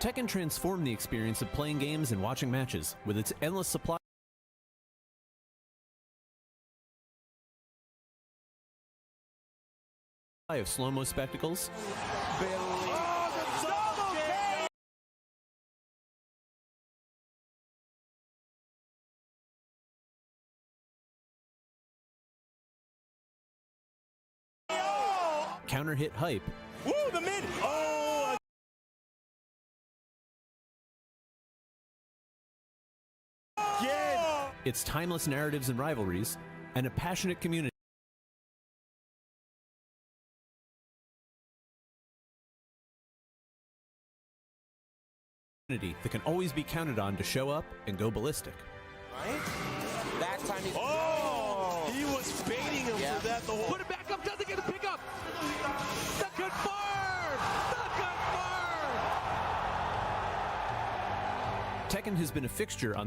Tekken transformed the experience of playing games and watching matches with its endless supply of slow-mo spectacles, counter-hit hype, woo, the mid! Oh! Again! its timeless narratives and rivalries, and a passionate community that can always be counted on to show up and go ballistic. Right? That time he was baiting him for that the whole. Put it back up, doesn't get a pick up. The confirm! The confirm! Tekken has been a fixture on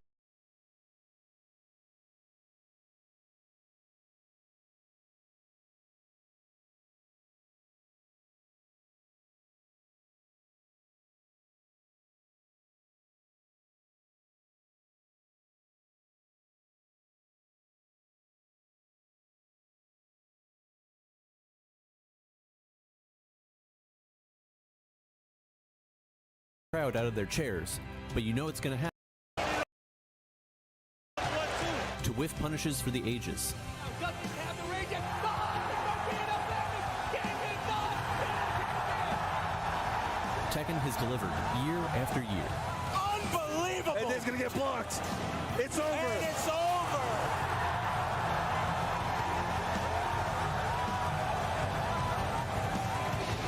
crowd out of their chairs, but you know it's going to happen. To whiff punishes for the ages. Tekken has delivered year after year. Unbelievable! And it's going to get blocked. It's over. And it's over.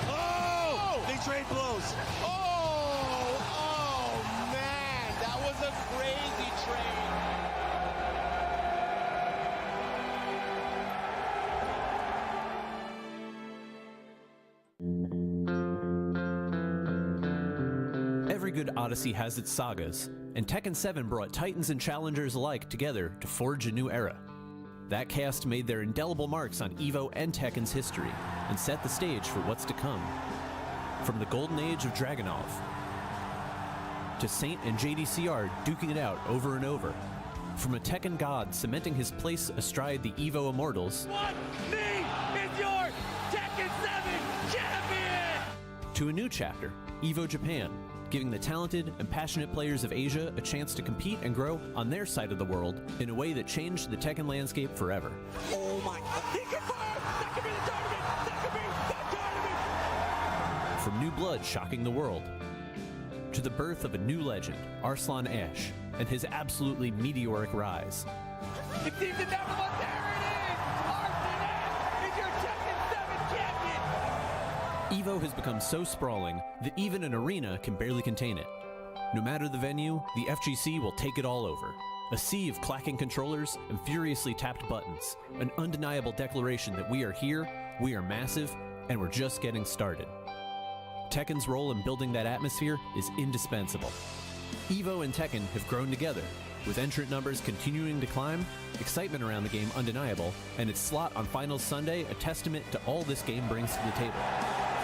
Oh! They trade blows. Oh, man, that was a crazy trade. Every good Odyssey has its sagas, and Tekken 7 brought titans and challengers alike together to forge a new era. That cast made their indelible marks on Evo and Tekken's history, and set the stage for what's to come. From the golden age of Dragunov, to Saint and JDCR duking it out over and over. From a Tekken god cementing his place astride the Evo Immortals, What me is your Tekken 7 champion! to a new chapter, Evo Japan, giving the talented and passionate players of Asia a chance to compete and grow on their side of the world in a way that changed the Tekken landscape forever. Oh my God. He confirmed! That could be the tournament! That could be the tournament! From new blood shocking the world, to the birth of a new legend, Arslan Ash, and his absolutely meteoric rise. It seems inevitable. There it is! Arslan Ash is your Tekken 7 champion! Evo has become so sprawling that even an arena can barely contain it. No matter the venue, the FGC will take it all over. A sea of clacking controllers and furiously tapped buttons. An undeniable declaration that we are here, we are massive, and we're just getting started. Tekken's role in building that atmosphere is indispensable. Evo and Tekken have grown together, with entrant numbers continuing to climb, excitement around the game undeniable, and its slot on Finals Sunday a testament to all this game brings to the table.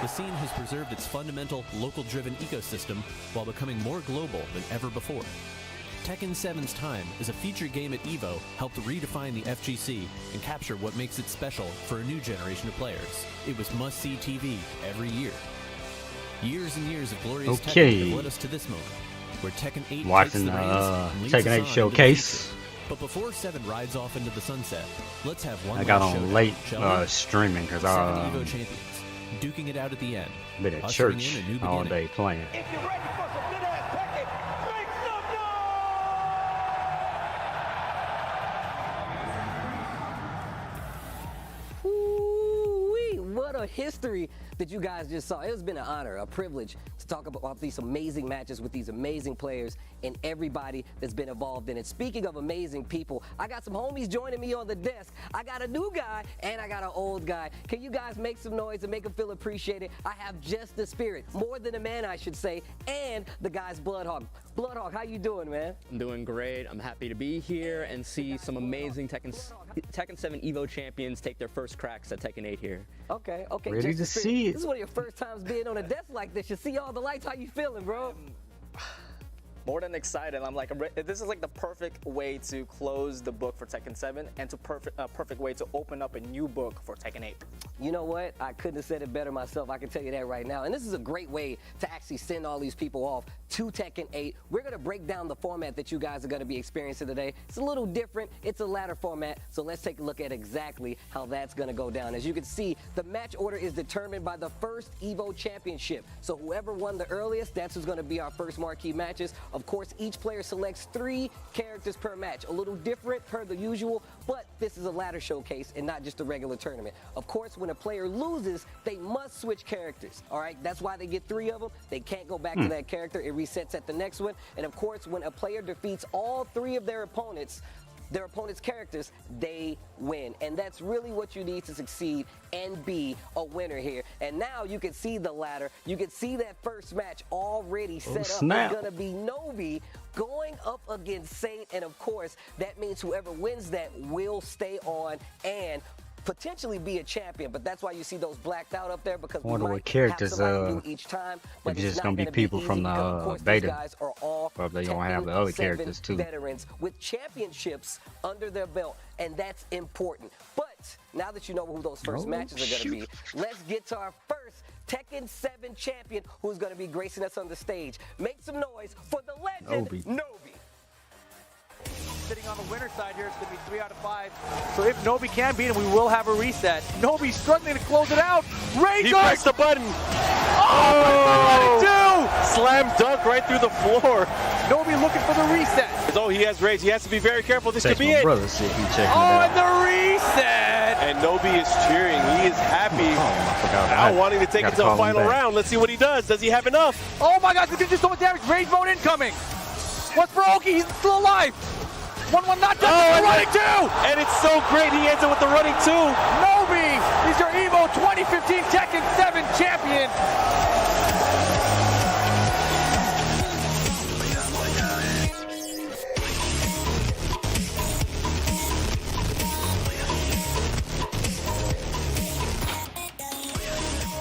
The scene has preserved its fundamental, local-driven ecosystem while becoming more global than ever before. Tekken 7's time as a featured game at Evo helped redefine the FGC and capture what makes it special for a new generation of players. It was must-see TV every year. Years and years of glorious Tekken have led us to this moment, where Tekken 8 watching takes the reins and leads Tekken 8 us on Showcase. But before 7 rides off into the sunset, let's have one I got last on showdown, late shall we? streaming because 7 I Evo champions, duking it out at the end, been at ushering church in a new all beginning. day playing. If you're ready for some good ass Tekken, make some noise! Ooh-wee, what a history that you guys just saw. It's been an honor, a privilege to talk about these amazing matches with these amazing players and everybody that's been involved in it. Speaking of amazing people, I got some homies joining me on the desk. I got a new guy and I got an old guy. Can you guys make some noise and make them feel appreciated? I have just the spirit, more than a man I should say, and the guy's Bloodhawk. Bloodhawk, how you doing, man? I'm doing great. I'm happy to be here and see some amazing Tekken 7 Evo champions take their first cracks at Tekken 8 here. Okay. Ready just to the spirit. see it. This is one of your first times being on a desk like this. You see all the lights. How you feeling, bro? More than excited. I'm like, this is like the perfect way to close the book for Tekken 7 and to perfect way to open up a new book for Tekken 8. You know what? I couldn't have said it better myself. I can tell you that right now. And this is a great way to actually send all these people off to Tekken 8. We're going to break down the format that you guys are going to be experiencing today. It's a little different. It's a ladder format. So let's take a look at exactly how that's going to go down. As you can see, the match order is determined by the first Evo Championship. So whoever won the earliest, that's who's going to be our first marquee matches. Of course, each player selects 3 characters per match. A little different per the usual, but this is a ladder showcase and not just a regular tournament. Of course, when a player loses, they must switch characters, all right? That's why they get 3 of them. They can't go back to that character. It resets at the next one. And of course, when a player defeats all 3 of their opponents' characters, they win. And that's really what you need to succeed and be a winner here. And now you can see the ladder. You can see that first match already set up. Snap. It's going to be Nobi going up against Saint. And of course, that means whoever wins that will stay on and potentially be a champion, but that's why you see those blacked out up there, because we Wonder might what characters, have somebody new each time. But if it's it's not gonna be gonna people easy from the, because, of course, these beta, guys are all or if they gonna have the Tekken other 7 characters too. veterans with championships under their belt, and that's important. But now that you know who those first matches are going to be, let's get to our first Tekken 7 champion who's going to be gracing us on the stage. Make some noise for the legend, Nobi. Sitting on the winner side here, it's going to be 3 out of 5. So if Nobi can beat him, we will have a reset. Nobi struggling to close it out. Ray He Gun! pressed the button. Oh, what did he do? Slam dunk right through the floor. Nobi looking for the reset. Oh, he has rage. He has to be very careful. This could Text be my it. brother, see if he checking Oh, it and out. the reset! And Nobi is cheering. He is happy. Oh, I forgot Now that. wanting to take it Gotta to a call him final back. round. Let's see what he does. Does he have enough? Oh my God, this is just so much damage. Rage mode incoming. What's for Oki? He's still alive. 1-1 not done. Oh, and Running 2! And it's so great. He ends it with the running 2. Nobi is your Evo 2015 Tekken 7 champion.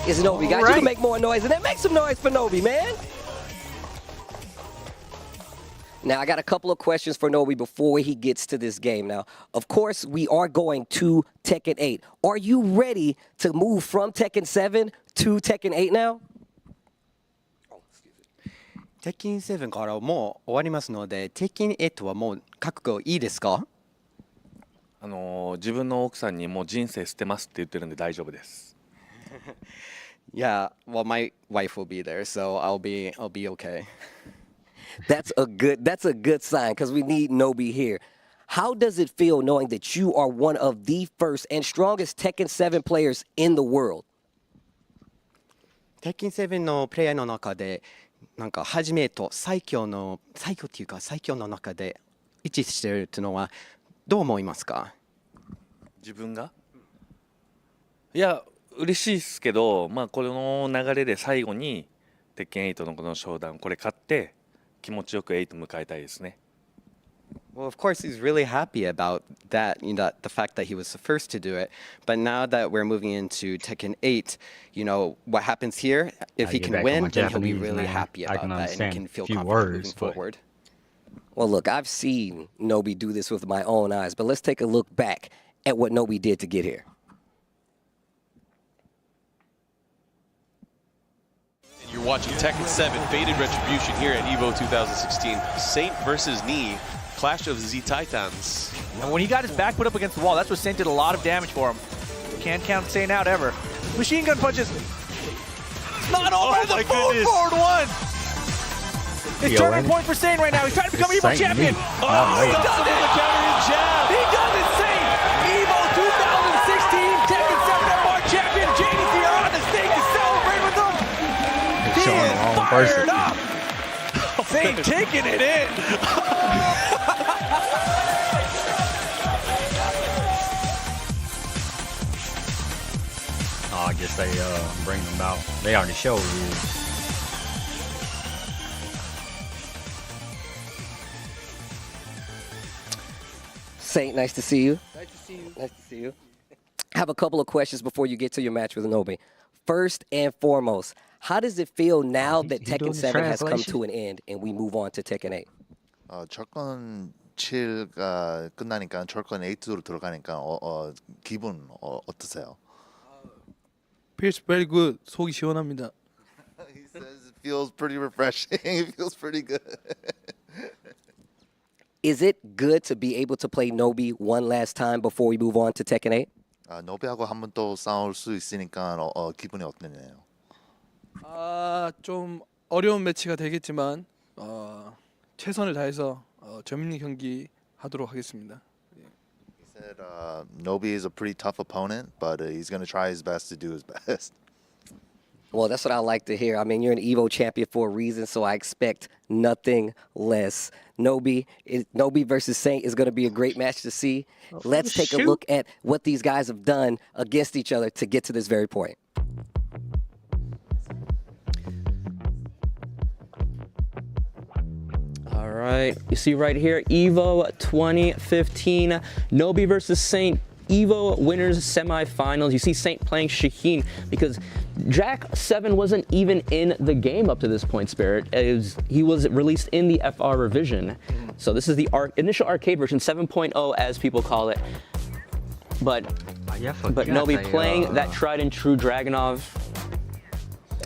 It's Nobi, guys. You can make more noise, and then make some noise for Nobi, man. Now, I got a couple of questions for Nobi before he gets to this game. Now, of course, we are going to Tekken 8. Are you ready to move from Tekken 7 to Tekken 8 now? 鉄筋7からもう終わりますので、鉄筋8はもう覚悟いいですか？自分の奥さんにもう人生捨てますって言ってるんで大丈夫です。Yeah, well, my wife will be there, so I'll be okay. That's a good sign, because we need Nobi here. How does it feel knowing that you are one of the first and strongest Tekken 7 players in the world? 鉄筋7のプレイヤーの中で、なんか初めと最強の中で位置しているというのはどう思いますか？自分が？いや嬉しいですけど、まあこの流れで最後に鉄拳8のこの商談これ勝って気持ちよく8迎えたいですね。Well, of course, he's really happy about that, you know, the fact that he was the first to do it. But now that we're moving into Tekken 8, you know, what happens here, if he can win, then he'll be really happy about that and can feel confident moving forward. Well, look, I've seen Nobi do this with my own eyes, but let's take a look back at what Nobi did to get here. You're watching Tekken 7 Faded Retribution here at Evo 2016. Saint versus Knee, clash of Z Titans. And when he got his back put up against the wall, that's what Saint did a lot of damage for him. Can't count Saint out ever. Machine gun punches. Not over the forward one. It's turning point for Saint right now. He's trying to become Evo champion. Oh, he does it! He does it, Saint! Evo 2016 Tekken 7 MR champion. JDC are on the stage to celebrate with them. He is fired up. Saint taking it in. Oh, I guess they bring them out. They already showed you. Saint, nice to see you. Nice to see you. Nice to see you. I have a couple of questions before you get to your match with Nobi. First and foremost, How does it feel now that he's doing Tekken the 7 has come translation. to an end and we move on to Tekken 8? 철권 7가 끝나니까 철권 8로 들어가니까 기분 어떠세요? Feels very good. 속이 시원합니다. He says it feels pretty refreshing. It feels pretty good. Is it good to be able to play Nobi one last time before we move on to Tekken 8? 노비하고 한 번 또 싸울 수 있으니까 기분이 어떠네요? 좀 어려운 매치가 되겠지만 최선을 다해서 재밌는 경기 하도록 하겠습니다. He said Nobi is a pretty tough opponent, but he's going to try his best to do his best. Well, that's what I like to hear. I mean, you're an Evo champion for a reason, so I expect nothing less. Nobi versus Saint is going to be a great match to see. Let's take a look at what these guys have done against each other to get to this very point. All right, you see right here, Evo 2015, Nobi versus Saint. Evo winners semifinals. You see Saint playing Shaheen because Jack 7 wasn't even in the game up to this point, Spirit. He was released in the FR revision. So this is the initial arcade version, 7.0 as people call it. But Nobi playing that tried and true Dragunov.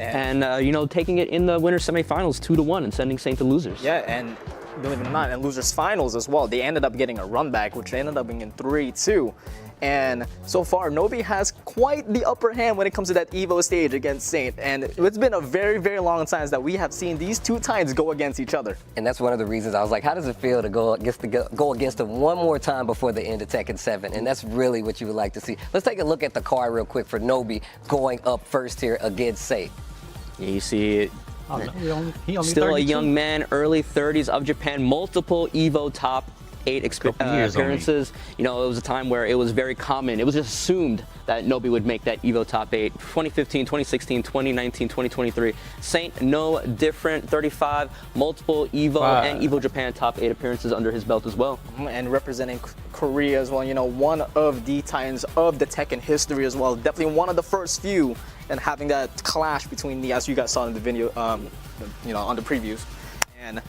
And, taking it in the winner's semifinals 2-1 and sending Saint to losers. Yeah, and believe it or not, in losers finals as well, they ended up getting a run back, which ended up being in 3-2. And so far, Nobi has quite the upper hand when it comes to that Evo stage against Saint. And it's been a very, very long time that we have seen these two times go against each other. And that's one of the reasons I was like, how does it feel to go against them one more time before the end of Tekken 7? And that's really what you would like to see. Let's take a look at the card real quick for Nobi going up first here against Saint. Yeah, you see it. He only Still 32. a young man, early 30s of Japan, multiple Evo top 8 appearances. You know, it was a time where it was very common. It was just assumed that Nobi would make that Evo top 8. 2015, 2016, 2019, 2023. Saint, no different. 35, multiple Evo and Evo Japan top 8 appearances under his belt as well. And representing Korea as well, you know, one of the titans of the Tekken history as well. Definitely one of the first few, and having that clash between the, as you guys saw in the video, on the previews. And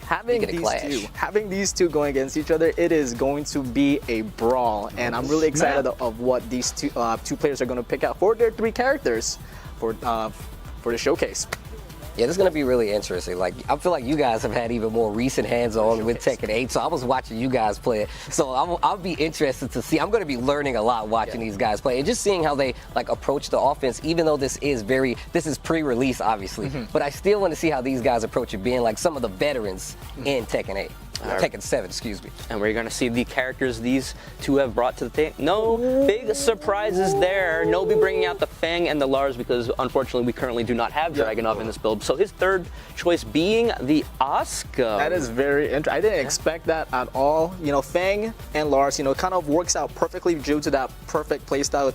having these two going against each other, it is going to be a brawl, and I'm really excited of what these two players are going to pick out for their 3 characters for the showcase. Yeah, this is going to be really interesting. Like, I feel like you guys have had even more recent hands-on with Tekken 8, so I was watching you guys play it. So I'll be interested to see. I'm going to be learning a lot watching these guys play and just seeing how they approach the offense, even though this is pre-release, obviously. But I still want to see how these guys approach it, being like some of the veterans in Tekken 8. Tekken 7, excuse me. And we're going to see the characters these two have brought to the thing. No big surprises there. Nobi bringing out the Fang and the Lars because, unfortunately, we currently do not have Dragunov in this build. So his third choice being the Asuka. That is very interesting. I didn't expect that at all. You know, Fang and Lars, kind of works out perfectly due to that perfect playstyle.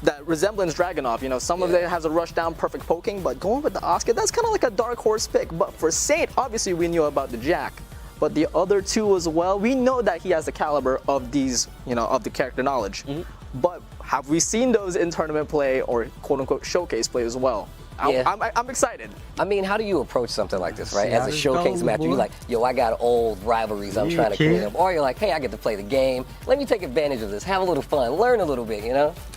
That resemblance Dragunov, some of it has a rush down, perfect poking, but going with the Asuka, that's kind of like a dark horse pick. But for Saint, obviously we knew about the Jack, but the other two as well, we know that he has the caliber of these, of the character knowledge. But have we seen those in tournament play or quote unquote showcase play as well? I'm excited. I mean, how do you approach something like this, right? As a showcase match, you're like, yo, I got old rivalries I'm trying to clean up. Or you're like, hey, I get to play the game. Let me take advantage of this, have a little fun, learn a little bit,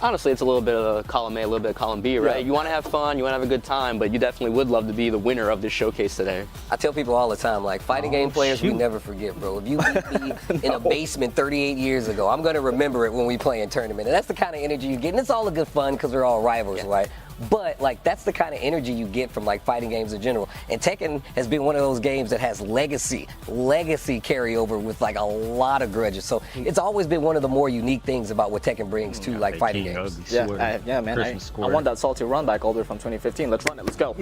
Honestly, it's a little bit of column A, a little bit of column B, right? You want to have fun, you want to have a good time, but you definitely would love to be the winner of this showcase today. I tell people all the time, like, fighting game players, we never forget, bro. If you beat me in a basement 38 years ago, I'm going to remember it when we play in tournament. And that's the kind of energy you get. And it's all a good fun because we're all rivals, right? But that's the kind of energy you get from fighting games in general. And Tekken has been one of those games that has legacy carryover with a lot of grudges. So it's always been one of the more unique things about what Tekken brings to fighting games. Yeah, man. I want that salty run back all the way from 2015. Let's run it. Let's go.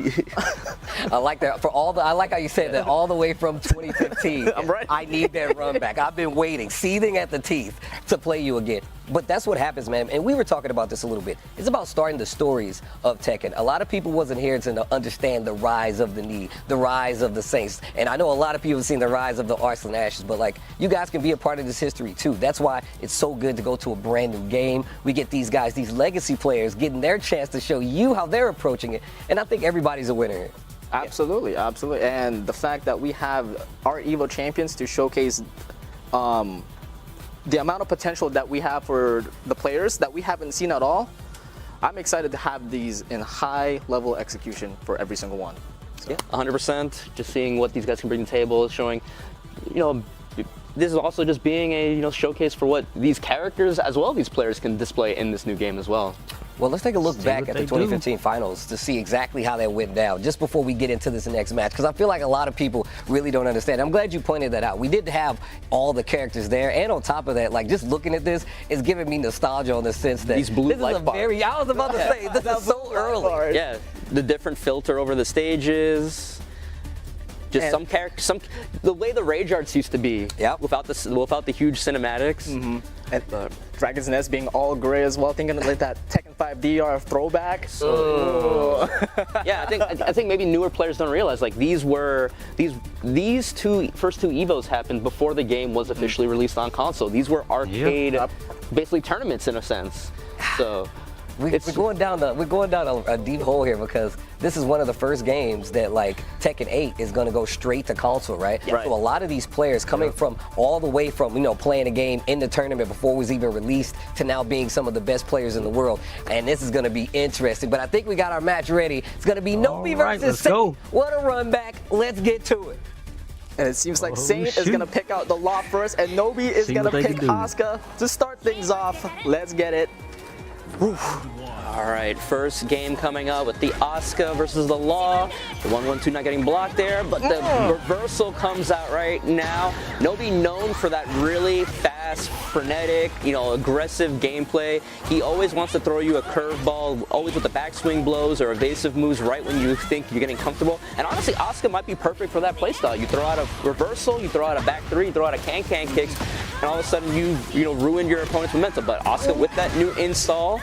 I like that. I like how you said that all the way from 2015. I'm right. I need that run back. I've been waiting, seething at the teeth to play you again. But that's what happens, man. And we were talking about this a little bit. It's about starting the stories of Tekken. A lot of people wasn't here to understand the rise of the knee, the rise of the Saints. And I know a lot of people have seen the rise of the Arslan Ashes, but like, you guys can be a part of this history too. That's why it's so good to go to a brand new game. We get these guys, these legacy players, getting their chance to show you how they're approaching it. And I think everybody's a winner here. Absolutely, absolutely. And the fact that we have our Evo champions to showcase the amount of potential that we have for the players that we haven't seen at all, I'm excited to have these in high level execution for every single one. So. Yeah, 100%. Just seeing what these guys can bring to the table, showing, this is also just being a showcase for what these characters as well these players can display in this new game as well. Well, let's take a look back at the 2015 finals to see exactly how that went down just before we get into this next match, because I feel like a lot of people really don't understand. I'm glad you pointed that out. We did have all the characters there, and on top of that, like, just looking at this is giving me nostalgia on the sense that these blue this is life a bars. very, I was about to say, this is so early. Yeah, the different filter over the stages. Just some characters, the way the rage arts used to be, without the huge cinematics. Mm-hmm. And Dragon's Nest being all gray as well, thinking like that Tekken 5 DR throwback. Yeah, I think maybe newer players don't realize like these first two Evos happened before the game was officially released on console. These were arcade, basically tournaments in a sense. So. We're going down a deep hole here because this is one of the first games that like Tekken 8 is going to go straight to console, right? Right. So a lot of these players coming from all the way from playing a game in the tournament before it was even released to now being some of the best players in the world, and this is going to be interesting. But I think we got our match ready. It's going to be Nobi versus Saint. What a run back! Let's get to it. And it seems like Saint is going to pick out the Law first, and Nobi is going to pick Asuka to start things off. Let's get it. All right, first game coming up with the Asuka versus the Law. The 1-1-2 not getting blocked there, but the reversal comes out right now. Nobi known for that really fast, frenetic, aggressive gameplay. He always wants to throw you a curveball, always with the backswing blows or evasive moves right when you think you're getting comfortable. And honestly, Asuka might be perfect for that playstyle. You throw out a reversal, you throw out a back three, you throw out a can-can kicks, and all of a sudden you ruin your opponent's momentum. But Asuka with that new install,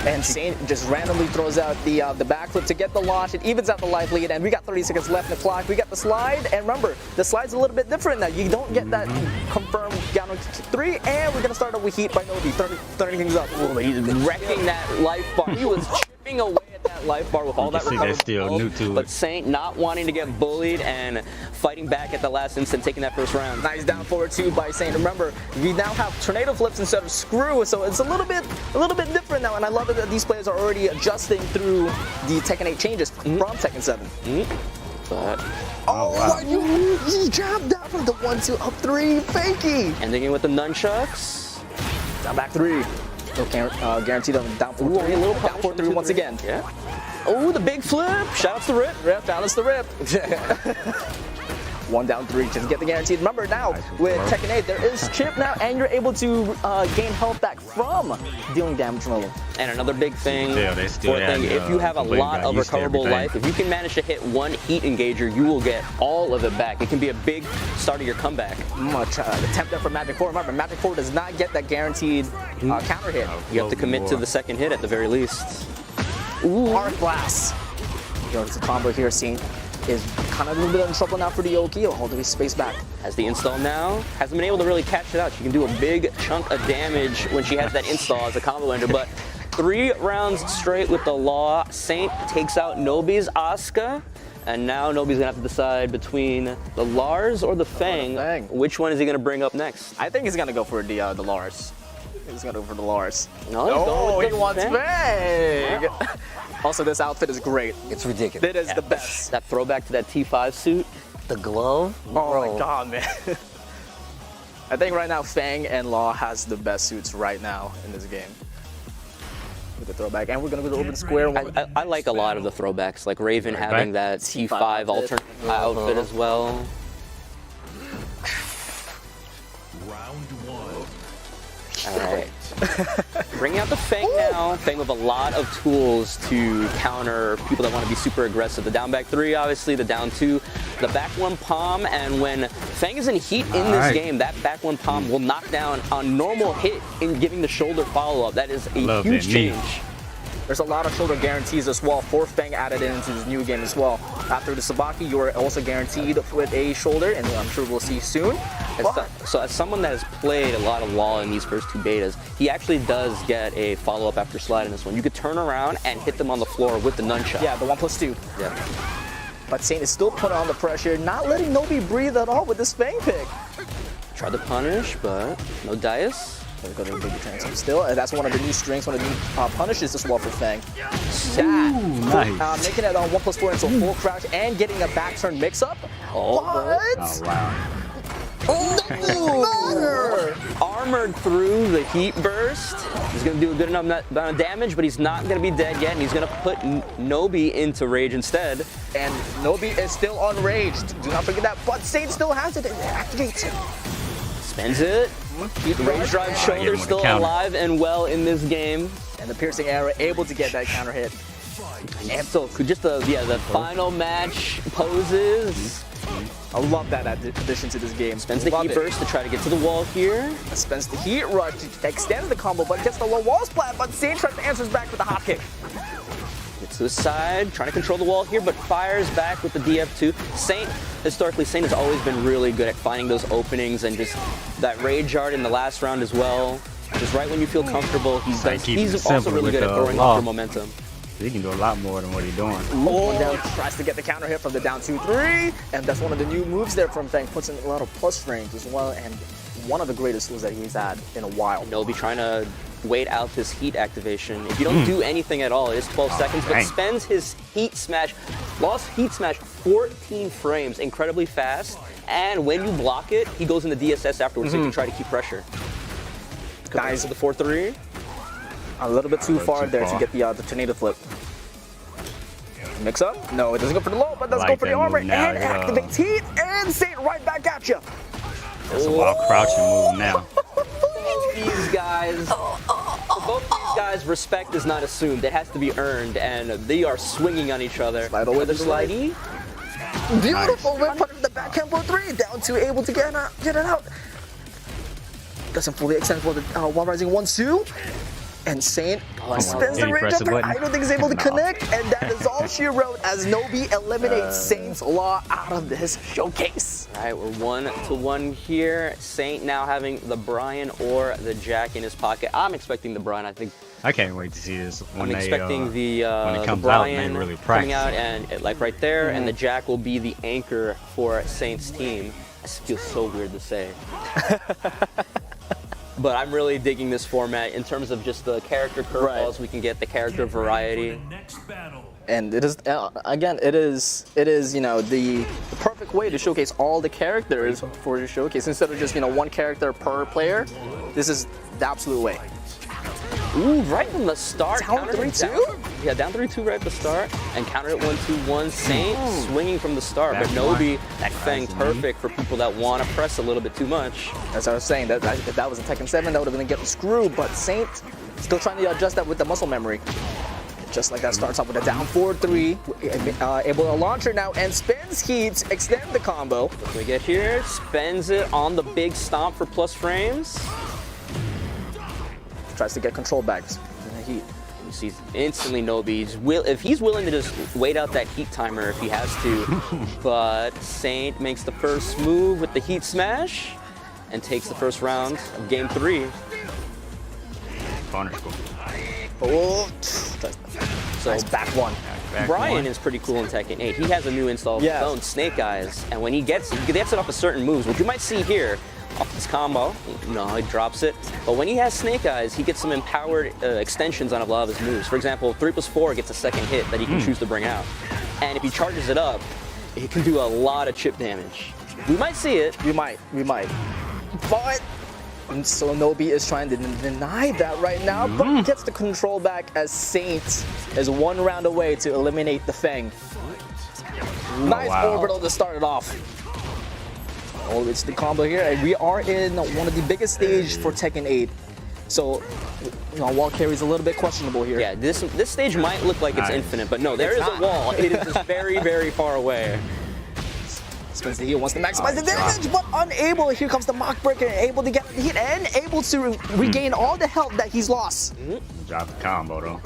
and Saint just randomly throws out the backflip to get the launch. It evens out the life lead, and we got 30 seconds left in the clock. We got the slide, and remember, the slide's a little bit different now. You don't get that confirmed down to 3, and we're gonna start off with heat by Nobi, 30 things up. Ooh, he's wrecking that life bar. He was chipping away at that life bar with all that recovery. They're still new to it. But Saint not wanting to get bullied and fighting back at the last instant, taking that first round. Nice down forward 2 by Saint. Remember, we now have tornado flips instead of screw, so it's a little bit different now, and I love it that these players are already adjusting through the Tekken 8 changes from Tekken 7. But he jumped down from the 1-2 up 3, fakey. Ending it with the nunchucks. Down back 3. No guaranteed on down 4-3. A little down 4-3 once again. Yeah. Oh, the big flip. Shout out to Rip. Shout out to Rip. 1 down 3, just get the guaranteed. Remember now, with Tekken 8, there is chip now, and you're able to gain health back from dealing damage from them. And another big thing, if you have a lot of recoverable life, if you can manage to hit one heat engager, you will get all of it back. It can be a big start of your comeback. Attempt there for Magic 4. Remember, Magic 4 does not get that guaranteed counter hit. You have to commit to the second hit at the very least. Ooh, Arc Blast. It's a combo here, Saint is kind of a little bit in trouble now for the Oki. Holding his space back. Has the install now. Hasn't been able to really catch it out. She can do a big chunk of damage when she has that install as a combo ender, but 3 rounds straight with the Law. Saint takes out Nobi's Asuka, and now Nobi's gonna have to decide between the Lars or the Fang. Which one is he gonna bring up next? I think he's gonna go for the Lars. He's gonna go for the Lars. No, he wants Fang. Also, this outfit is great. It's ridiculous. It is the best. That throwback to that T5 suit. The glove? Oh my god, man. I think right now Fang and Law has the best suits right now in this game. With the throwback, and we're gonna go to open square. I like a lot of the throwbacks, like Raven having that T5 alternate outfit as well. All right. Bringing out the Fang now. Fang with a lot of tools to counter people that want to be super aggressive. The down back 3, obviously, the down 2, the back 1 palm, and when Fang is in heat in this game, that back 1 palm will knock down a normal hit in giving the shoulder follow-up. That is a huge change. There's a lot of shoulder guarantees as well for Fang added into this new game as well. After the Sabaki, you are also guaranteed with a shoulder, and I'm sure we'll see soon. So as someone that has played a lot of wall in these first 2 betas, he actually does get a follow-up after slide in this one. You could turn around and hit them on the floor with the nunchuck. Yeah, the 1+2. Yeah. But Saint is still putting on the pressure, not letting Nobi breathe at all with this Fang pick. Tried to punish, but no dice. Go to the big transom still, and that's one of the new strings, one of the new punishes as well for Fang. Nice. Making it on 1+4 into a full crouch and getting a back turn mix up. Oh, wow. Armored through the heat burst. He's going to do a good enough amount of damage, but he's not going to be dead yet, and he's going to put Nobi into rage instead. And Nobi is still on rage. Do not forget that, but Saint still has it. It activates it. Spends it. The rage drive shoulder still alive and well in this game. And the piercing arrow able to get that counter hit. And so just the final match poses. I love that addition to this game. Spends the heat burst to try to get to the wall here. Spends the heat rush to extend the combo, but gets the low wall splat, but Saint tries to answer back with the hop kick. Gets to the side, trying to control the wall here, but fires back with the DF2. Historically, Saint has always been really good at finding those openings and just that rage art in the last round as well. Just right when you feel comfortable, he's also really good at throwing off your momentum. He can do a lot more than what he's doing. One down, tries to get the counter hit from the down 2-3, and that's one of the new moves there from Fang. Puts in a lot of plus frames as well, and one of the greatest tools that he's had in a while. Nobi trying to wait out this heat activation. If you don't do anything at all, it is 12 seconds, but spends his heat smash, lost heat smash 14 frames, incredibly fast, and when you block it, he goes into DSS afterwards so you can try to keep pressure. Nice to the 4-3. A little bit too far there to get the tornado flip. Mix up? No, it doesn't go for the low, but does go for the armor, and activates heat, and Saint right back at you. That's a wild crouching move now. These guys, for both these guys, respect is not assumed. It has to be earned, and they are swinging on each other. Slide over the slidey. Beautiful whip under the backhand 4-3, down 2, able to get it out. Doesn't fully extend for the wall rising 1-2. And Saint spins the range up, I don't think he's able to connect, and that is all she wrote as Nobi eliminates Saint's Law out of this showcase. All right, we're 1-1 here. Saint now having the Brian or the Jack in his pocket. I'm expecting the Brian, I think. I can't wait to see this. I'm expecting the Brian out, and really coming out, and like right there, and the Jack will be the anchor for Saint's team. This feels so weird to say. But I'm really digging this format in terms of just the character curveballs we can get, the character variety. And it is, again, it is the perfect way to showcase all the characters for your showcase instead of just one character per player. This is the absolute way. Ooh, right from the start. Down 3-2? Yeah, down 3-2 right at the start. And countered it 1-2-1. Saint swinging from the start. But Nobi, that Fang perfect for people that want to press a little bit too much. As I was saying, if that was a Tekken 7, that would have been getting screwed. But Saint still trying to adjust that with the muscle memory. Just like that, starts off with a down 4-3. Able to launch her now and spins heat, extend the combo. What do we get here? Spends it on the big stomp for plus frames. Tries to get control back in the heat. You see instantly Nobi, if he's willing to just wait out that heat timer if he has to. But Saint makes the first move with the heat smash and takes the first round of game 3. Oh, so nice back one. Brian is pretty cool in Tekken 8. He has a new install of his own, Snake Eyes, and when he gets it off of certain moves, which you might see here, off this combo, he drops it. But when he has Snake Eyes, he gets some empowered extensions on a lot of his moves. For example, 3+4 gets a second hit that he can choose to bring out. And if he charges it up, it can do a lot of chip damage. We might see it. We might. But so Nobi is trying to deny that right now, but gets the control back as Saint is 1 round away to eliminate the Fang. Nice orbital to start it off. Oh, it's the combo here, and we are in one of the biggest stages for Tekken 8. So, wall carry's a little bit questionable here. Yeah, this stage might look like it's infinite, but no, there is a wall. It is just very, very far away. Spins the heal, wants to maximize the damage, but unable. Here comes the Mock Breaker, able to get the hit and able to regain all the health that he's lost. Drop the combo though.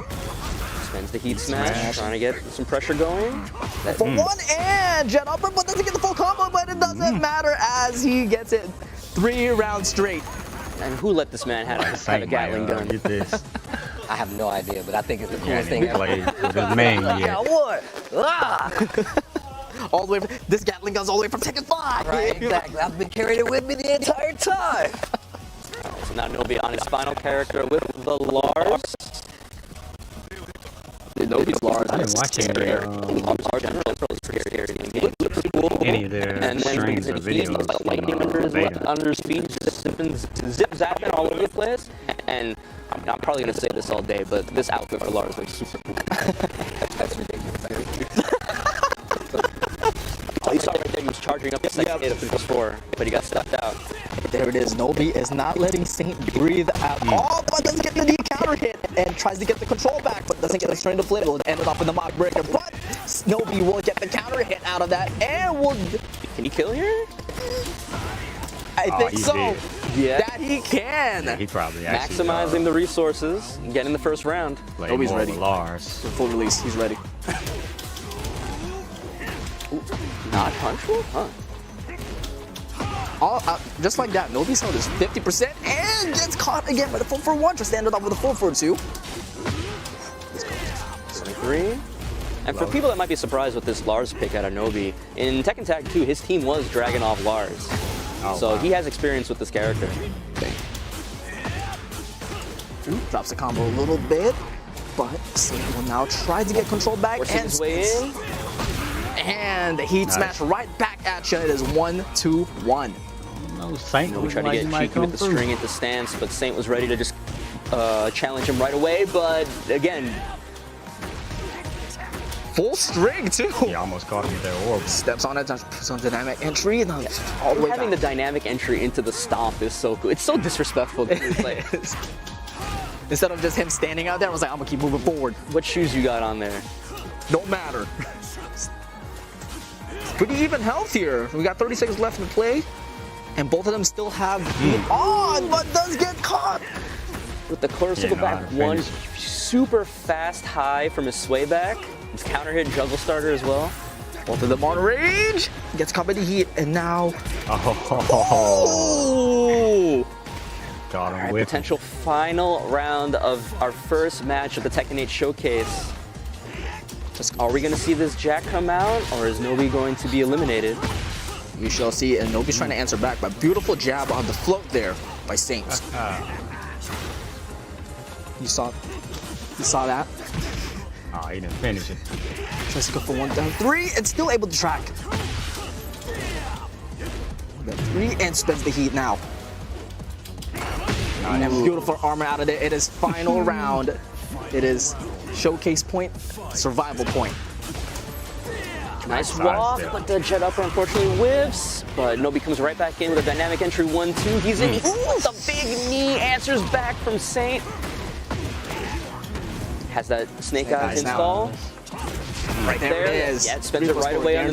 Spends the heat smash, trying to get some pressure going. For one and jet upper, but doesn't get the full combo, but it doesn't matter as he gets it 3 rounds straight. And who let this man have a Gatling gun? Get this. I have no idea, but I think it's the coolest thing ever. The main, Yeah, what? Ah! All the way from, this Gatling gun's all the way from Tekken 5. Right, exactly. I've been carrying it with me the entire time. So now Nobi on his final character with the Lars. Nobi's Lars. I didn't watch any of their streams or videos. Lightning under his feet, just zip zapping all over the place. And I'm probably gonna say this all day, but this outfit for Lars looks super cool. That's ridiculous. You saw right there, he was charging up the second hit of the before, but he got stuffed out. There it is. Nobi is not letting Saint breathe at all, but doesn't get the counter hit and tries to get the control back, but doesn't get the straight to flip. Will end it off with the Mock Breaker, but Nobi will get the counter hit out of that and will. Can he kill here? I think so. Did. Yeah. That he can. Yeah, he probably actually, maximizing the resources and getting the first round. Nobi's ready. Lars. Full release. He's ready. Not punchable? Huh. All, just like that, Nobi's health is 50% and gets caught again by the 4-for-1 to stand it up with a 4-for-2. 23. And for people that might be surprised with this Lars pick out of Nobi, in Tekken Tag 2, his team was Dragunov Lars. So he has experience with this character. Drops the combo a little bit, but Saint will now try to get control back Forcing his way in. And the heat smash right back at you. It is 1-2-1. No, Saint. We tried to get cheeky with the string into stance, but Saint was ready to just challenge him right away. But again, full string too. He almost caught me there. Horrible. Steps on it, puts on dynamic entry, and then all the way having back. the dynamic entry into the stomp is so cool. It's so disrespectful to play. Instead of just him standing out there, I was like, I'm gonna keep moving forward. What shoes you got on there? Don't matter. Pretty even health here. We got 30 seconds left in the play, and both of them still have on, but does get caught. With the circle back one, super fast high from his sway back. His counter hit juggle starter as well. Both of them on range. Gets caught by the heat, and now. Oh! Got him. Right, potential final round of our first match of the Tekken 8 Showcase. Are we going to see this Jack come out, or is Nobi going to be eliminated? We shall see, and Nobi's trying to answer back, but beautiful jab on the float there by Saint. You saw that? Oh, he didn't finish it. Tries to go for 1 down 3, and still able to track. 3 and spends the heat now. And beautiful armor out of it. It is final round. It is showcase point, survival point. Nice walk, but the jet upper unfortunately whiffs. But Nobi comes right back in with a dynamic entry 1-2. He's in. Ooh, the big knee answers back from Saint. Has that Snake Eyes install. Right there it is. Yeah, it spends it right away on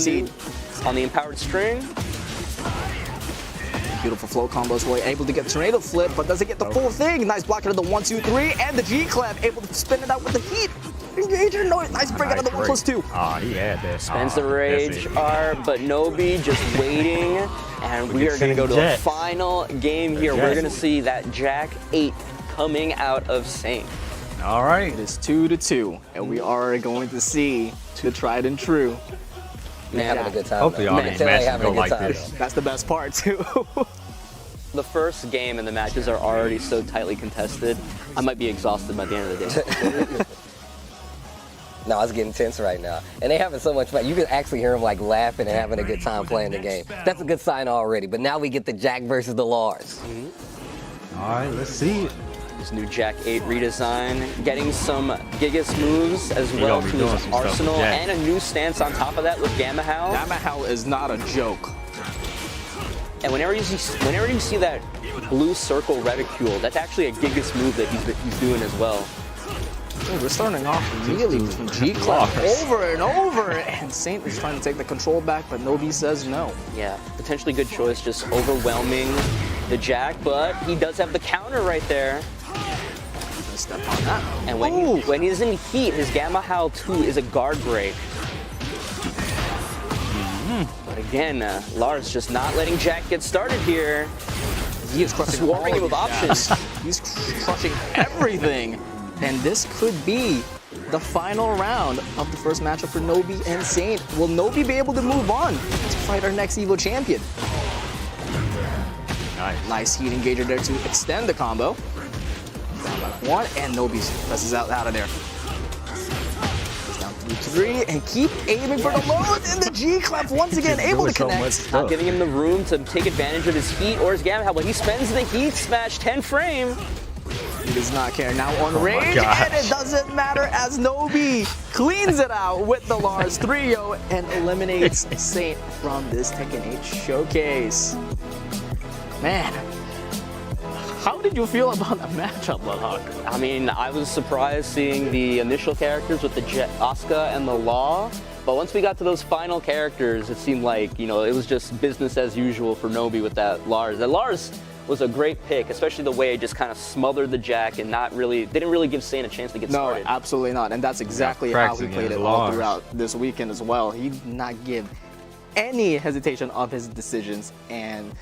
the empowered string. Beautiful flow combos. Roy able to get tornado flip, but doesn't get the full thing. Nice block out of the 1-2-3, and the G-clap able to spin it out with the heat. Engager, no, nice break out of the 1+2. Oh, he had that. Spends the rage R, but Nobi just waiting, and we are going to go to a final game here. We're going to see that Jack 8 coming out of Saint. All right. It is 2-2, and we are going to see the tried and true. They're having a good time. Hopefully all these matches go like this. That's the best part too. The first game and the matches are already so tightly contested. I might be exhausted by the end of the day. No, it's getting tense right now. And they're having so much fun. You can actually hear them like laughing and having a good time playing the game. That's a good sign already. But now we get the Jack versus the Lars. All right, let's see it. This new Jack 8 redesign, getting some Gigas moves as well to his arsenal, and a new stance on top of that with Gamma Howl. Gamma Howl is not a joke. And whenever you see that blue circle reticule, that's actually a Gigas move that he's doing as well. Oh, we're starting off really with G-Clock over and over, and Saint is trying to take the control back, but Nobi says no. Yeah, potentially good choice, just overwhelming the Jack, but he does have the counter right there. Step on that. And when he's in heat, his Gamma Howl 2 is a guard break. But again, Lars just not letting Jack get started here. He is crushing swarming him with options. He's crushing everything. And this could be the final round of the first matchup for Nobi and Saint. Will Nobi be able to move on to fight our next Evo champion? Nice heat engager there to extend the combo. Down by one, and Nobi presses out of there. He's down 3-3, and keep aiming for the lows, and the G-Clap once again able to connect. Not giving him the room to take advantage of his heat or his Gamma Howl, but he spends the heat smash 10 frame. He does not care. Now on range, and it doesn't matter as Nobi cleans it out with the Lars 3-0 and eliminates Saint from this Tekken 8 showcase. Man, how did you feel about the matchup, Bloodhawk? I mean, I was surprised seeing the initial characters with the Asuka and the Law, but once we got to those final characters, it seemed like, you know, it was just business as usual for Nobi with that Lars. That Lars was a great pick, especially the way it just kind of smothered the Jack and didn't really give Saint a chance to get started. No, absolutely not. And that's exactly how he played it all throughout this weekend as well. He did not give any hesitation of his decisions and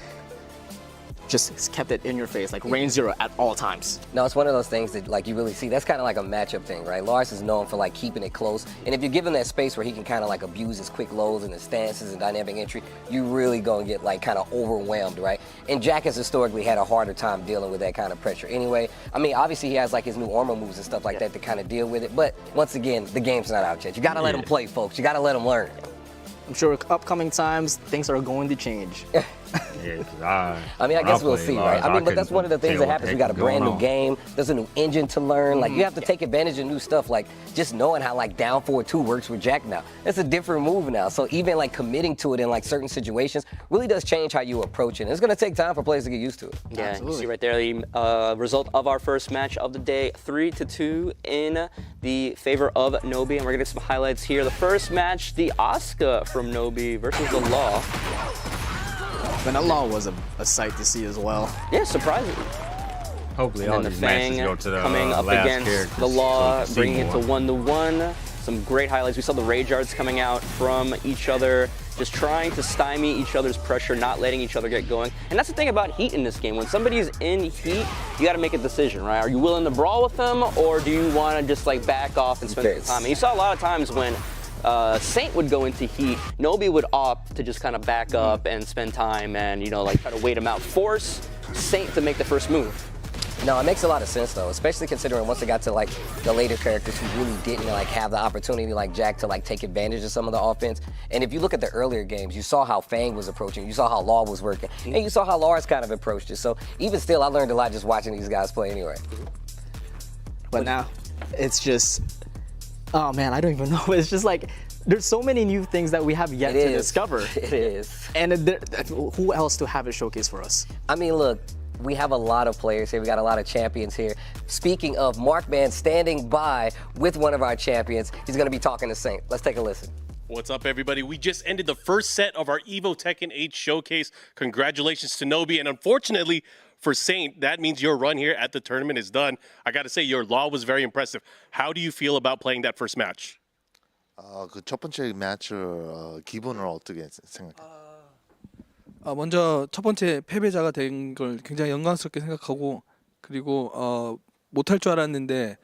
just kept it in your face, like rain zero at all times. No, it's one of those things that like you really see. That's kind of like a matchup thing, right? Lars is known for like keeping it close, and if you give him that space where he can kind of like abuse his quick lows and his stances and dynamic entry, you really gonna get like kind of overwhelmed, right? And Jack has historically had a harder time dealing with that kind of pressure. Anyway, I mean, obviously he has like his new armor moves and stuff like that to kind of deal with it. But once again, the game's not out yet. You gotta let him play, folks. You gotta let him learn. I'm sure upcoming times things are going to change. I mean, I guess we'll see, right? I mean, but that's one of the things that happens. We got a brand new game. There's a new engine to learn. Like, you have to take advantage of new stuff. Like, just knowing how, like, down 4-2 works with Jack now. It's a different move now. So even, like, committing to it in, like, certain situations really does change how you approach it. And it's going to take time for players to get used to it. Yeah, absolutely. You see right there the result of our first match of the day, 3-2 in the favor of Nobi. And we're going to get some highlights here. The first match, the Asuka from Nobi versus the Law. And that Law was a sight to see as well. Yeah, surprising. Hopefully all these matches go to the coming up against the Law, bringing it to 1-1. Some great highlights. We saw the Rage Arts coming out from each other, just trying to stymie each other's pressure, not letting each other get going. And that's the thing about heat in this game. When somebody's in heat, you got to make a decision, right? Are you willing to brawl with them, or do you want to just like back off and spend some time? And you saw a lot of times when Saint would go into heat, Nobi would opt to just kind of back up and spend time and, you know, like try to wait him out, force Saint to make the first move. No, it makes a lot of sense though, especially considering once it got to like the later characters who really didn't like have the opportunity like Jack to like take advantage of some of the offense. And if you look at the earlier games, you saw how Fang was approaching, you saw how Law was working, and you saw how Lars kind of approached it. So even still, I learned a lot just watching these guys play anyway. But now, it's just, oh man, I don't even know. It's just like, there's so many new things that we have yet to discover. It is. And who else to have a showcase for us? I mean, look, we have a lot of players here. We got a lot of champions here. Speaking of, Markman standing by with one of our champions. He's going to be talking to Saint. Let's take a listen. What's up, everybody? We just ended the first set of our Evo Tekken 8 showcase. Congratulations to Nobi. And unfortunately for Saint, that means your run here at the tournament is done. I got to say, your Law was very impressive. How do you feel about playing that first match? 그 첫 번째 매치 기분을 어떻게 생각해요? 먼저 첫 번째 패배자가 된 걸 굉장히 영광스럽게 생각하고, 그리고 못할 줄 알았는데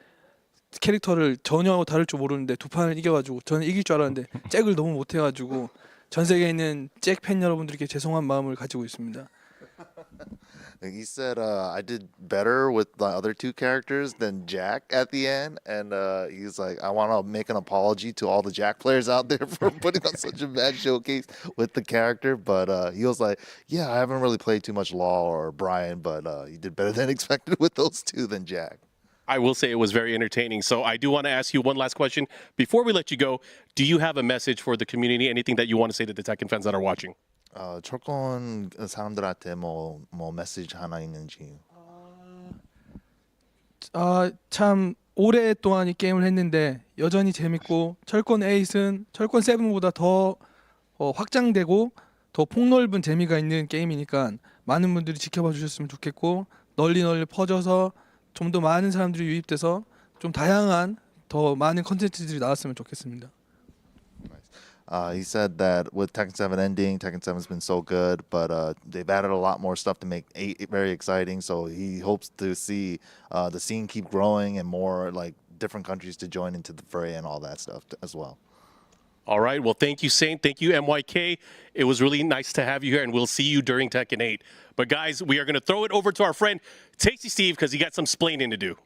캐릭터를 전혀 다를 줄 모르는데 두 판을 이겨가지고 저는 이길 줄 알았는데 잭을 너무 못해가지고 전 세계에 있는 잭 팬 여러분들께 죄송한 마음을 가지고 있습니다. He said, I did better with the other two characters than Jack at the end. And he's like, I want to make an apology to all the Jack players out there for putting on such a bad showcase with the character. But he was like, yeah, I haven't really played too much Law or Brian, but you did better than expected with those two than Jack. I will say it was very entertaining. So I do want to ask you one last question. Before we let you go, do you have a message for the community? Anything that you want to say to the Tekken fans that are watching? 철권 사람들한테 뭐 메시지 하나 있는지. 참 오랫동안 이 게임을 했는데 여전히 재밌고 철권 8은 철권 7보다 더 확장되고 더 폭넓은 재미가 있는 게임이니까 많은 분들이 지켜봐 주셨으면 좋겠고 널리 퍼져서 좀 더 많은 사람들이 유입돼서 좀 다양한 더 많은 컨텐츠들이 나왔으면 좋겠습니다. He said that with Tekken 7 ending, Tekken 7's been so good, but they've added a lot more stuff to make 8 very exciting. So he hopes to see the scene keep growing and more like different countries to join into the fray and all that stuff as well. All right. Well, thank you, Saint. Thank you, MYK. It was really nice to have you here, and we'll see you during Tekken 8. But guys, we are going to throw it over to our friend Tasty Steve because he got some splaining to do.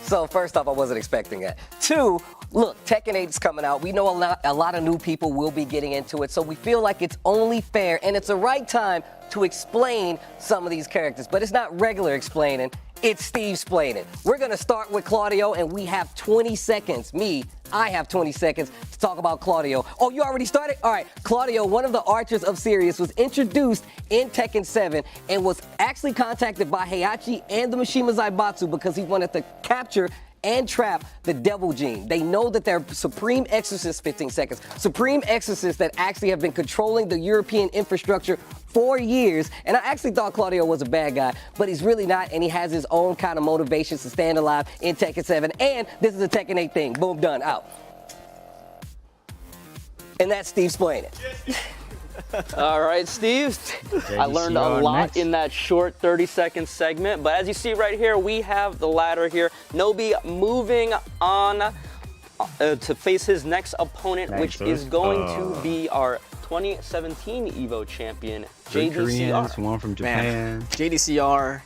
So first off, I wasn't expecting that. 2, look, Tekken 8 is coming out. We know a lot of new people will be getting into it, so we feel like it's only fair and it's the right time to explain some of these characters. But it's not regular explaining, it's Steve explaining. We're gonna start with Claudio, and we have 20 seconds. I have 20 seconds to talk about Claudio. Oh, you already started? All right, Claudio, one of the archers of Sirius, was introduced in Tekken 7 and was actually contacted by Heihachi and the Mishima Zaibatsu because he wanted to capture and trap the Devil Gene. They know that they're Supreme Exorcists, 15 seconds, Supreme Exorcists that actually have been controlling the European infrastructure for years. And I actually thought Claudio was a bad guy, but he's really not, and he has his own kind of motivations to stand alive in Tekken 7. And this is a Tekken 8 thing. Boom, done, out. And that's Steve explaining. All right, Steve. I learned a lot in that short 30-second segment, but as you see right here, we have the ladder here. Nobi moving on to face his next opponent, which is going to be our 2017 Evo champion, JDCR. Koreans, one from Japan. Man, JDCR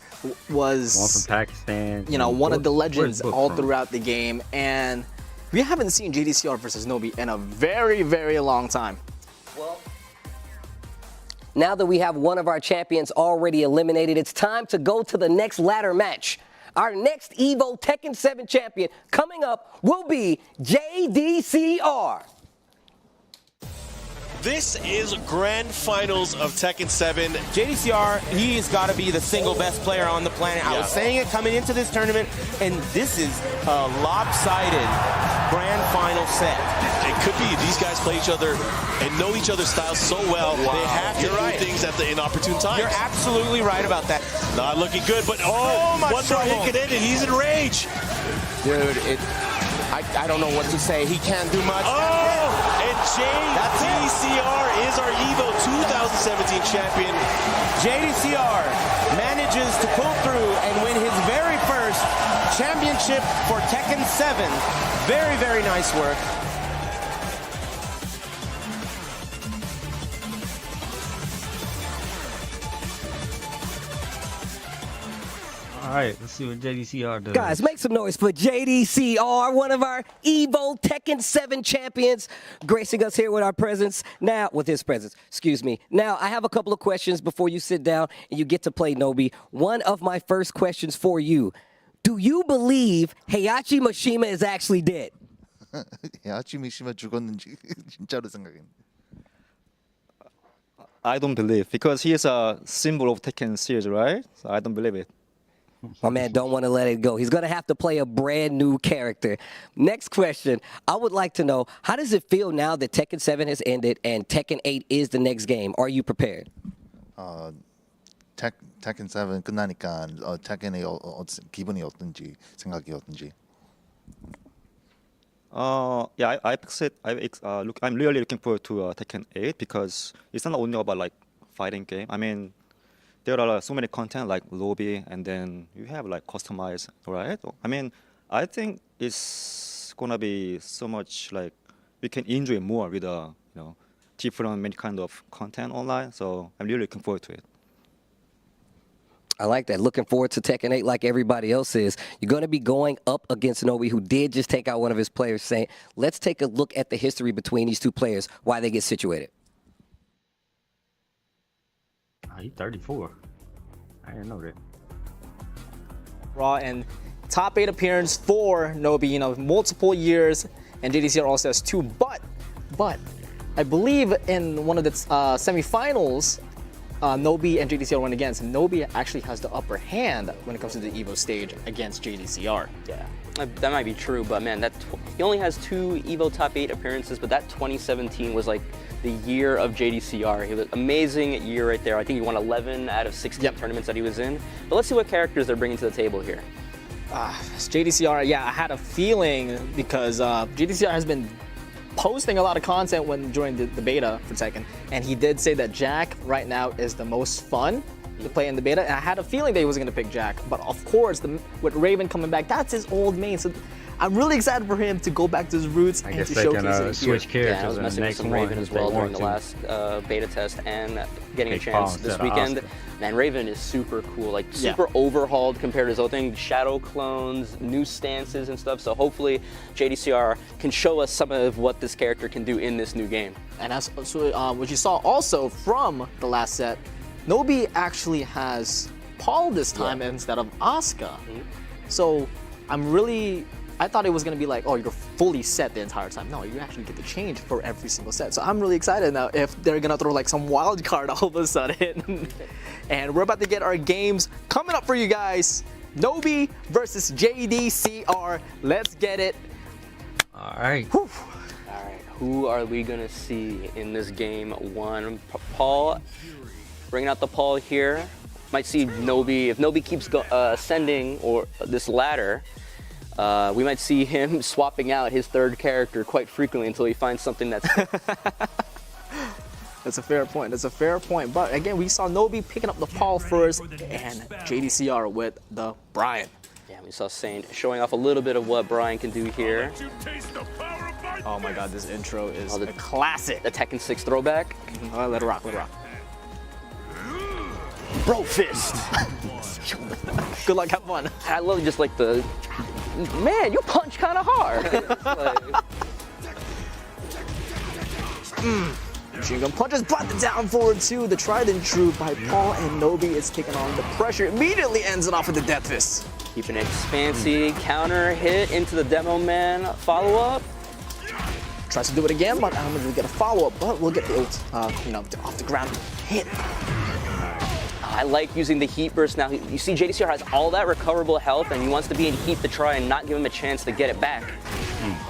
was one from Pakistan. You know, one of the legends all throughout the game, and we haven't seen JDCR versus Nobi in a very, very long time. Well, now that we have one of our champions already eliminated, it's time to go to the next ladder match. Our next Evo Tekken 7 champion coming up will be JDCR. This is grand finals of Tekken 7. JDCR, he's got to be the single best player on the planet. I was saying it coming into this tournament, and this is a lopsided grand final set. It could be. These guys play each other and know each other's styles so well. Wow. They have to do things at the inopportune times. You're absolutely right about that. Not looking good, but one more hit could end it. He's in rage. Dude, I don't know what to say. He can't do much. Oh, and JDCR is our Evo 2017 champion. JDCR manages to pull through and win his very first championship for Tekken 7. Very, very nice work. All right, let's see what JDCR does. Guys, make some noise for JDCR, one of our Evo Tekken 7 champions, gracing us here with our presence. Now, with his presence, excuse me. Now, I have a couple of questions before you sit down and you get to play Nobi. One of my first questions for you. Do you believe Heihachi Mishima is actually dead? Heihachi Mishima 죽었는지 진짜로 생각했는데. I don't believe, because he is a symbol of Tekken series, right? So I don't believe it. My man don't want to let it go. He's going to have to play a brand new character. Next question. I would like to know, how does it feel now that Tekken 7 has ended and Tekken 8 is the next game? Are you prepared? Tekken 7 끝나니까 Tekken의 기분이 어떤지, 생각이 어떤지. Yeah, I'm really looking forward to Tekken 8 because it's not only about like fighting game. I mean, there are so many content like lobby, and then you have like customized, right? I mean, I think it's gonna be so much like we can enjoy more with different many kind of content online. So I'm really looking forward to it. I like that. Looking forward to Tekken 8 like everybody else is. You're going to be going up against Nobi, who did just take out one of his players. Saying, let's take a look at the history between these two players, why they get situated. He's 34. I didn't know that. Raw, and top 8 appearance for Nobi, you know, multiple years, and JDCR also has 2. But I believe in one of the semifinals, Nobi and JDCR went against. Nobi actually has the upper hand when it comes to the Evo stage against JDCR. Yeah, that might be true, but man, he only has 2 Evo top 8 appearances, but that 2017 was like the year of JDCR. He was amazing year right there. I think he won 11 out of 16 tournaments that he was in. But let's see what characters they're bringing to the table here. JDCR, yeah, I had a feeling because JDCR has been posting a lot of content during the beta for Tekken, and he did say that Jack right now is the most fun to play in the beta, and I had a feeling that he was going to pick Jack, but of course, with Raven coming back, that's his old main, so I'm really excited for him to go back to his roots and to showcase it switch here. Yeah, I was messing with some Raven as well during the last beta test and getting a chance this weekend. Man, Raven is super cool, like super overhauled compared to his old thing. Shadow clones, new stances and stuff. So hopefully JDCR can show us some of what this character can do in this new game. And as what you saw also from the last set, Nobi actually has Paul this time instead of Asuka. So I thought it was going to be like, oh, you're fully set the entire time. No, you actually get to change for every single set. So I'm really excited now if they're going to throw like some wild card all of a sudden. And we're about to get our games coming up for you guys. Nobi versus JDCR. Let's get it. All right. All right. Who are we going to see in this game 1? Paul, bringing out the Paul here. Might see Nobi. If Nobi keeps ascending or this ladder, we might see him swapping out his 3rd character quite frequently until he finds something that's... That's a fair point. That's a fair point. But again, we saw Nobi picking up the Paul first and JDCR with the Brian. Yeah, we saw Saint showing off a little bit of what Brian can do here. Oh my god, this intro is a classic. The Tekken 6 throwback. Let it rock, let it rock. Bro fist. Good luck, have fun. I love just like the... Man, you punch kind of hard. Machine gun punches, but the down forward 2, the tried and true by Paul, and Nobi is taking on the pressure. Immediately ends it off with the death fist. Keeping it fancy, counter hit into the demo man, follow up. Tries to do it again, but I don't think we'll get a follow up, but we'll get the off the ground hit. I like using the heat burst now. You see JDCR has all that recoverable health and he wants to be in heat to try and not give him a chance to get it back.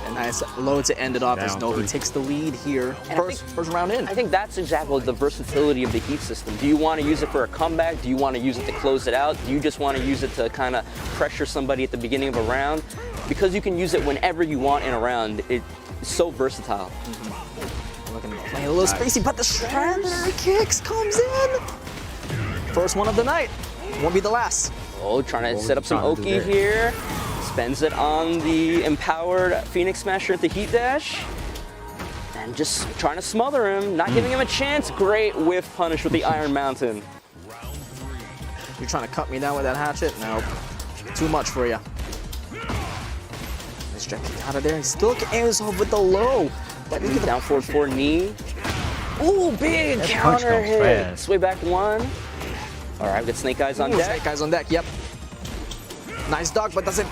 A nice low to end it off as Nobi takes the lead here. First round in. I think that's exactly the versatility of the heat system. Do you want to use it for a comeback? Do you want to use it to close it out? Do you just want to use it to kind of pressure somebody at the beginning of a round? Because you can use it whenever you want in a round, it's so versatile. Looking to play a little spacey, but the Strander kicks comes in. First one of the night. Won't be the last. Oh, trying to set up some Oki here. Spends it on the empowered Phoenix Smasher at the Heat Dash. And just trying to smother him, not giving him a chance. Great whiff punish with the Iron Mountain. You're trying to cut me down with that hatchet? No. Too much for you. Let's check it out of there. He still aims off with the low. But look at the down forward 4 knee. Ooh, big counter hit. Sway back 1. All right, we got Snake Eyes on deck. Snake Eyes on deck, yep. Nice dog, but doesn't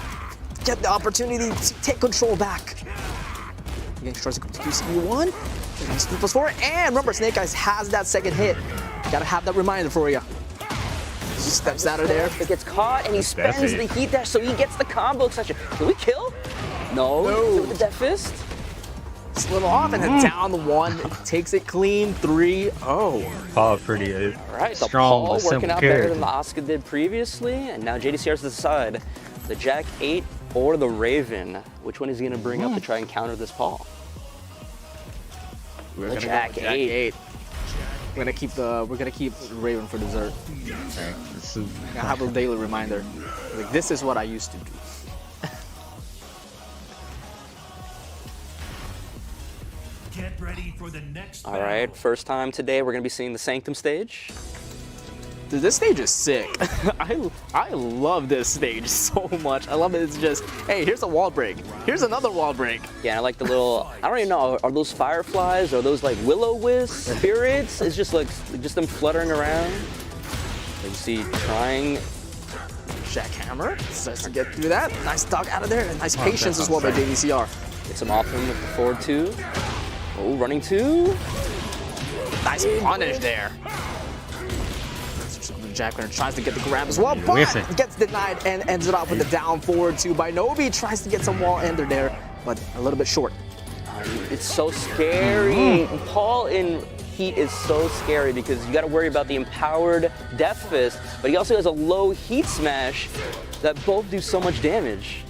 get the opportunity to take control back. Again, tries to go to QCB1. Nice 3+4, and remember, Snake Eyes has that second hit. Gotta have that reminder for you. He steps out of there. It gets caught, and he spends the heat dash, so he gets the combo extension. Can we kill? No. With the Death Fist. It's a little off, and then down the 1. Takes it clean, 3-0. Paul pretty all right, so strong, Paul but working out character. better than the Asuka did previously, and now JDCR's to decide the Jack 8 or the Raven. Which one is he going to bring up to try and counter this Paul? The Jack 8. We're gonna keep Raven for dessert. Okay. I have a daily reminder. Like, this is what I used to do. Get ready for the next All right, first time today we're going to be seeing the Sanctum stage. Dude, this stage is sick. I love this stage so much. I love it. It's just, hey, here's a wall break. Here's another wall break. Yeah, I like the little, I don't even know, are those fireflies? Are those like will-o-wisp spirits? It's just like, just them fluttering around. You see, Jackhammer starts to get through that. Nice dog out of there, and nice patience as well by JDCR. Gets him off him with the forward 2. Oh, running 2. Nice punish there. Jackwinner tries to get the grab as well, but gets denied and ends it off with the down forward 2 by Nobi. Tries to get some wall ender there, but a little bit short. It's so scary. Paul in Heat is so scary because you got to worry about the empowered Death Fist, but he also has a low Heat Smash that both do so much damage.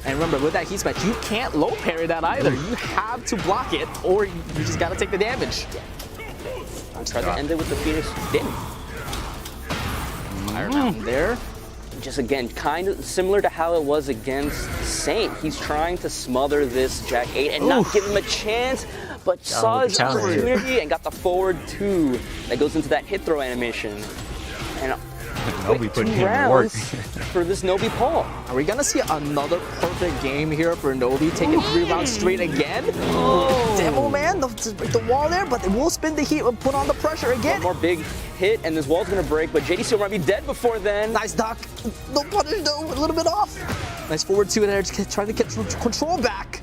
And remember, with that Heat Smash, you can't low parry that either. You have to block it, or you just got to take the damage. I'll try to end it with the Phoenix damage. Fire Mountain there. Just again, kind of similar to how it was against Saint. He's trying to smother this Jack 8 and not give him a chance, but saw his opportunity and got the forward 2 that goes into that hit throw animation. And Nobi put 2 him to rounds work. for this Nobi Paul. Are we gonna see another perfect game here for Nobi, taking 3 rounds straight again? Demo man, the wall there, but they will spin the heat and put on the pressure again. One more big hit, and this wall's gonna break, but JDC might be dead before then. Nice doc. No punish though, a little bit off. Nice forward 2 in there, trying to get control back.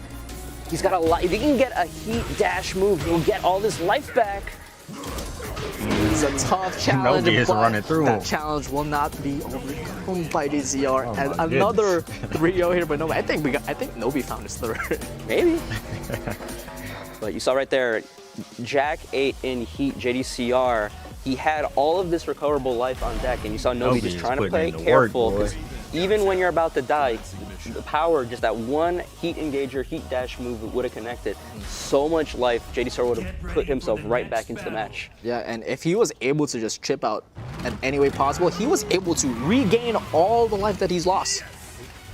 He's got a lot. If he can get a heat dash move, he'll get all this life back. It's a tough challenge, Nobi is but running through that him. challenge will not be overcome by DCR. And another 3-0 here by Nobi. I think Nobi found his third. Maybe. But you saw right there, Jack 8 in Heat, JDCR. He had all of this recoverable life on deck, and you saw Nobi just trying to play careful. Because even when you're about to die, the power, just that one heat engager, heat dash move would have connected. So much life, JDCR would have put himself right back into the match. Yeah, and if he was able to just chip out in any way possible, he was able to regain all the life that he's lost.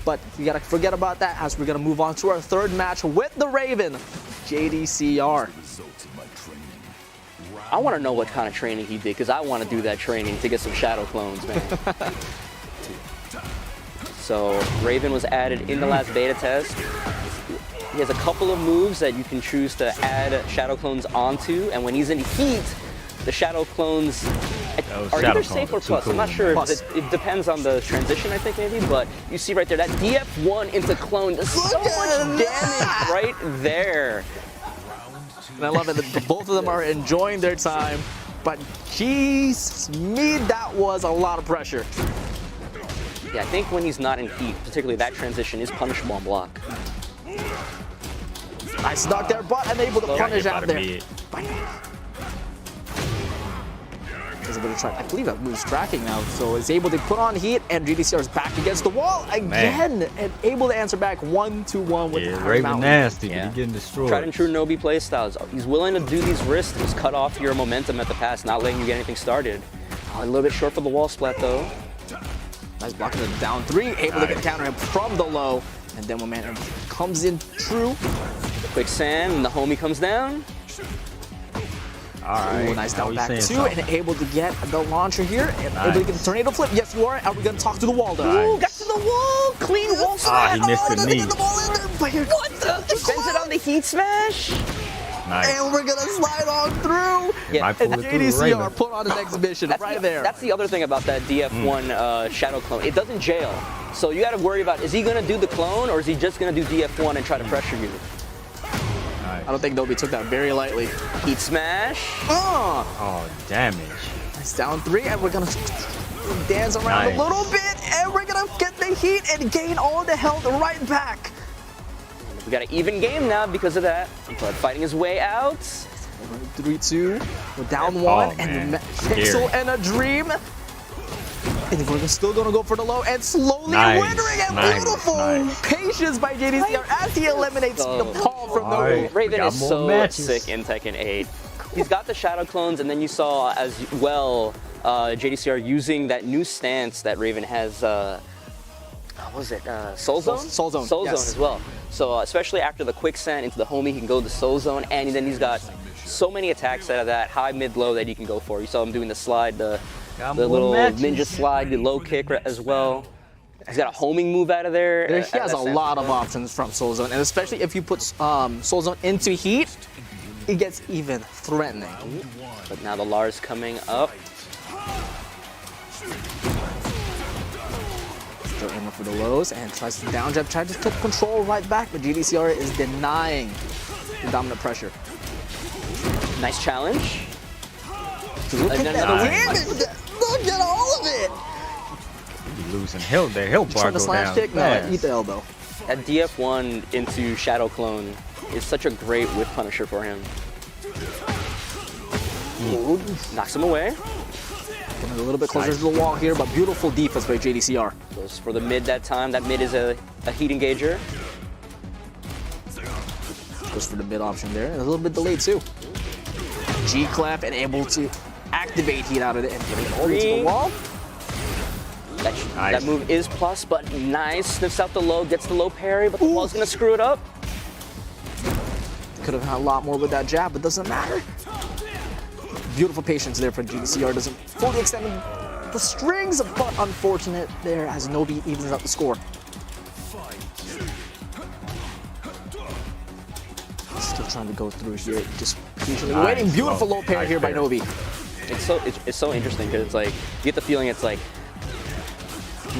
But you gotta forget about that as we're gonna move on to our third match with the Raven, JDCR. I want to know what kind of training he did, because I want to do that training to get some shadow clones, man. So Raven was added in the last beta test. He has a couple of moves that you can choose to add shadow clones onto, and when he's in heat, the shadow clones are either safe or plus. I'm not sure. It depends on the transition, I think, maybe, but you see right there, that DF1 into clone does so much damage right there. And I love it that both of them are enjoying their time, but jeez, me, that was a lot of pressure. Yeah, I think when he's not in heat, particularly that transition is punishable on block. Nice knock there, but unable to punish out there. I believe that move's tracking now, so it's able to put on heat, and JDCR is back against the wall again, and able to answer back 1-1 with the Raven nasty, but he's getting destroyed. Tried and true Nobi playstyles. He's willing to do these risks, just cut off your momentum at the pass, not letting you get anything started. A little bit short for the wall splat though. Nice blocking the down 3, able to get counter him from the low, and then momentum comes in true. Quicksand, and the homie comes down. Alright. Ooh, nice down back 2, and able to get the launcher here, and able to get the tornado flip. Yes, you are. Are we going to talk to the wall though? Ooh, got to the wall! Clean wall smash! He missed the knee. What the? He sends it on the heat smash? Nice. And we're going to slide on through. Yeah, and JDCR put on an exhibition there. That's the other thing about that DF1 Shadow clone. It doesn't jail. So you got to worry about, is he going to do the clone, or is he just going to do DF1 and try to pressure you? I don't think Nobi took that very lightly. Heat smash. Oh, damage. Nice down 3, and we're going to dance around a little bit, and we're going to get the heat and gain all the health right back. We got an even game now because of that. But fighting his way out. 3-2. We're down 1, and Pixel and a Dream. And we're still going to go for the low and slowly withering it. Beautiful patience by JDCR as he eliminates the Paul from the Raven is so sick in Tekken 8. He's got the shadow clones, and then you saw as well JDCR using that new stance that Raven has. What was it? Soul Zone? Soul Zone. Soul Zone as well. So especially after the quicksand into the homie, he can go to Soul Zone, and then he's got so many attacks out of that high, mid, low that he can go for. You saw him doing the slide, the little ninja slide, the low kick as well. He's got a homing move out of there. He has a lot of options from Soul Zone, and especially if you put Soul Zone into heat, it gets even threatening. But now the Lars coming up. Still aiming for the lows and tries to down jab, tries to take control right back, but GDCR is denying the dominant pressure. Nice challenge. Look at that. Look at all of it. Losing health, their health bar Trying to go slash down. kick? No, eat the elbow. That DF1 into Shadow Clone is such a great whip punisher for him. Knocks him away. Getting a little bit closer to the wall here, but beautiful defense by JDCR. Goes for the mid that time. That mid is a heat engager. Goes for the mid option there. A little bit delayed too. G-clap and able to activate heat out of it and get it all the way to the wall. That move is plus, but nice. Sniffs out the low, gets the low parry, but the wall's gonna screw it up. Could have had a lot more with that jab, but doesn't matter. Beautiful patience there for GDCR. Doesn't fully extend the strings, but unfortunate there as Nobi evens out the score. Still trying to go through here, just patiently waiting. Beautiful low parry here by Nobi. It's so interesting because it's like you get the feeling it's like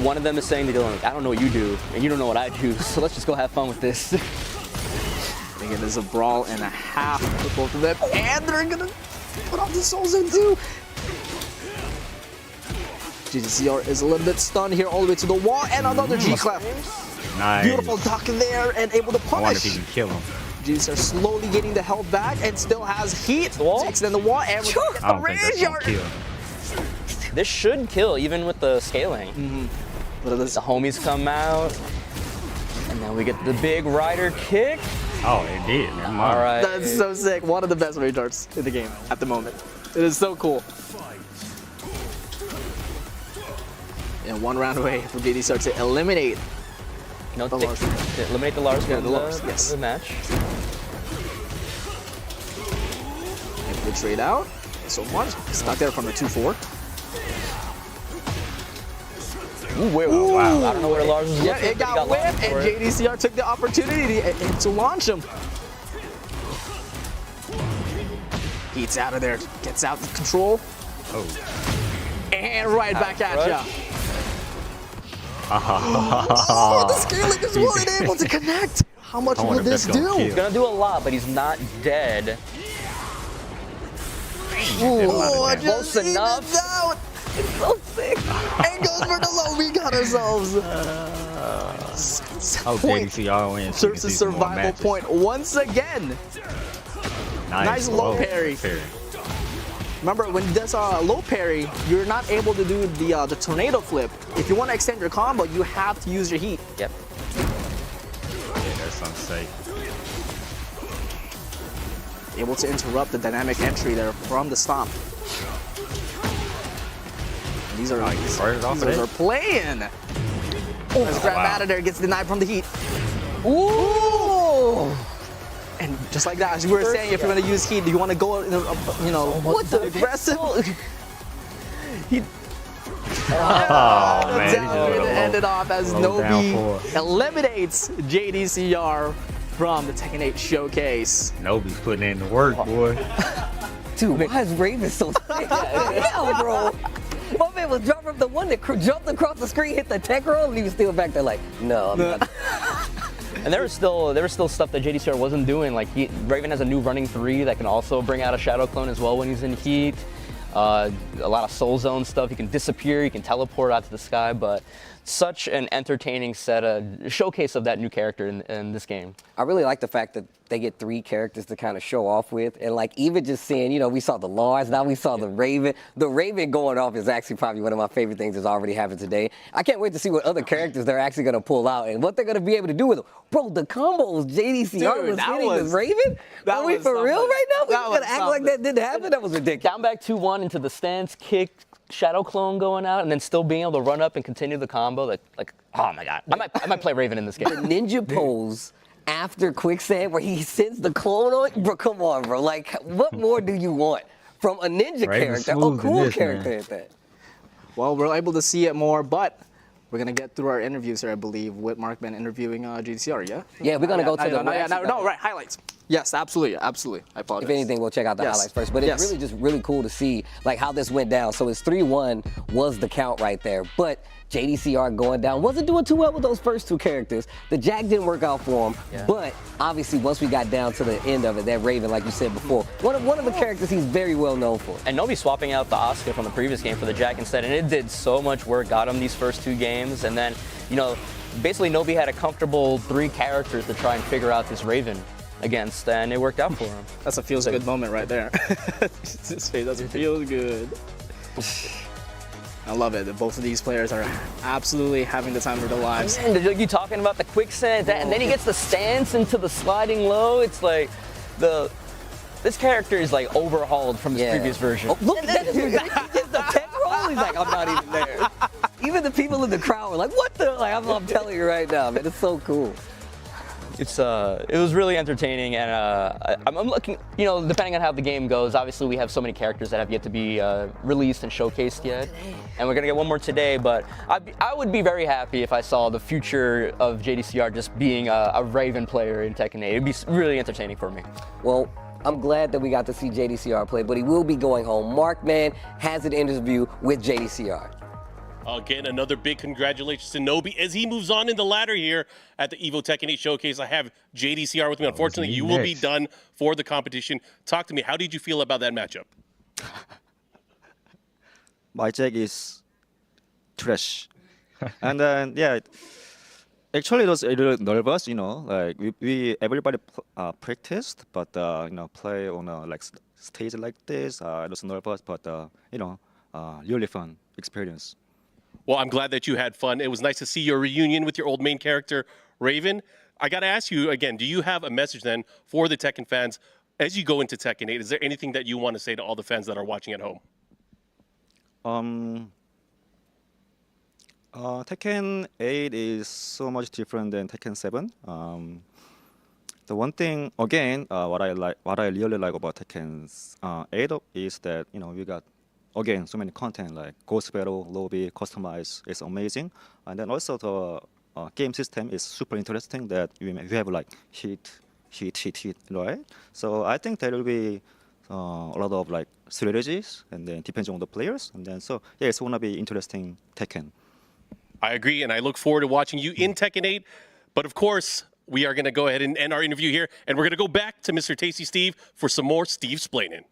one of them is saying to the other, like, I don't know what you do, and you don't know what I do, so let's just go have fun with this. Again, there's a brawl and a half with both of them, and they're gonna put off the Soul Zone too. GDCR is a little bit stunned here, all the way to the wall, and another G-clap. Nice. Beautiful duck there, and able to punish. I wonder if he can kill him. GDCR slowly getting the health back, and still has heat to extend the wall, and we're gonna get the range yard. This should kill, even with the scaling. The homies come out, and then we get the big rider kick. Oh, it did. All right. That's so sick. One of the best range arts in the game at the moment. It is so cool. And one round away for GDCR to eliminate the Lars. Eliminate the Lars from yes. the match. Able to trade out. So much. Stuck there from the 2-4. Ooh, wait, wow. I don't know where Lars was looking. Yeah, it got whipped, and JDCR took the opportunity to launch him. Heat's out of there, gets out of control. And right back at ya. Oh, the scaling is wasn't able to connect. How much will this do? He's gonna do a lot, but he's not dead. Ooh, close enough. It's so sick. And goes for the low. We got ourselves. JDCR wins. Serves a survival point once again. Nice low parry. Remember, when he does a low parry, you're not able to do the tornado flip. If you want to extend your combo, you have to use your heat. Yep. Yeah, that's unsafe. Able to interrupt the dynamic entry there from the stomp. And these are playing. Let's grab out of there, gets denied from the heat. Ooh! And just like that, as we were saying, if you're going to use heat, do you want to go, what the aggressive? Man, ended off as Nobi eliminates JDCR from the Tekken 8 Showcase. Nobi's putting in the work, boy. Dude, why is Raven so sick? Hell, bro. My man was jumping the one that jumped across the screen, hit the tech roll, and he was still back there like, no, I'm not. And there was still stuff that JDCR wasn't doing. Like Raven has a new running 3 that can also bring out a Shadow Clone as well when he's in heat. A lot of Soul Zone stuff. He can disappear, he can teleport out to the sky, but such an entertaining showcase of that new character in this game. I really like the fact that they get 3 characters to kind of show off with, and like even just seeing, we saw the Lars, now we saw the Raven. The Raven going off is actually probably one of my favorite things that's already happened today. I can't wait to see what other characters they're actually going to pull out and what they're going to be able to do with them. Bro, the combos JDCR was hitting with Raven? Are we for real right now? We're going to act like that didn't happen? That was ridiculous. Down back 2-1 into the stance, kick, Shadow Clone going out, and then still being able to run up and continue the combo. Like oh my god, I might play Raven in this game. The ninja pose after quicksand where he sends the clone on, bro, come on, bro. Like, what more do you want from a ninja character, a cool character at that? Well, we're able to see it more, but we're gonna get through our interviews here, I believe, with Markman interviewing GDCR, yeah? Yeah, we're gonna go to the right, highlights. Yes, absolutely. I apologize. If anything, we'll check out the highlights first. But it's really just really cool to see like how this went down. So it's 3-1 was the count right there. But JDCR going down wasn't doing too well with those first two characters. The Jack didn't work out for him. Yeah. But obviously, once we got down to the end of it, that Raven, like you said before, one of the characters he's very well known for. And Nobi swapping out the Oscar from the previous game for the Jack instead, and it did so much work, got him these first two games, and then, you know, basically Nobi had a comfortable 3 characters to try and figure out this Raven against, and it worked out for him. That's a feels good moment right there. That's a feels good. I love it. Both of these players are absolutely having the time of their lives. And you talking about the quicksand, and then he gets the stance into the sliding low. It's like this character is like overhauled from his previous version. Oh, look, that is the tech roll. He's like, I'm not even there. Even the people in the crowd were like, what the? Like, I'm telling you right now, man, it's so cool. It was really entertaining, and I'm looking, you know, depending on how the game goes, obviously we have so many characters that have yet to be released and showcased yet, and we're gonna get one more today, but I would be very happy if I saw the future of JDCR just being a Raven player in Tekken 8. It'd be really entertaining for me. Well, I'm glad that we got to see JDCR play, but he will be going home. Markman has an interview with JDCR. Again, another big congratulations to Nobi as he moves on in the ladder here at the Evo Tekken 8 Showcase. I have JDCR with me. Unfortunately, you will be done for the competition. Talk to me. How did you feel about that matchup? My Jack is trash. And then, yeah, actually it was a little nervous, you know, like everybody practiced, but, you know, play on a like stage like this, I was nervous, but, you know, really fun experience. Well, I'm glad that you had fun. It was nice to see your reunion with your old main character, Raven. I got to ask you again, do you have a message then for the Tekken fans as you go into Tekken 8? Is there anything that you want to say to all the fans that are watching at home? Tekken 8 is so much different than Tekken 7. The one thing, again, what I really like about Tekken 8 is that, you know, we got, again, so many content like Ghost Battle, Lobby, Customize is amazing. And then also the game system is super interesting that you have like hit, right? So I think there will be a lot of like strategies and then depends on the players. And then so, yeah, it's going to be interesting Tekken. I agree, and I look forward to watching you in Tekken 8. But of course, we are going to go ahead and end our interview here, and we're going to go back to Mr. Tasty Steve for some more Steve Splainin'.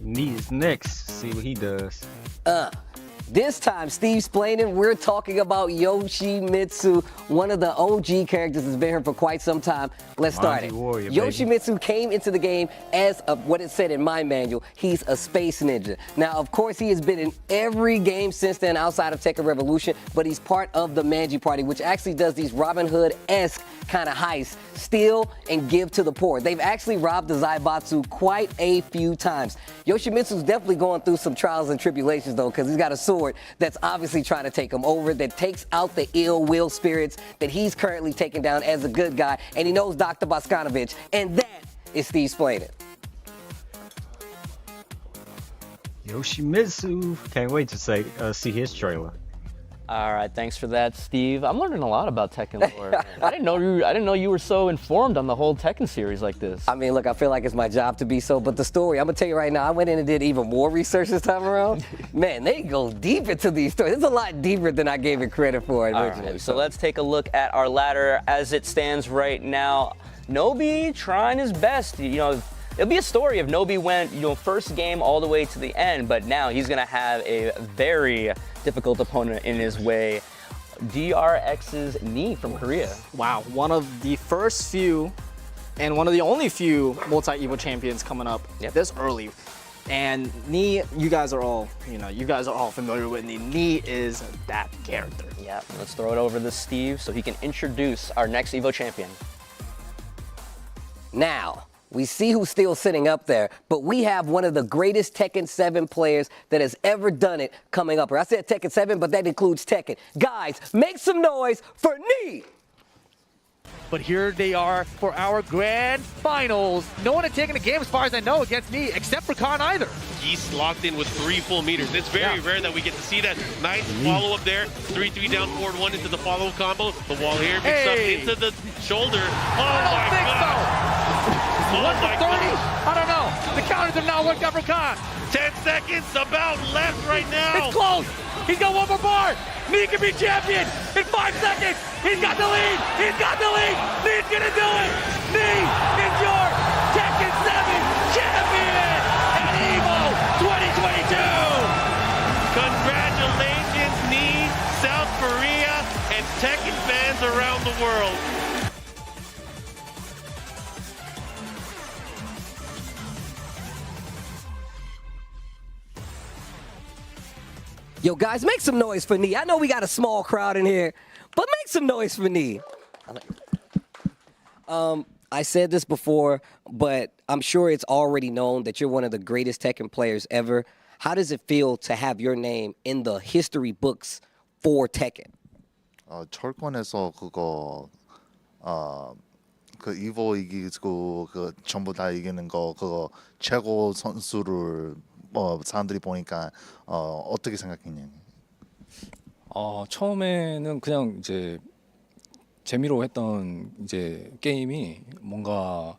Needs next. See what he does. This time, Steve Splainin', we're talking about Yoshimitsu, one of the OG characters that's been here for quite some time. Let's start it. Warrior, Yoshimitsu came into the game as what it said in my manual. He's a space ninja. Now, of course, he has been in every game since then outside of Tekken Revolution, but he's part of the Manji Party, which actually does these Robin Hood-esque kind of heists, steal and give to the poor. They've actually robbed the Zaibatsu quite a few times. Yoshimitsu's definitely going through some trials and tribulations, though, because he's got a sword that's obviously trying to take him over, that takes out the ill will spirits that he's currently taking down as a good guy, and he knows Dr. Boskanovich, and that is Steve Splainin'. Yoshimitsu. Can't wait to see his trailer. All right, thanks for that, Steve. I'm learning a lot about Tekken lore. I didn't know you were so informed on the whole Tekken series like this. I mean, look, I feel like it's my job to be so, but the story, I'm gonna tell you right now, I went in and did even more research this time around. Man, they go deep into these stories. It's a lot deeper than I gave it credit for originally. All right, so let's take a look at our ladder as it stands right now. Nobi trying his best, you know. It'll be a story if Nobi went, you know, first game all the way to the end, but now he's gonna have a very difficult opponent in his way. DRX's Knee from Korea. Wow, one of the first few and one of the only few multi-Evo champions coming up this early. And Knee, you guys are all familiar with Knee. Knee is that character. Yeah, let's throw it over to Steve so he can introduce our next Evo champion. Now, we see who's still sitting up there, but we have one of the greatest Tekken 7 players that has ever done it coming up. I said Tekken 7, but that includes Tekken. Guys, make some noise for Knee! But here they are for our grand finals. No one had taken a game, as far as I know, against me, except for Khan either. Geese locked in with 3 full meters. It's very rare that we get to see that. Nice follow-up there. 3-3 down, forward 1 into the follow-up combo. The wall here picks up into the shoulder. Oh my god! Oh my 30? I don't know. The counters have not worked out for Khan. 10 seconds about left right now. It's close. He's got one more bar. Nee can be champion in 5 seconds. He's got the lead. He's got the lead. Nee's gonna do it. Nee is your Tekken 7 champion at Evo 2022. Congratulations, Nee, South Korea, and Tekken fans around the world. Yo, guys, make some noise for Nee. I know we got a small crowd in here, but make some noise for Nee. I said this before, but I'm sure it's already known that you're one of the greatest Tekken players ever. How does it feel to have your name in the history books for Tekken? 철권에서 그 이보 이기고 그 전부 다 이기는 거 그거 최고 선수를 사람들이 보니까 어떻게 생각했냐? 처음에는 그냥 이제 재미로 했던 이제 게임이 뭔가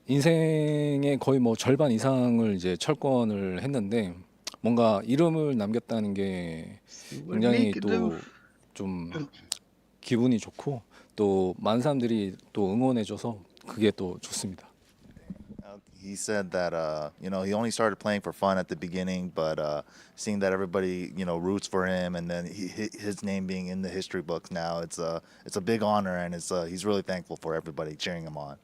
인생의 거의 뭐 절반 이상을 이제 철권을 했는데 뭔가 이름을 남겼다는 게 굉장히 또 좀 기분이 좋고 또 많은 사람들이 또 응원해줘서 그게 또 좋습니다. He said that he only started playing for fun at the beginning, but seeing that everybody roots for him, and then his name being in the history books now, it's a big honor, and he's really thankful for everybody cheering him on.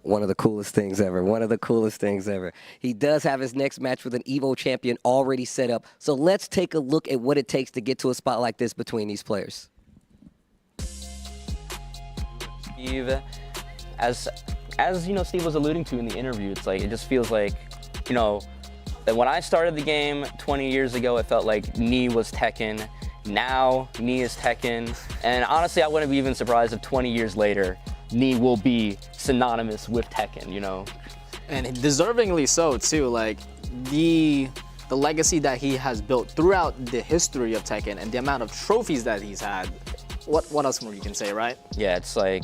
One of the coolest things ever. One of the coolest things ever. He does have his next match with an Evo champion already set up. So let's take a look at what it takes to get to a spot like this between these players. Steve, as Steve was alluding to in the interview, it's like it just feels like, that when I started the game 20 years ago, it felt like Nee was Tekken. Now Nee is Tekken, and honestly, I wouldn't be even surprised if 20 years later, Nee will be synonymous with Tekken. And deservingly so too. Like the legacy that he has built throughout the history of Tekken and the amount of trophies that he's had. What else more you can say, right? Yeah, it's like,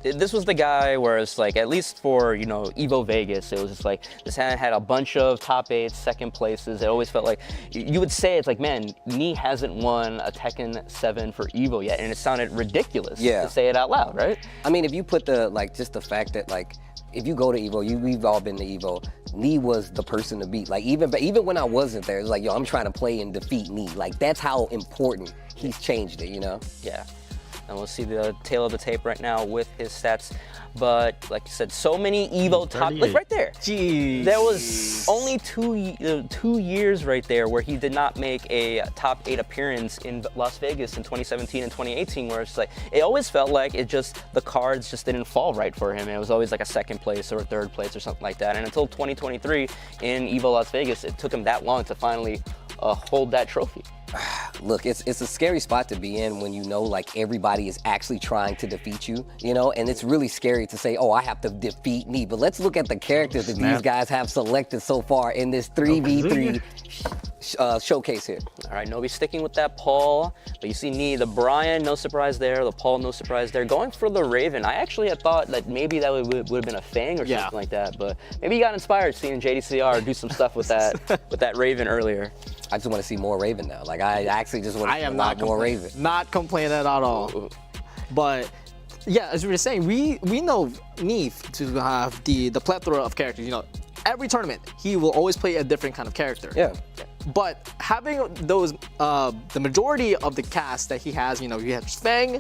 this was the guy where it's like, at least for, Evo Vegas, it was just like, this had a bunch of top 8s, second places. It always felt like, you would say, it's like, man, Nee hasn't won a Tekken 7 for Evo yet, and it sounded ridiculous to say it out loud, right? I mean, if you put just the fact that, if you go to Evo, we've all been to Evo, Nee was the person to beat. Like, even when I wasn't there, it was like, yo, I'm trying to play and defeat Nee. Like, that's how important he's changed it, Yeah. And we'll see the tail of the tape right now with his stats. But like you said, so many Evo top, like right there. Jeez. There was only 2 years right there where he did not make a top 8 appearance in Las Vegas in 2017 and 2018, where it's like, it always felt like the cards just didn't fall right for him. It was always like a second place or a third place or something like that. And until 2023 in Evo Las Vegas, it took him that long to finally hold that trophy. Look, it's a scary spot to be in when everybody is actually trying to defeat you, and it's really scary to say, oh, I have to defeat Nee. But let's look at the characters that these guys have selected so far in this 3v3 showcase here. All right, Nobi sticking with that Paul, but you see Nee, the Brian, no surprise there, the Paul, no surprise there. Going for the Raven, I actually had thought that maybe that would have been a Fang or something like that, but maybe you got inspired seeing JDCR do some stuff with that Raven earlier. I just want to see more Raven now. I actually just want to see a lot more Raven. Not complaining at all. But yeah, as we were saying, we know Nee to have the plethora of characters. Every tournament he will always play a different kind of character. Yeah. But having those, the majority of the cast that he has, you have Fang,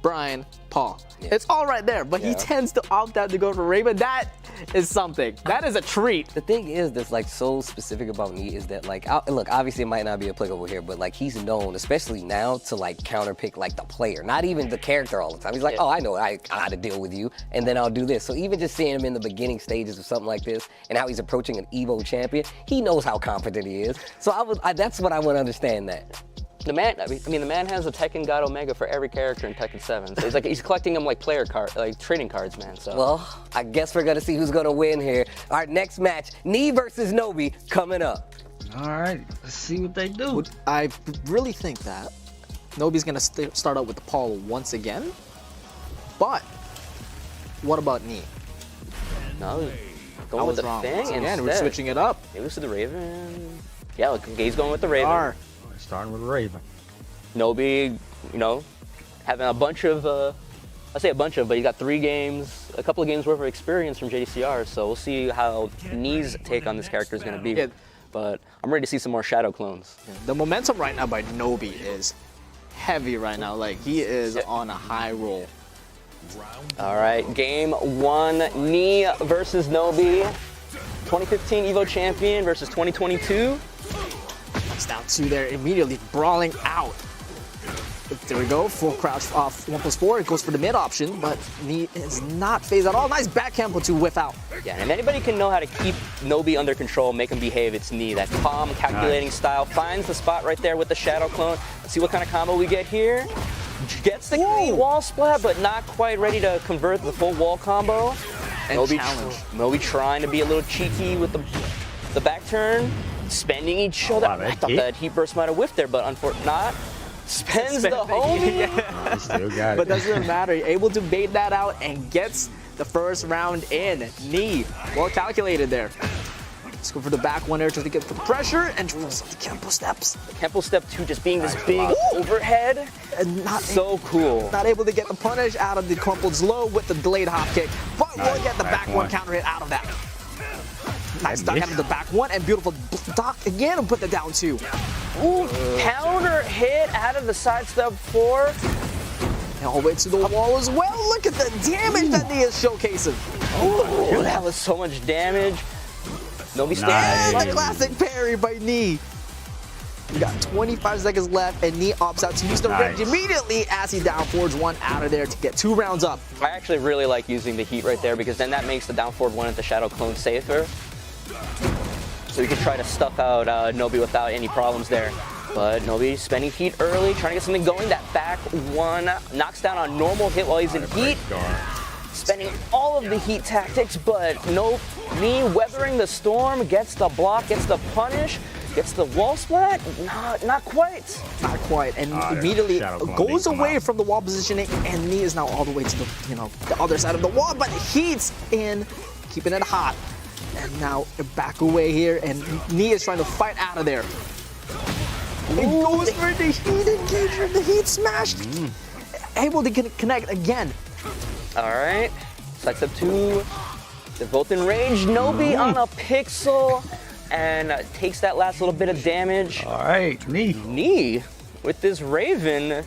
Brian, Paul. Yeah. It's all right there, but he tends to opt out to go for Raven. That is something. That is a treat. The thing is that's so specific about Nee is that look, obviously it might not be applicable here, but he's known, especially now, to counterpick the player, not even the character all the time. He's like, oh, I know how to deal with you, and then I'll do this. So even just seeing him in the beginning stages of something like this and how he's approaching an Evo champion, he knows how confident he is. So that's what I want to understand that. The man, the man has a Tekken God Omega for every character in Tekken 7. So he's collecting them like trading cards, man. So. Well, I guess we're gonna see who's gonna win here. Our next match, Knee versus Nobi, coming up. All right, let's see what they do. I really think that Nobi's gonna start out with the Paul once again. But what about Knee? No, going with the thing again. We're switching it up. Maybe it's the Raven. Yeah, look, he's going with the Raven. Starting with Raven. Nobi, having a bunch of, I say a bunch of, but he's got a couple of games worth of experience from JDCR, so we'll see how Knee's take on this character is going to be. Yeah. But I'm ready to see some more Shadow clones. Yeah. The momentum right now by Nobi is heavy right now. Like, he is on a high roll. All right, game 1, Knee versus Nobi. 2015 Evo champion versus 2022. It's down 2 there, immediately brawling out. There we go, full crouch off 1+4. It goes for the mid option, but Knee is not phased at all. Nice back combo to whiff out. Yeah, and if anybody can know how to keep Nobi under control, make him behave, it's Knee. That calm, calculating style. Finds the spot right there with the Shadow clone. Let's see what kind of combo we get here. Gets the clean wall splat, but not quite ready to convert the full wall combo. And Nobi trying to be a little cheeky with the back turn. Spending each shoulder. I thought that heat burst might have whiffed there, but unfortunately not. Spends the homie. Still got it. But doesn't matter. Able to bait that out and gets the first round in. Knee, well calculated there. Let's go for the back one there to get the pressure and the Kempo steps. The Kempo step 2 just being this big overhead. And not so cool. Not able to get the punish out of the crumpled low with the delayed hop kick, but we'll get the back one counter hit out of that. Nice duck out of the back one and beautiful duck again and put the down 2. Ooh, counter hit out of the side step 4. And all the way to the wall as well. Look at the damage that Knee is showcasing. Ooh, that was so much damage. Nobi standing. Classic parry by Knee. We got 25 seconds left, and Knee opts out to use the range immediately as he down forwards 1 out of there to get 2 rounds up. I actually really like using the heat right there because then that makes the down forward 1 at the Shadow clone safer. So we can try to stuff out Nobi without any problems there. But Nobi spending heat early, trying to get something going. That back 1 knocks down on normal hit while he's in heat. Spending all of the heat tactics, but nope. Knee weathering the storm, gets the block, gets the punish. Gets the wall splat? Not quite. Not quite. And immediately goes away from the wall positioning, and Knee is now all the way to the the other side of the wall, but heat's in, keeping it hot. And now back away here, and Knee is trying to fight out of there. It goes for the heat engagement, the heat smashed. Able to connect again. All right. Side step 2. They're both in range. Nobi on a pixel. And takes that last little bit of damage. All right, Knee with this Raven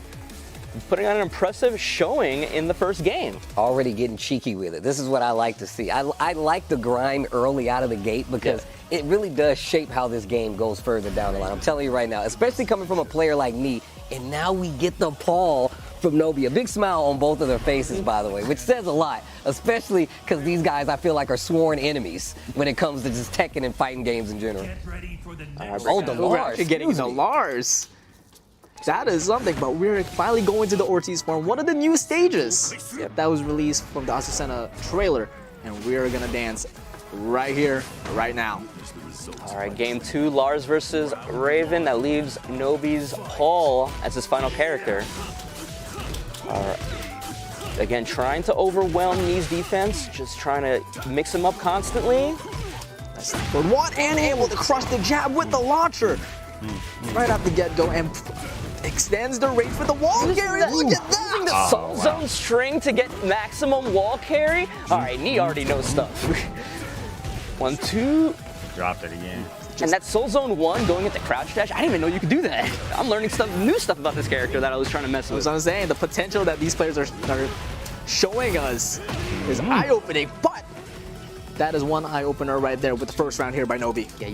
putting on an impressive showing in the first game. Already getting cheeky with it. This is what I like to see. I like the grind early out of the gate because it really does shape how this game goes further down the line. I'm telling you right now, especially coming from a player like Knee, and now we get the Paul from Nobi. A big smile on both of their faces, by the way, which says a lot, especially because these guys, I feel like, are sworn enemies when it comes to just Tekken and fighting games in general. The Lars. You're getting the Lars. That is something, but we're finally going to the Ortiz form, one of the new stages that was released from the Azucena trailer, and we're gonna dance right here, right now. All right, game 2, Lars versus Raven. That leaves Nobi's Paul as his final character. All right. Again, trying to overwhelm Knee's defense, just trying to mix him up constantly. That's for 1 and able to crush the jab with the launcher right off the get-go and extends the range for the wall carry. Look at that! Using the Soul Zone string to get maximum wall carry. All right, Knee already knows stuff. 1, 2. Dropped it again. And that Soul Zone 1 going at the crouch dash, I didn't even know you could do that. I'm learning new stuff about this character that I was trying to mess with. As I'm saying, the potential that these players are showing us is eye-opening, but that is one eye-opener right there with the first round here by Nobi. Yeah,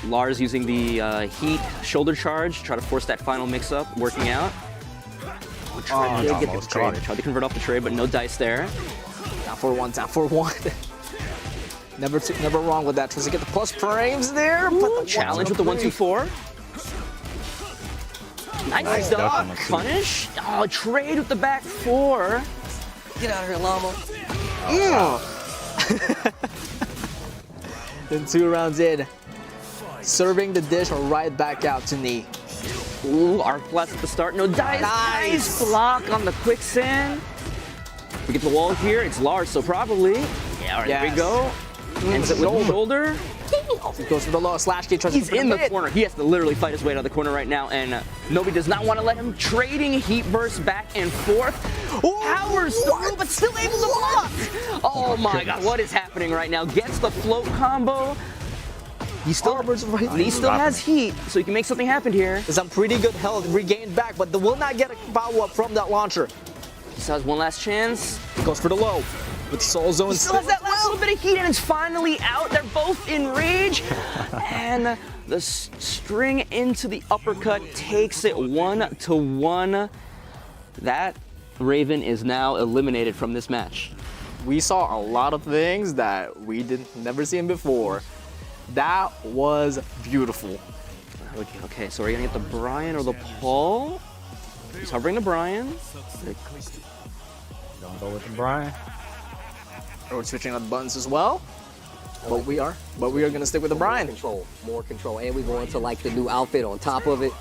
Lars using the heat shoulder charge, try to force that final mix-up, working out. Tried to convert off the trade, but no dice there. Down for 1, down for 1. Never wrong with that. Tries to get the plus frames there. But the challenge with the 1-2-4. Nice duck. Punish. Oh, trade with the back 4. Get out of here, Llama. Then 2 rounds in, serving the dish right back out to Knee. Ooh, arc blast at the start. No dice. Nice block on the quicksand. We get the wall here. It's Lars, so probably. Yeah, all right, there we go. Ends it with the shoulder. He goes for the low slash kick. He's in the corner. He has to literally fight his way out of the corner right now, and Nobi does not want to let him. Trading heat burst back and forth. Powers through, but still able to block. Oh my god, what is happening right now? Gets the float combo. He still has heat, so he can make something happen here. Some pretty good health regained back, but they will not get a follow-up from that launcher. He still has one last chance. Goes for the low. With Soul Zone. He still has that last little bit of heat, and it's finally out. They're both in rage. And the string into the uppercut takes it 1-1. That Raven is now eliminated from this match. We saw a lot of things that we never seen before. That was beautiful. Okay, so we're gonna get the Brian or the Paul. He's hovering the Brian. Don't go with the Brian. We're switching on the buttons as well. But we are gonna stick with the Brian. More control. And we go into like the new outfit on top of it.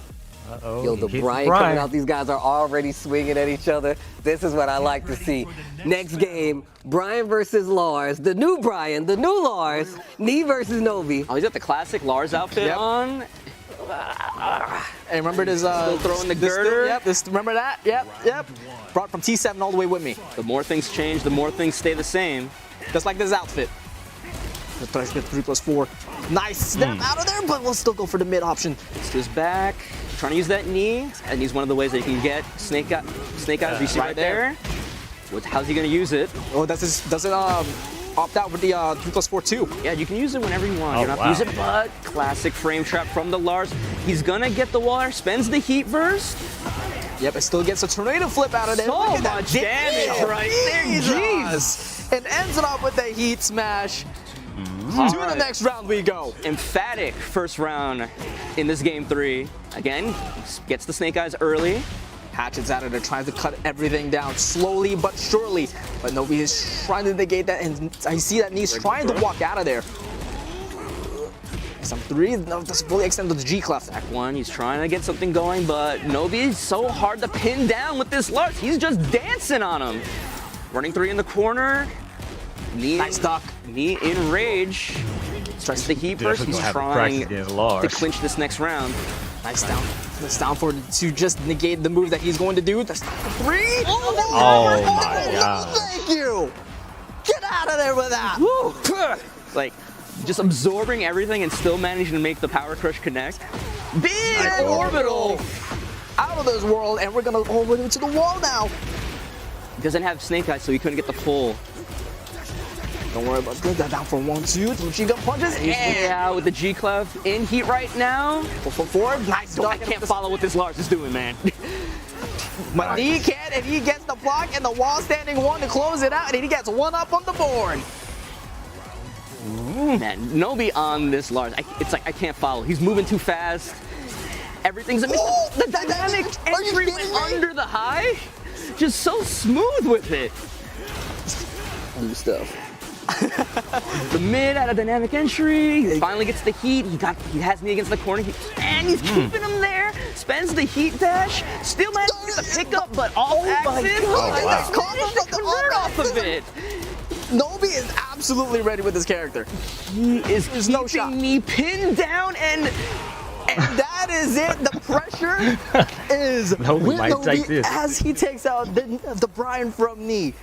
Uh-oh. Yo, the Brian coming out. These guys are already swinging at each other. This is what I like to see. Next game, Brian versus Lars. The new Brian, the new Lars. Knee versus Nobi. Oh, he's got the classic Lars outfit on. Hey, remember this? Still throwing the girder. Remember that? Yep. Brought from T7 all the way with me. The more things change, the more things stay the same. Just like this outfit. The 3+4. Nice snap out of there, but we'll still go for the mid option. It's his back. Trying to use that knee, and he's one of the ways that you can get Snake Eyes. You see right there. How's he gonna use it? Oh, doesn't opt out with the 3+4 too. Yeah, you can use it whenever you want. You don't have to use it, but classic frame trap from the Lars. He's gonna get the wall, spends the heat burst. Yep, it still gets a tornado flip out of there. So much damage right there, jeez. And ends it off with a heat smash. To the next round we go. Emphatic first round in this game 3. Again, gets the Snake Eyes early. Hatchets out of there, tries to cut everything down slowly but surely. But Nobi is trying to negate that, and I see that Knee's trying to walk out of there. Some 3, no, doesn't fully extend to the G clef. Back 1, he's trying to get something going, but Nobi is so hard to pin down with this Lars. He's just dancing on him. Running 3 in the corner. Knee, nice duck. Knee in rage. Tries the heat burst. He's trying to clinch this next round. Nice down. Nice down for to just negate the move that he's going to do. That's 3. Oh my god. Thank you. Get out of there with that. Woo. Like, just absorbing everything and still managing to make the power crush connect. Big orbital. Out of this world, and we're gonna go over to the wall now. He doesn't have Snake Eyes, so he couldn't get the pull. Don't worry about that. Down for 1-2. 2 G gun punches. Yeah, with the G clef in heat right now. 4-4. Nice. I can't follow what this Lars is doing, man. But he can, and he gets the block and the wall standing 1 to close it out, and he gets 1 up on the board. Man, Nobi on this Lars. It's like I can't follow. He's moving too fast. Everything's the dynamic entry went under the high. Just so smooth with it. New stuff. The mid out of dynamic entry. He finally gets the heat. He has me against the corner. And he's keeping him there. Spends the heat dash. Still manages to get the pickup, but all axis. Convert off of it. Nobi is absolutely ready with this character. He is keeping me pinned down, and that is it. The pressure is with Nobi as he takes out the Brian from Knee.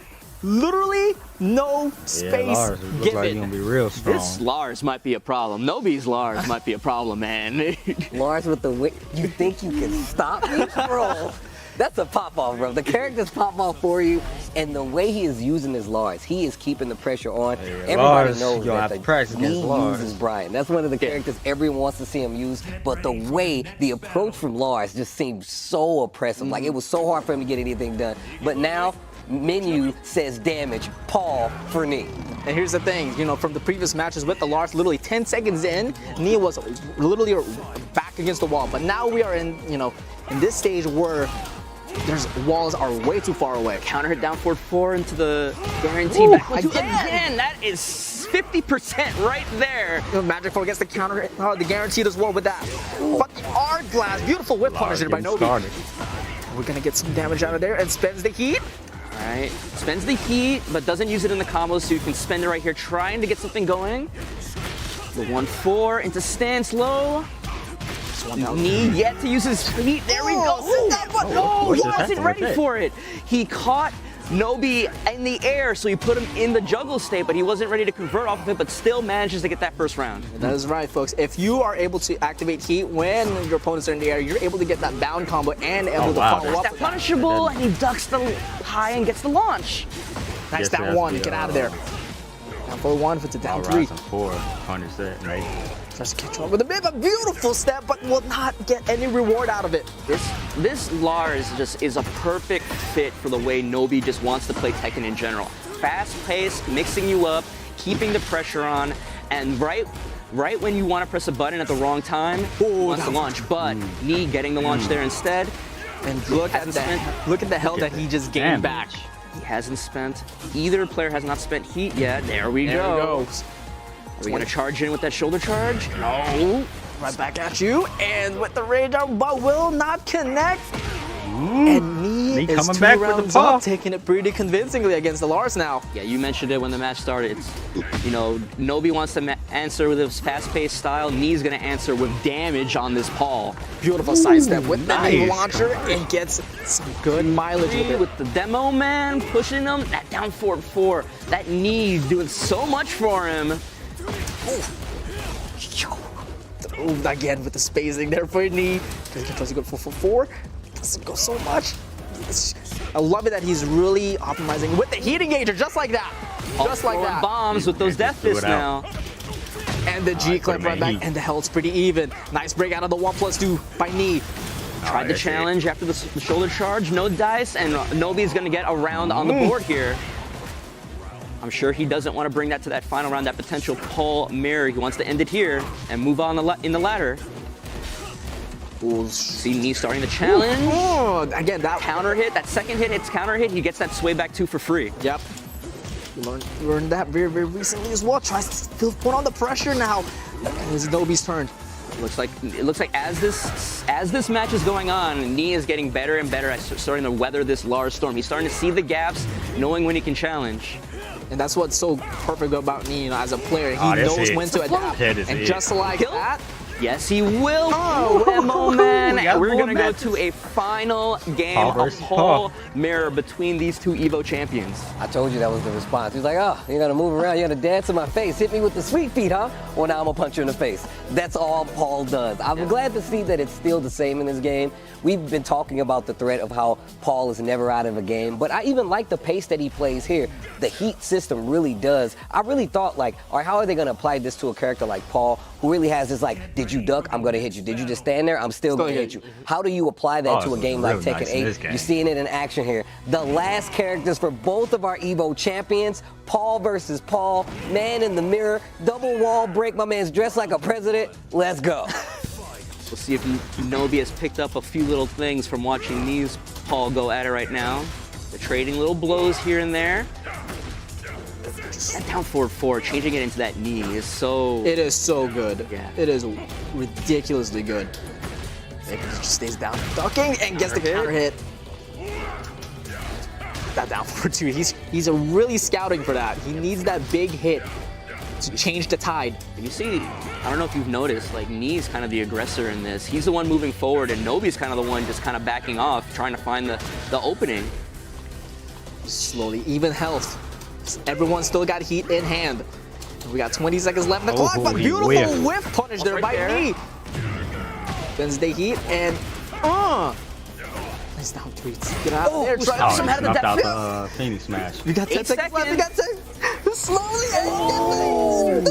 Literally no space Lars, given. looks like he's gonna be real strong. This Lars might be a problem. Nobi's Lars might be a problem, man. Lars with the whip. You think you can stop me, bro? That's a pop-off, bro. The characters pop off for you, and the way he is using his Lars, he is keeping the pressure on. Everybody Lars, knows that he uses Brian. That's one of the characters everyone wants to see him use, but the way, the approach from Lars just seemed so oppressive. Like, it was so hard for him to get anything done. But now, menu says damage, Paul for Knee. And here's the thing, you know, from the previous matches with the Lars, literally 10 seconds in, Knee was literally back against the wall. But now we are in, you know, in this stage where there's walls are way too far away. Counter hit down forward 4 into the guarantee back again. That is 50% right there. Magic 4 gets the counter hit, the guaranteed as well with that. But the Art Blast, beautiful whip punish by Nobi. We're gonna get some damage out of there and spends the heat. All right, spends the heat, but doesn't use it in the combos, so you can spend it right here, trying to get something going. The 1-4 into stance low. Knee yet to use his feet. There we go. No, he wasn't ready for it. He caught Nobi in the air, so he put him in the juggle state, but he wasn't ready to convert off of it, but still manages to get that first round. That is right, folks. If you are able to activate heat when your opponents are in the air, you're able to get that bound combo and able to follow up. That punishable, and he ducks the high and gets the launch. Nice down 1, get out of there. Down 4-1, puts it down 3. 4, punish that, right? Tries to catch up with a beautiful step, but will not get any reward out of it. This Lars just is a perfect fit for the way Nobi just wants to play Tekken in general. Fast pace, mixing you up, keeping the pressure on, and right when you want to press a button at the wrong time, he wants to launch. But Knee getting the launch there instead. And look at the health that he just gained back. He hasn't spent. Either player has not spent heat yet. There we go. Are we going to charge in with that shoulder charge? No. Right back at you. And with the rage out, but will not connect. And Knee is coming 2 back rounds with the paw. up, taking it pretty convincingly against the Lars now. Yeah, you mentioned it when the match started. It's, you know, Nobi wants to answer with his fast-paced style. Knee's going to answer with damage on this Paul. Beautiful sidestep with the knee launcher and gets some good mileage with it. With the demo man pushing him, that down forward 4. That Knee doing so much for him. Ooh, again with the spacing there for Knee. Tries to go 4-4-4. Doesn't go so much. I love it that he's really optimizing with the heat engager, just like that. Just like that. Bombs with those death fists now. And the G clip right back, and the health's pretty even. Nice break out of the 1+2 by Knee. Tried the challenge after the shoulder charge, no dice, and Nobi's gonna get a round on the board here. I'm sure he doesn't want to bring that to that final round, that potential Paul mirror. He wants to end it here and move on in the ladder. See Knee starting the challenge. Oh, again, that counter hit, that second hit hits counter hit, he gets that sway back 2 for free. Yep. Learned that very, very recently as well. Tries to still put on the pressure now. It's Nobi's turn. It looks like as this match is going on, Knee is getting better and better at starting to weather this Lars storm. He's starting to see the gaps, knowing when he can challenge. And that's what's so perfect about Knee, you know, as a player. He knows when to adapt. And just like that, yes, he will. Demo man. We're going to go to a final game of Paul mirror between these two Evo champions. I told you that was the response. He was like, oh, you're going to move around, you're going to dance in my face, hit me with the sweet feet, huh? Well, now I'm going to punch you in the face. That's all Paul does. I'm glad to see that it's still the same in this game. We've been talking about the threat of how Paul is never out of a game, but I even like the pace that he plays here. The heat system really does. I really thought, like, all right, how are they going to apply this to a character like Paul, who really has this, like, did you duck? I'm going to hit you. Did you just stand there? I'm still going to hit you. How do you apply that to a game like Tekken 8? You're seeing it in action here. The last characters for both of our Evo champions, Paul versus Paul, man in the mirror, double wall break. My man's dressed like a president. Let's go. We'll see if Nobi has picked up a few little things from watching these Paul go at it right now. They're trading little blows here and there. That down forward 4, changing it into that knee is so... It is so good. Yeah. It is ridiculously good. It just stays down, ducking, and gets the counter hit. That down forward 2. He's really scouting for that. He needs that big hit to change the tide. And you see, I don't know if you've noticed, like, Knee's kind of the aggressor in this. He's the one moving forward, and Nobi's kind of the one just kind of backing off, trying to find the opening. Slowly, even health. Everyone still got heat in hand. We got 20 seconds left in the clock, but beautiful whiff punish there by Knee. Bends the heat, and nice down 3. Get out of there. Try some out of that Phoenix smash. We got 10 seconds left. We got 10. Slowly. 1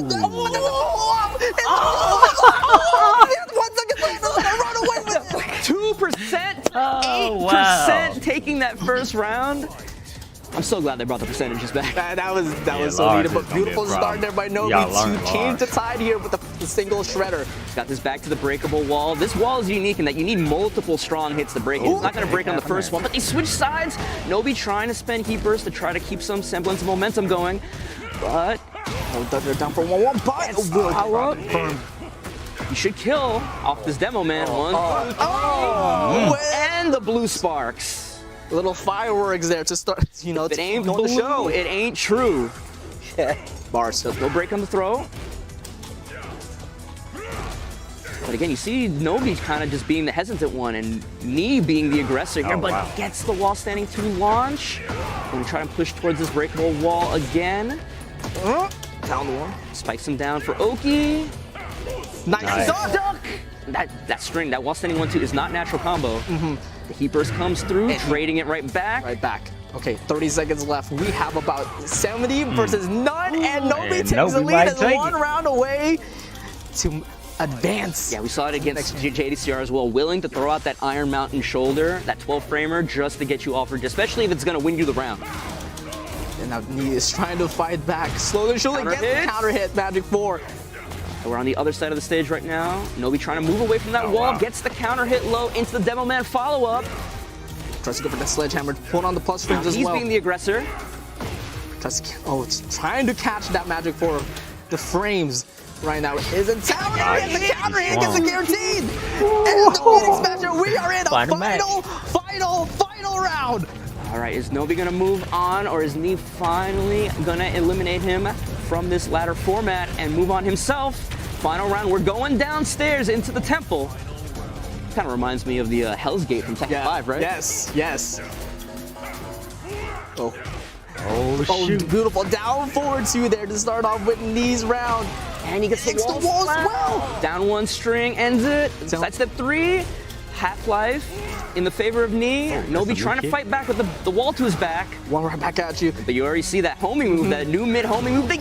second left. Run away with it. 2%, 8% taking that first round. I'm so glad they brought the percentages back. That was so neat, but beautiful start there by Nobi to change the tide here with the single shredder. Got this back to the breakable wall. This wall is unique in that you need multiple strong hits to break it. It's not going to break on the first one, but they switch sides. Nobi trying to spend heat burst to try to keep some semblance of momentum going, but they're down for 1-1, but you should kill off this demo man. And the blue sparks. Little fireworks there to start, you know, if it ain't blue, the show, it ain't true. Bars. No break on the throw. But again, you see Nobi kind of just being the hesitant one and Knee being the aggressor here, but gets the wall standing to launch. And try and push towards this breakable wall again. Down the one. Spikes him down for Oki. Nice. Duck! That string, that wall standing 1-2 is not natural combo. The heat burst comes through, trading it right back. Right back. Okay, 30 seconds left. We have about 70 versus none, and Nobi takes the lead as one round away to advance. Yeah, we saw it against JDCR as well, willing to throw out that Iron Mountain shoulder, that 12-framer, just to get you offered, especially if it's going to win you the round. And now Knee is trying to fight back. Slowly, surely gets the counter hit, Magic 4. We're on the other side of the stage right now. Nobi trying to move away from that wall, gets the counter hit low into the Demo Man follow-up. Tries to go for the sledgehammer, put on the plus strings as well. He's being the aggressor. It's trying to catch that Magic 4. The frames right now is in town. Gets the counter hit, gets it guaranteed. And the Phoenix Smasher, we are in a final round. All right, is Nobi gonna move on, or is Knee finally gonna eliminate him from this ladder format and move on himself? Final round, we're going downstairs into the temple. Kind of reminds me of the Hell's Gate from Tekken 5, right? Yes. Oh, shoot. Beautiful down forward two there to start off with Knee's round. And he gets the wall as well. Down one string, ends it. Side step 3. Half-life in the favor of Knee. Nobi trying to fight back with the wall to his back. One right back at you. But you already see that homing move, that new mid homing move. He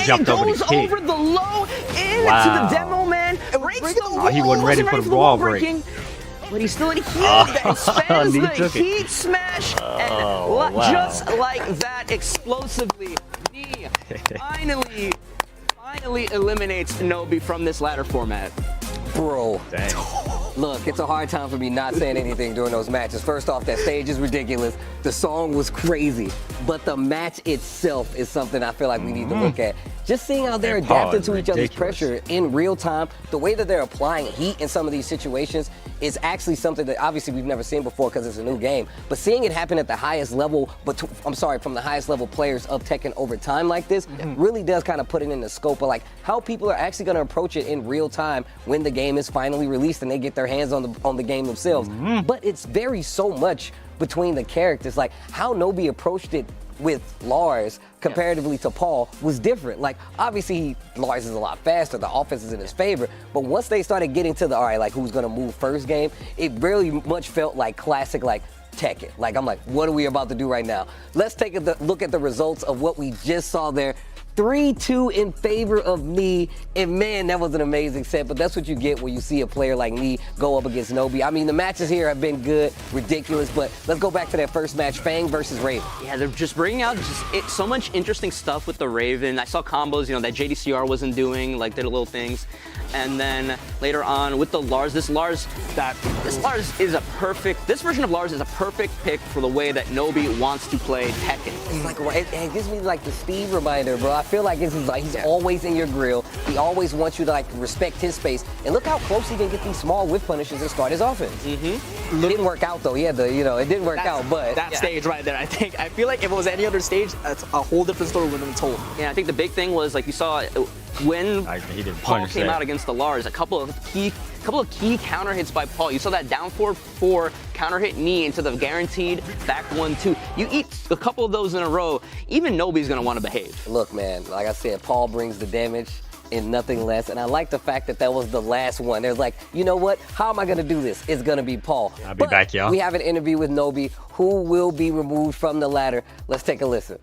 jumped over the kick. Over the low into the Demo Man. Breaks the wall. He wasn't ready for the wall break. But he's still in heat. That spans the heat smash. And just like that, explosively, Knee finally eliminates Nobi from this ladder format. Bro. Look, it's a hard time for me not saying anything during those matches. First off, that stage is ridiculous. The song was crazy. But the match itself is something I feel like we need to look at. Just seeing how they're adapting to each other's pressure in real time, the way that they're applying heat in some of these situations is actually something that obviously we've never seen before because it's a new game. But seeing it happen at the highest level, from the highest level players of Tekken over time like this, really does kind of put it in the scope of like how people are actually going to approach it in real time when the game is finally released and they get their hands on the game themselves. But it's very so much between the characters, like how Nobi approached it with Lars comparatively to Paul was different. Like obviously Lars is a lot faster, the offense is in his favor, but once they started getting to the who's gonna move first game, it really much felt like classic like Tekken. Like I'm like, what are we about to do right now? Let's take a look at the results of what we just saw there. 3-2 in favor of Knee, and man, that was an amazing set, but that's what you get when you see a player like Knee go up against Nobi. I mean, the matches here have been good, ridiculous, but let's go back to that first match, Fang versus Raven. Yeah, they're just bringing out so much interesting stuff with the Raven. I saw combos, that JDCR wasn't doing, like their little things. And then later on with the Lars, this version of Lars is a perfect pick for the way that Nobi wants to play Tekken. It's like, it gives me like the Steve reminder, bro. I feel like this is like he's always in your grill. He always wants you to like respect his space. And look how close he can get these small whip punishes and start his offense. It didn't work out though. He had it didn't work out, but that stage right there, I feel like if it was any other stage, that's a whole different story would have been told. Yeah, I think the big thing was like you saw when Paul came out against the Lars, a couple of key counter hits by Paul. You saw that down 4-4 counter hit Knee into the guaranteed back 1-2. You eat a couple of those in a row, even Nobi's gonna want to behave. Look, man, like I said, Paul brings the damage and nothing less. And I like the fact that was the last one. There's like, you know what? How am I gonna do this? It's gonna be Paul. I'll be back, y'all. We have an interview with Nobi, who will be removed from the ladder. Let's take a listen.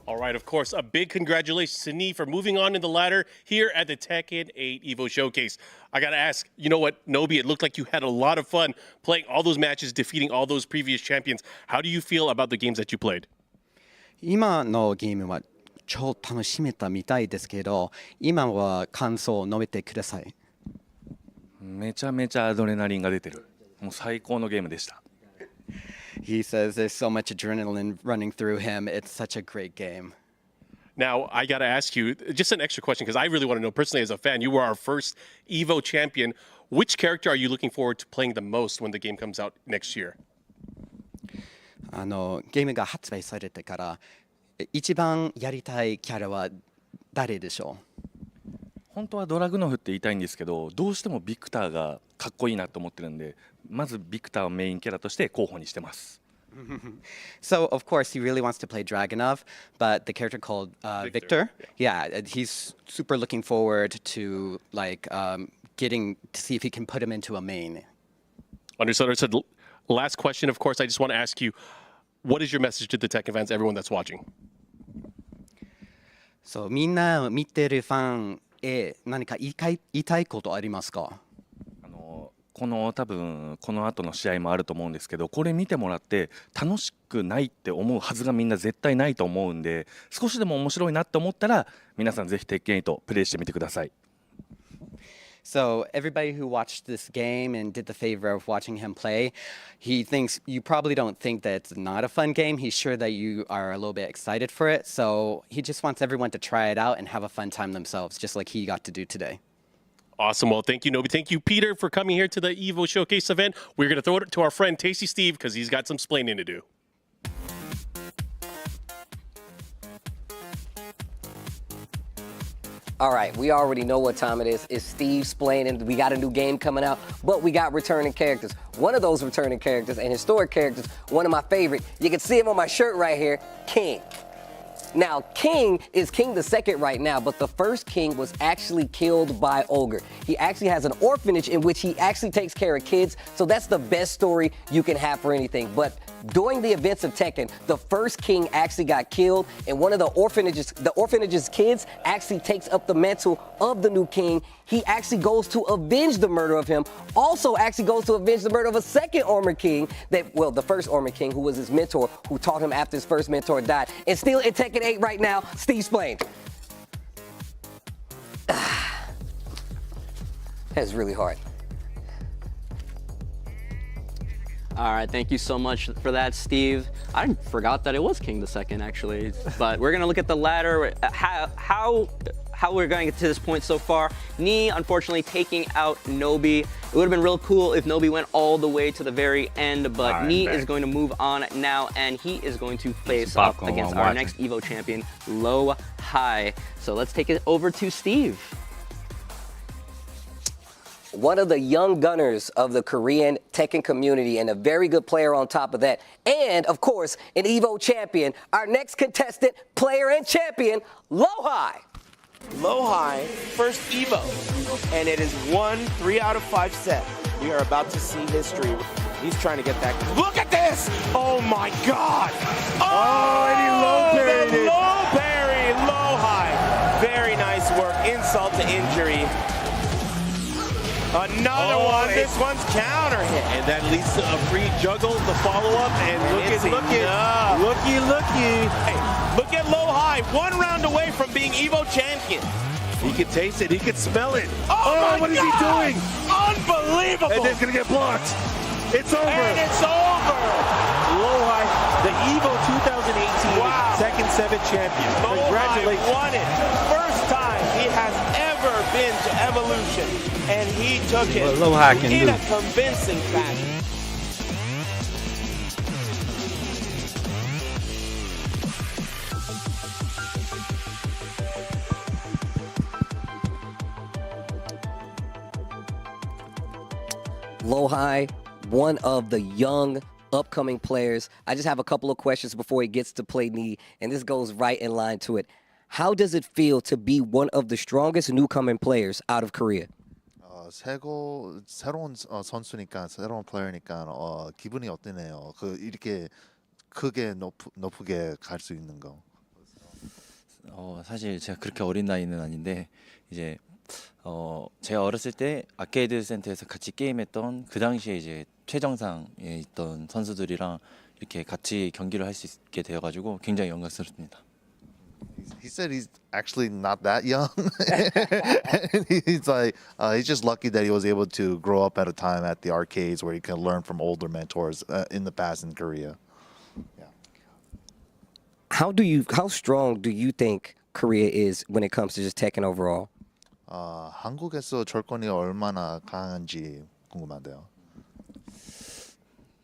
All right, of course, a big congratulations to Knee for moving on in the ladder here at the Tekken 8 Evo Showcase. I got to ask, you know what, Nobi, it looked like you had a lot of fun playing all those matches, defeating all those previous champions. How do you feel about the games that you played? 今のゲームは超楽しめたみたいですけど、今は感想を述べてください。めちゃめちゃアドレナリンが出てる。もう最高のゲームでした。He says there's so much adrenaline running through him. It's such a great game. Now, I got to ask you just an extra question because I really want to know personally as a fan. You were our first Evo champion. Which character are you looking forward to playing the most when the game comes out next year? ゲームが発売されてから一番やりたいキャラは誰でしょう？本当はドラグノフって言いたいんですけど、どうしてもビクターがかっこいいなと思ってるんで、まずビクターをメインキャラとして候補にしてます。So, of course, he really wants to play Dragunov, but the character called Victor, yeah, he's super looking forward to getting to see if he can put him into a main. Understood. Last question, of course, I just want to ask you, what is your message to the Tekken fans, everyone that's watching? So, みんなを見てるファンへ何か言いたいことありますか？多分この後の試合もあると思うんですけど、これ見てもらって楽しくないって思うはずがみんな絶対ないと思うんで、少しでも面白いなって思ったら皆さんぜひ鉄拳8プレイしてみてください。So everybody who watched this game and did the favor of watching him play, he thinks you probably don't think that it's not a fun game. He's sure that you are a little bit excited for it. So he just wants everyone to try it out and have a fun time themselves, just like he got to do today. Awesome. Well, thank you, Nobi. Thank you, Peter, for coming here to the Evo Showcase event. We're going to throw it to our friend Tasty Steve because he's got some splaining to do. All right, we already know what time it is. It's Steve splaining. We got a new game coming out, but we got returning characters. One of those returning characters and historic characters, one of my favorite, you can see him on my shirt right here, King. Now, King is King II right now, but the first king was actually killed by Ogre. He actually has an orphanage in which he actually takes care of kids, so that's the best story you can have for anything. But during the events of Tekken, the first king actually got killed, and one of the orphanage's kids actually takes up the mantle of the new king. He actually goes to avenge the murder of him, also actually goes to avenge the murder of a second Armored King, the first Armored King, who was his mentor, who taught him after his first mentor died. And still in Tekken 8 right now, Steve Splain. That's really hard. All right, thank you so much for that, Steve. I forgot that it was King II, actually. But we're gonna look at the ladder, how we're going to get to this point so far. Nii, unfortunately, taking out Nobi. It would have been real cool if Nobi went all the way to the very end, but Nii is going to move on now, and he is going to face off against our next Evo champion, Low High. So let's take it over to Steve. One of the young gunners of the Korean Tekken community and a very good player on top of that. And, of course, an Evo champion, our next contestant, player and champion, Low High. Low High, first Evo, and it is 3 out of 5 set. We are about to see history. He's trying to get that. Look at this! Oh my God! Oh, and he low parried it. Low parry, Low High. Very nice work. Insult to injury. Another one. This one's counter hit. And that leads to a free juggle, the follow-up, and looky. Hey, look at Low High, 1 round away from being Evo champion. He can taste it, he can smell it. Oh what is he doing? Unbelievable. And it's gonna get blocked. It's over. And it's over. Low High, the Evo 2018 Tekken 7 champion. Congratulations. Low High won it. First time he has ever been to Evolution. And he took it in a convincing fashion. Low High, one of the young upcoming players. I just have a couple of questions before he gets to play Nii, and this goes right in line to it. How does it feel to be one of the strongest newcoming players out of Korea? 새로운 선수니까 새로운 플레이어니까 기분이 어떠네요. 이렇게 크게 높게 갈 수 있는 거. 사실 제가 그렇게 어린 나이는 아닌데 이제 제가 어렸을 때 아케이드 센터에서 같이 게임했던 그 당시에 이제 최정상에 있던 선수들이랑 이렇게 같이 경기를 할 수 있게 되어가지고 굉장히 영광스럽습니다. He said he's actually not that young. And he's like, he's just lucky that he was able to grow up at a time at the arcades where he can learn from older mentors in the past in Korea. How strong do you think Korea is when it comes to just Tekken overall? 한국에서 철권이 얼마나 강한지 궁금한데요.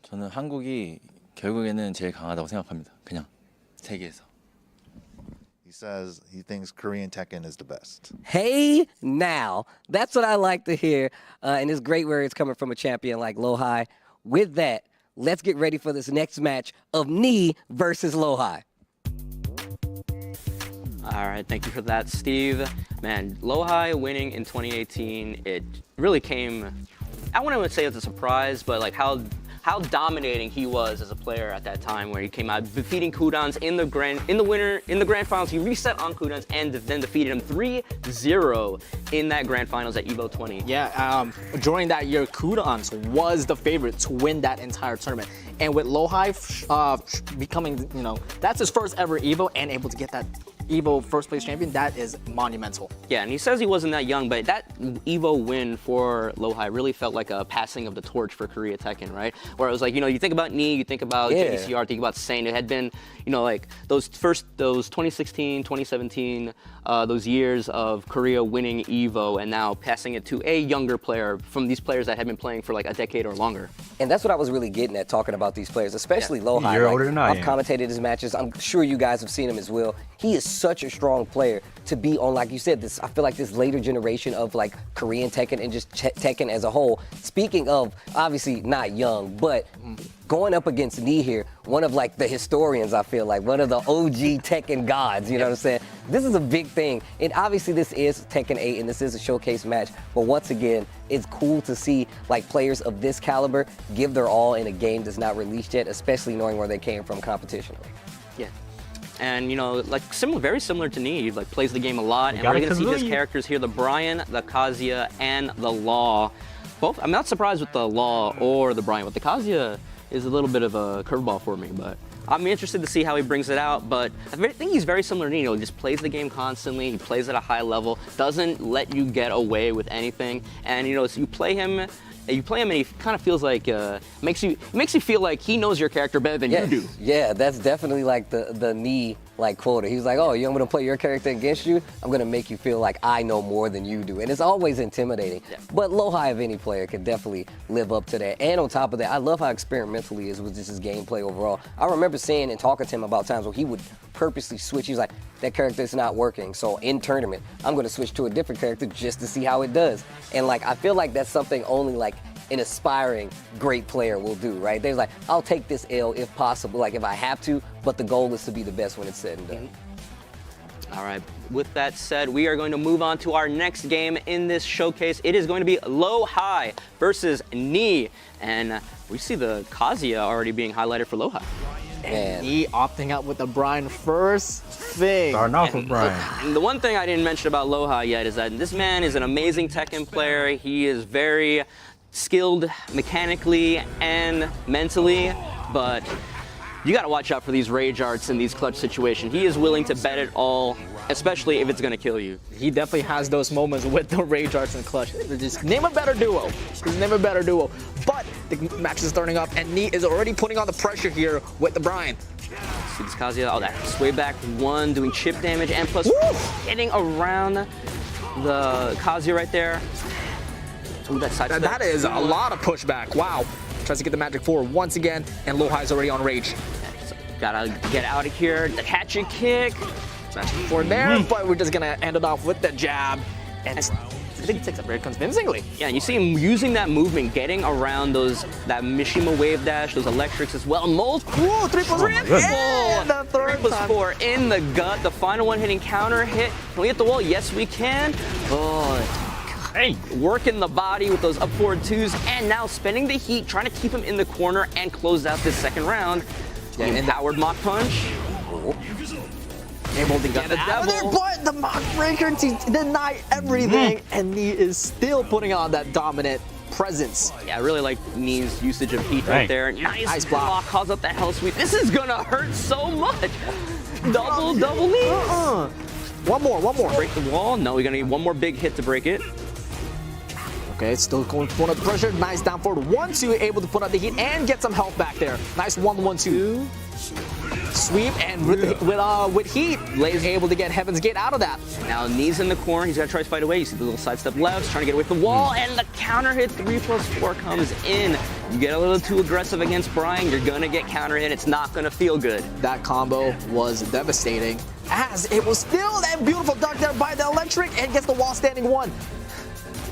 저는 한국이 결국에는 제일 강하다고 생각합니다. 그냥 세계에서. He says he thinks Korean Tekken is the best. Hey, now. That's what I like to hear. And it's great where it's coming from a champion like Lohai. With that, let's get ready for this next match of Knee versus Lohai. All right, thank you for that, Steve. Man, Lohai winning in 2018, it really came, I wouldn't even say it's a surprise, but like how dominating he was as a player at that time, where he came out defeating Kudans in the grand finals. He reset on Kudans and then defeated him 3-0 in that grand finals at Evo 20. Yeah, during that year, Kudans was the favorite to win that entire tournament. And with Lohai becoming, that's his first ever Evo and able to get that Evo first place champion, that is monumental. Yeah, and he says he wasn't that young, but that Evo win for Lohai really felt like a passing of the torch for Korea Tekken, right? Where it was like, you think about Knee, you think about JDCR, think about Saint. It had been, like those 2016, 2017, those years of Korea winning Evo and now passing it to a younger player from these players that had been playing for like a decade or longer. And that's what I was really getting at talking about these players, especially Lohai. You're older than I am. I've commentated his matches. I'm sure you guys have seen him as well. He is such a strong player to be on, like you said, this. I feel like this later generation of like Korean Tekken and just Tekken as a whole. Speaking of, obviously not young, but going up against Knee here, one of like the historians, I feel like, one of the OG Tekken gods, you know what I'm saying? This is a big thing. And obviously this is Tekken 8 and this is a showcase match, but once again, it's cool to see like players of this caliber give their all in a game that's not released yet, especially knowing where they came from competitionally. Yeah. And like very similar to Knee, like plays the game a lot, and we're gonna see his characters here: the Brian, the Kazuya, and the Law. Both. I'm not surprised with the Law or the Brian, but the Kazuya is a little bit of a curveball for me. But I'm interested to see how he brings it out. But I think he's very similar to Knee. He just plays the game constantly. He plays at a high level, doesn't let you get away with anything. And so you play him and he kind of feels like makes you feel like he knows your character better than you do. Yeah, that's definitely like the Knee like quota. He's like, oh, I'm gonna play your character against you. I'm gonna make you feel like I know more than you do, and it's always intimidating. Yeah. But Lohai of any player can definitely live up to that. And on top of that, I love how experimental he is with just his gameplay overall. I remember seeing and talking to him about times where he would purposely switch. He was like, that character is not working, so in tournament, I'm gonna switch to a different character just to see how it does. And like, I feel like that's something only like an aspiring great player will do, right? They're like, I'll take this L if possible, like if I have to, but the goal is to be the best when it's said and done. All right, with that said, we are going to move on to our next game in this showcase. It is going to be Lohai versus Knee, and we see the Kazuya already being highlighted for Lohai. And Knee opting out with the Brian first thing. Starting off with Brian. And the one thing I didn't mention about Lohai yet is that this man is an amazing Tekken player. He is very skilled mechanically and mentally, but you got to watch out for these rage arts in these clutch situations. He is willing to bet it all, especially if it's going to kill you. He definitely has those moments with the rage arts and clutch. Just name a better duo. Just name a better duo. But the match is starting up, and Knee is already putting on the pressure here with the Brian. See this Kazuya, that sway back one, doing chip damage, and plus getting around the Kazuya right there. Ooh, that is a lot of pushback. Wow. Tries to get the magic forward once again, and Lohai's already on rage. Gotta get out of here. The hatchet kick. Magic forward there, but we're just gonna end it off with the jab. And I think he takes it very convincingly. Yeah, and you see him using that movement, getting around that Mishima wave dash, those electrics as well. Multiple. Whoa, 3+3. And the third 3+4 in the gut. The final one hitting counter hit. Can we hit the wall? Yes, we can. Oh. Hey, working the body with those up forward twos, and now spending the heat, trying to keep him in the corner and close out this second round. Yeah, and Howard mock punch. Able to get it out of there, but the mock breaker to deny everything, and he is still putting on that dominant presence. Yeah, I really like Knee's usage of heat right there. Nice block, calls up that hell sweep. This is gonna hurt so much. Double Knee. One more. Break the wall. No, we're gonna need one more big hit to break it. Okay, still going to put up pressure. Nice down forward 1-2, able to put out the heat and get some health back there. Nice 1-1-2. Sweep and with heat, Lay's able to get Heaven's Gate out of that. Now Knee's in the corner. He's got to try to fight away. You see the little sidestep left, trying to get away from the wall, and the counter hit 3+4 comes in. You get a little too aggressive against Brian, you're gonna get counter hit. It's not gonna feel good. That combo was devastating, as it was still that beautiful duck there by the electric and gets the wall standing 1.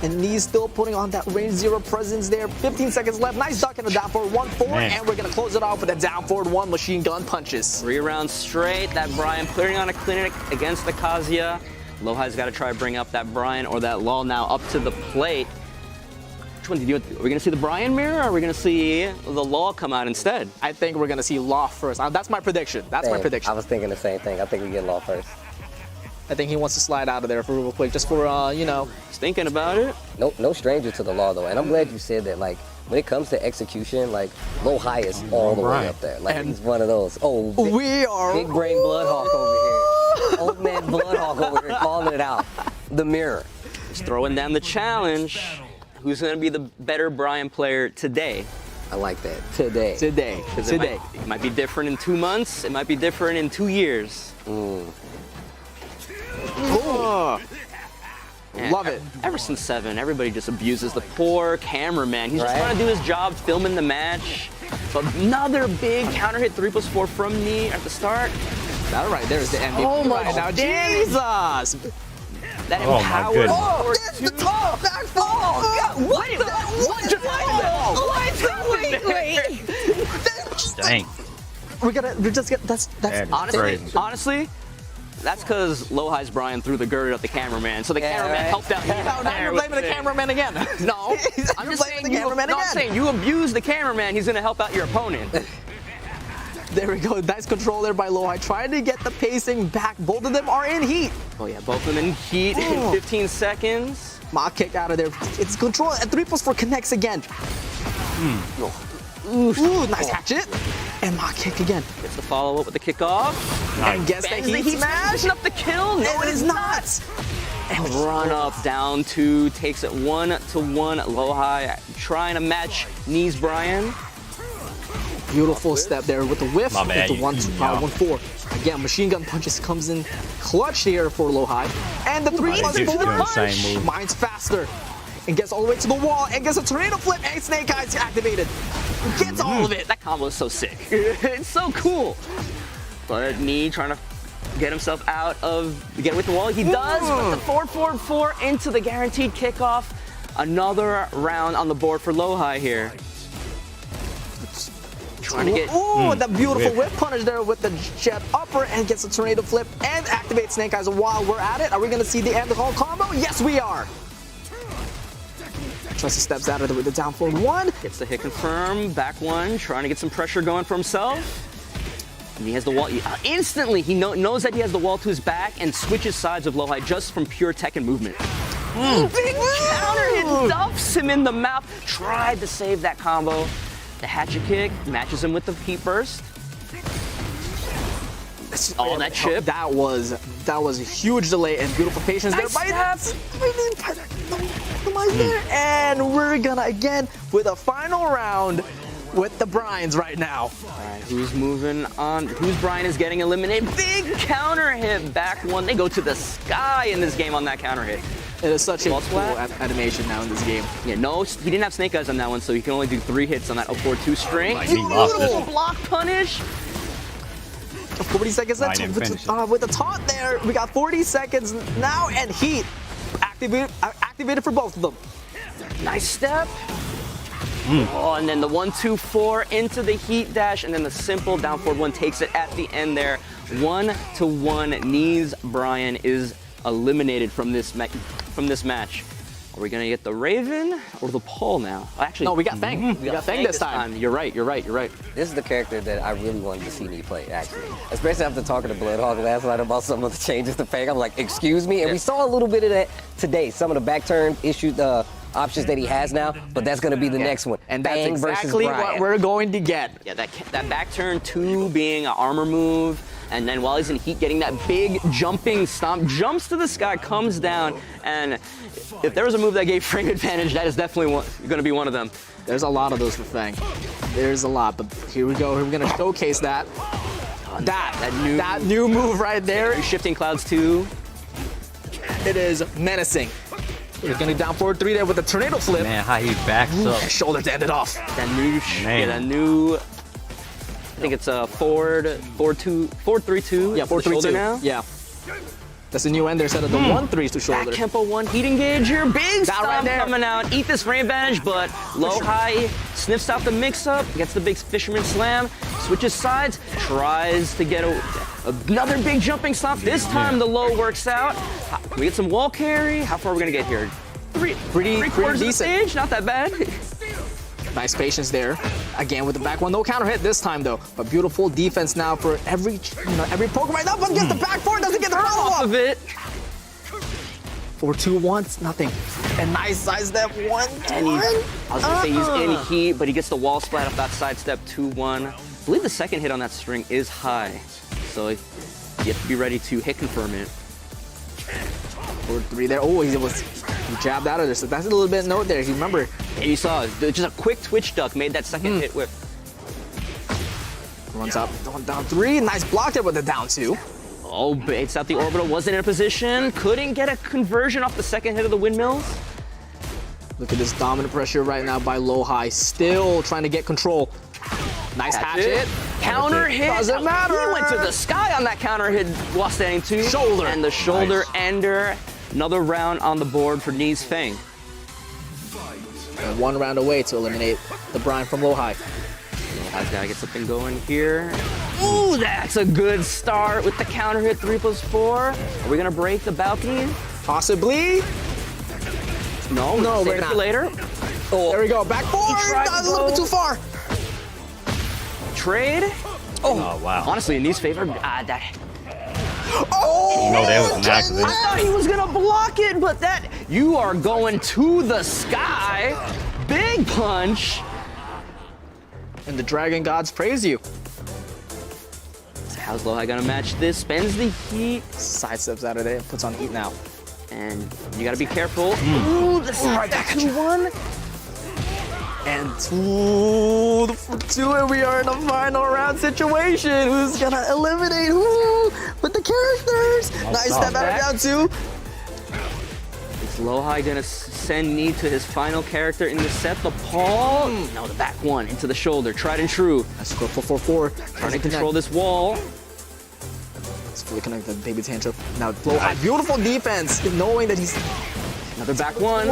And Knee's still putting on that range 0 presence there. 15 seconds left. Nice duck and a down forward 1-4. And we're going to close it off with a down forward 1 machine gun punches. 3 rounds straight. That Brian putting on a clinic against the Kazuya. Lohai's got to try to bring up that Brian or that Law now up to the plate. Which one do you do? Are we going to see the Brian mirror or are we going to see the Law come out instead? I think we're going to see Law first. That's my prediction. My prediction. I was thinking the same thing. I think we get Law first. I think he wants to slide out of there for real quick, just for, you know. He's thinking about it. No stranger to the Law, though. And I'm glad you said that. Like, when it comes to execution, like, Lohai is all the way up there. Like, and he's one of those. Oh, big brain Bloodhawk over here. Old man Bloodhawk over here calling it out. The mirror. He's throwing down the challenge. Who's going to be the better Brian player today? I like that. Today. It might be different in 2 months. It might be different in 2 years. Love it. Ever since 7, everybody just abuses the poor cameraman. He's just trying to do his job, filming the match. But another big counter hit 3+4 from Knee at the start. That right there is the MVP. Oh my right now. Jesus! That empowered. Oh, that's the top back fall. Dang. We just get that's honestly. That's because Lohai's Brian threw the girder at the cameraman, so the cameraman helped out. Now you're blaming the cameraman again. No, I'm just saying you abuse the cameraman, he's gonna help out your opponent. There we go. Nice control there by Lohai, trying to get the pacing back. Both of them are in heat. Oh yeah, both of them in heat in 15 seconds. Mock kick out of there. It's control and 3+4 connects again. Ooh, nice hatchet. And mock kick again. Gets the follow-up with the kickoff. And guess that heat smash. Up the kill. No, it is not. And run up, down 2, takes it 1-1. Lohai trying to match Knee's Brian. Beautiful step there with the whiff. My bad, with the 1-2, Again, machine gun punches comes in clutch here for Lohai. And the 3+4 punch. Mine's faster. And gets all the way to the wall and gets a tornado flip and Snake Eyes activated. Gets all of it. That combo is so sick. It's so cool. But Knee trying to get himself out of, get with the wall. He does with the 4-4-4 into the guaranteed kickoff. Another round on the board for Lohai here. Trying to get that beautiful whip punish there with the jet upper and gets a tornado flip and activates Snake Eyes. While we're at it, are we going to see the end of the whole combo? Yes, we are. Trusty steps out of there with the down forward 1. Gets the hit confirm, back 1, trying to get some pressure going for himself. And he has the wall, instantly he knows that he has the wall to his back and switches sides with Lohai just from pure Tekken movement. Big counter hit, dumps him in the mouth, tried to save that combo. The hatchet kick matches him with the heat burst. All that chip. That was a huge delay and beautiful patience there by and we're gonna again with a final round with the Bryans right now. All right, who's moving on? Whose Brian is getting eliminated? Big counter hit, back 1. They go to the sky in this game on that counter hit. It is such a cool animation now in this game. Yeah, no, he didn't have Snake Eyes on that one, so he can only do 3 hits on that up forward 2 string. Beautiful block punish. 40 seconds left with the taunt there. We got 40 seconds now and heat activated for both of them. Nice step. Oh, and then the 1-2-4 into the heat dash, and then the simple down forward 1 takes it at the end there. 1-1. Knee's Brian is eliminated from this match. Are we gonna get the Raven or the Paul now? Actually, no, we got Fang. We got Fang this time. You're right. This is the character that I really wanted to see me play, actually. Especially after talking to Bloodhawk last night about some of the changes to Fang. I'm like, excuse me? And we saw a little bit of that today. Some of the back turn issues, options that he has now, but that's going to be the next one. And that's Fang versus exactly Brian. what we're going to get. Yeah, that back turn 2 being an armor move, and then while he's in heat, getting that big jumping stomp, jumps to the sky, comes down, and if there was a move that gave Fang advantage, that is definitely going to be one of them. There's a lot of those for Fang. There's a lot, but here we go. We're going to showcase that. That new move right there. Shifting Clouds 2. It is menacing. He's going to down forward 3 there with a tornado flip. Man, how he backs up. Shoulder to end it off. That new, I think it's a forward 4-3-2. Yeah, 4-3-2 now. Yeah. That's a new end there instead of the 1-3 to shoulder. Back tempo 1 heat engage here. Big stomp right there. coming out. Eat this frame advantage, but low high sniffs out the mix up. Gets the big fisherman slam. Switches sides. Tries to get another big jumping stomp. This time the low works out. Can we get some wall carry? How far are we gonna get here? Three quarters of the stage. Not that bad. Nice patience there. Again with the back one, no counter hit this time though. But beautiful defense now for every poke right up against the back four, doesn't get the roll off of it. 4-2-1, nothing. And nice side step 1. And I was gonna say he's in heat, but he gets the wall splat off that side step 2-1. I believe the second hit on that string is high, so you have to be ready to hit confirm it. 4-3 there. Oh, he jabbed out of there. So that's a little bit of note there. You remember? And you saw just a quick twitch duck made that second hit whip. Runs up, down 3. Nice block there with the down 2. Oh, baits out the orbital. Wasn't in a position. Couldn't get a conversion off the second hit of the windmills. Look at this dominant pressure right now by low high. Still trying to get control. Nice hatchet. Counter hit. Doesn't matter. He went to the sky on that counter hit while standing 2. Shoulder. And the shoulder ender. Another round on the board for Knee's Fang. And 1 round away to eliminate the Brian from low high. I've got to get something going here. Ooh, that's a good start with the counter hit 3+4. Are we going to break the balcony? Possibly. No, we're not. Later. Oh, there we go. Back forward. A little bit too far. Trade. Oh, wow. Honestly, in Knee's favor, that. Oh! No, that was an accident. I thought he was going to block it, but you are going to the sky. Big punch. And the Dragon Gods praise you. So how's Low High gonna match this? Spends the heat. Sidesteps out of there, puts on heat now. And you gotta be careful. Ooh, the side 2-1. And 2, and we are in a final round situation. Who's gonna eliminate who with the characters? Nice step out of down 2. Is Low High gonna send Knee to his final character in the set? The paw? No, the back one into the shoulder. Tried and true. That's score 4-4-4. Trying to control this wall. It's fully connected to baby tantrum. Now Low High, beautiful defense, knowing that he's another back one.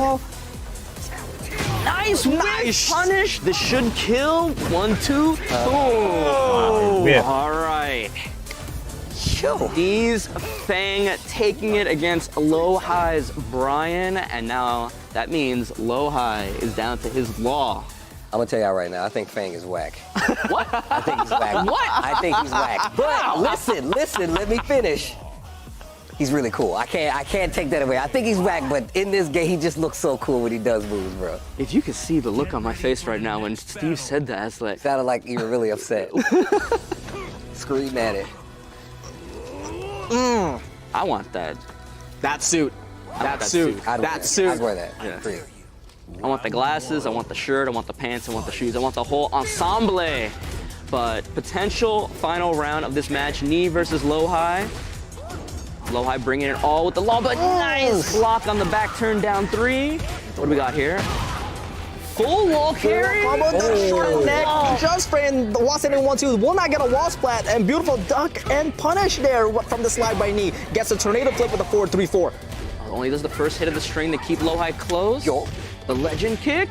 Nice punish. This should kill. 1-2. Boom. All right. Knee's Fang taking it against Low High's Brian, and now that means Low High is down to his law. I'm gonna tell y'all right now, I think Fang is whack. What? I think he's whack. What? I think he's whack. But listen, let me finish. He's really cool. I can't take that away. I think he's whack, but in this game, he just looks so cool when he does moves, bro. If you could see the look on my face right now when Steve said that, it's like... Sounded like you were really upset. Scream at it. I want that. That suit. That suit. I'd wear that. Yeah. I want the glasses, I want the shirt, I want the pants, I want the shoes, I want the whole ensemble. But potential final round of this match, Knee versus Low High. Low High bringing it all with the law, but nice block on the back turn down 3. What do we got here? Full wall carry. Combo the short neck, just spraying the wall setting 1-2. Will not get a wall splat, and beautiful duck and punish there from the slide by Knee. Gets a tornado flip with a 4-3-4. Only does the first hit of the string to keep Low High close. The legend kick.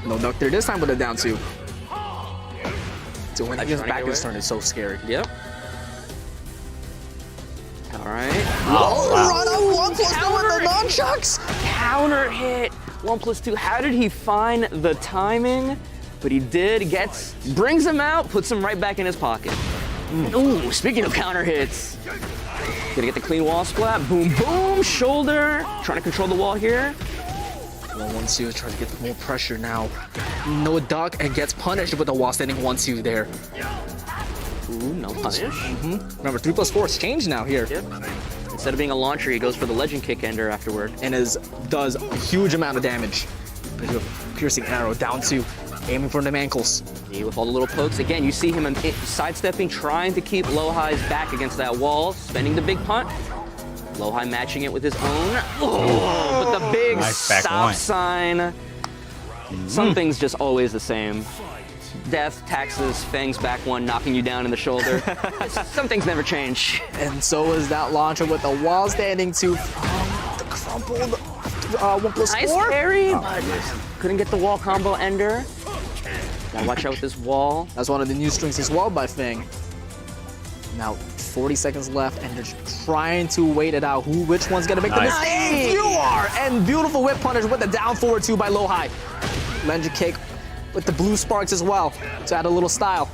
No duck there this time with a down 2. So when he gets back his turn, it's so scary. Yep. All right. Run up 1+2 with the nunchucks. Counter hit. 1+2. How did he find the timing? But he did. Brings him out, puts him right back in his pocket. Ooh, speaking of counter hits. Gonna get the clean wall splat. Boom, boom. Shoulder. Trying to control the wall here. 1-1-2, trying to get more pressure now. No duck and gets punished with the wall standing 1-2 there. Ooh, no punish. Remember, 3+4 is changed now here. Yep. Instead of being a launcher, he goes for the legend kick ender afterward. And does a huge amount of damage. Piercing arrow down to aiming for them ankles. With all the little pokes. Again, you see him sidestepping, trying to keep Lowhi's back against that wall, spending the big punt. Lowhi matching it with his own. Oh, but the big stop sign. Some things just always the same. Death, taxes, fangs back one, knocking you down in the shoulder. Some things never change. And so is that launcher with the wall standing to the crumpled 1+4. Nice parry, but couldn't get the wall combo ender. Gotta watch out with this wall. That's one of the new strings as well by Fang. Now 40 seconds left, and they're trying to wait it out. Which one's gonna make the mistake? You are! And beautiful whip punish with the down forward 2 by Lowhi. Legend kick with the blue sparks as well to add a little style.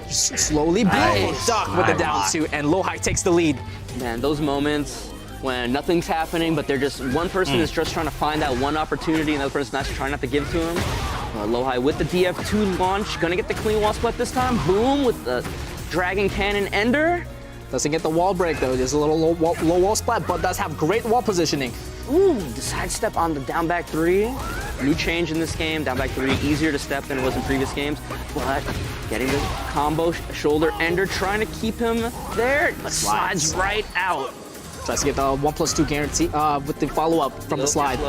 Just slowly, beautiful duck with the down 2, and Lowhi takes the lead. Man, those moments when nothing's happening, but they're just one person is just trying to find that one opportunity, and the other person's not trying not to give to him. Lowhi with the DF2 launch, gonna get the clean wall split this time. Boom with the Dragon Cannon ender. Doesn't get the wall break though. There's a little low wall splat, but does have great wall positioning. Ooh, the sidestep on the down back 3. New change in this game. Down back 3, easier to step than it was in previous games. But getting the combo shoulder ender, trying to keep him there, but slides right out. Tries to get the 1+2 guarantee with the follow-up from the slide.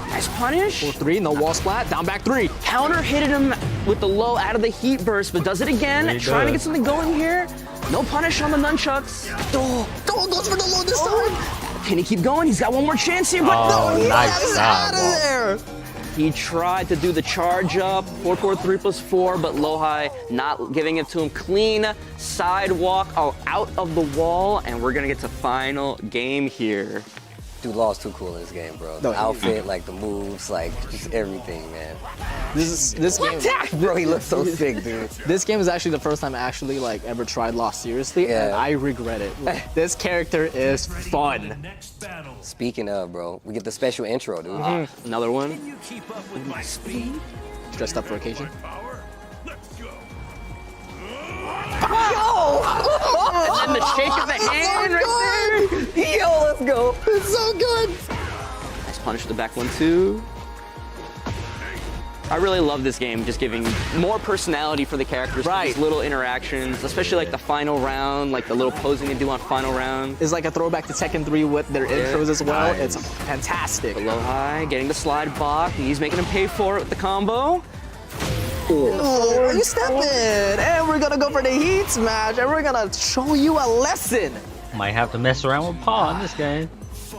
Nice punish. 4-3, no wall splat, down back 3. Counter hit him with the low out of the heat burst, but does it again. Trying to get something going here. No punish on the nunchucks. Goes for the low this time. Can he keep going? He's got one more chance here, but no, he's out of there. He tried to do the charge up, 4-4, 3+4, but Lowhi not giving it to him. Clean sidewalk out of the wall, and we're gonna get to final game here. Dude, Law's too cool in this game, bro. The outfit, like the moves, like just everything, man. This game, bro, he looks so sick, dude. This game is actually the first time I actually like ever tried Law seriously, and I regret it. Like, this character is fun. Speaking of, bro, we get the special intro, dude. Another one. Can you keep up with my speed? Dressed up for occasion. And then the shake of the hand right there. Yo, let's go. It's so good. Nice punish to the back 1-2. I really love this game, just giving more personality for the characters. These little interactions, especially like the final round, like the little posing they do on final round. It's like a throwback to Tekken 3 with their intros as well. Nice. It's fantastic. Lowhi getting the slide block. He's making him pay for it with the combo. Oh, you stepping! And we're gonna go for the heat smash, and we're gonna show you a lesson. Might have to mess around with Paul in this game.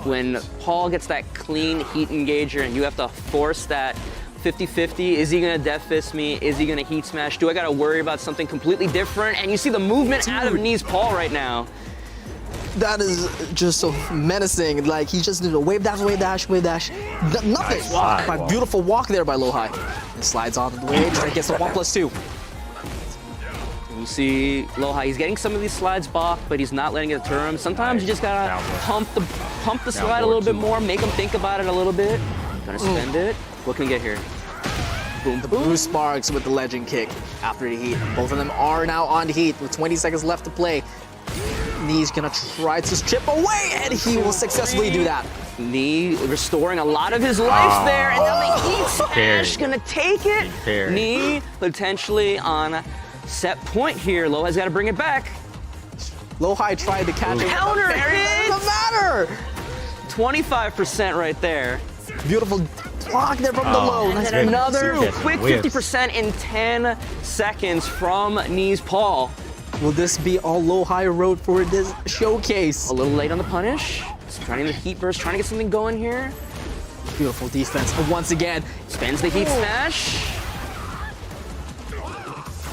When Paul gets that clean heat engager and you have to force that 50-50, is he gonna death fist me? Is he gonna heat smash? Do I gotta worry about something completely different? And you see the movement out of Knee's Paul right now. That is just so menacing. Like, he just did a wave dash, wave dash, wave dash. Nothing. Nice walk. But beautiful walk there by Lowhi. And slides on the way, trying to get the 1+2. You see Lowhi, he's getting some of these slides back, but he's not letting it deter him. Sometimes you just gotta pump the slide a little bit more, make him think about it a little bit. Gonna spend it. What can we get here? Boom, the blue sparks with the legend kick after the heat. Both of them are now on heat with 20 seconds left to play. Knee's gonna try to chip away, and he will successfully do that. Knee restoring a lot of his life there, and now the heat smash gonna take it. Knee potentially on set point here. Lowhi's gotta bring it back. Lowhi tried to catch it. Counter hit! Doesn't matter! 25% right there. Beautiful block there from the low. And then another quick 50% in 10 seconds from Knee's Paul. Will this be all Lowhi road for this showcase? A little late on the punish. Just trying the heat burst, trying to get something going here. Beautiful defense. And once again, spins the heat smash.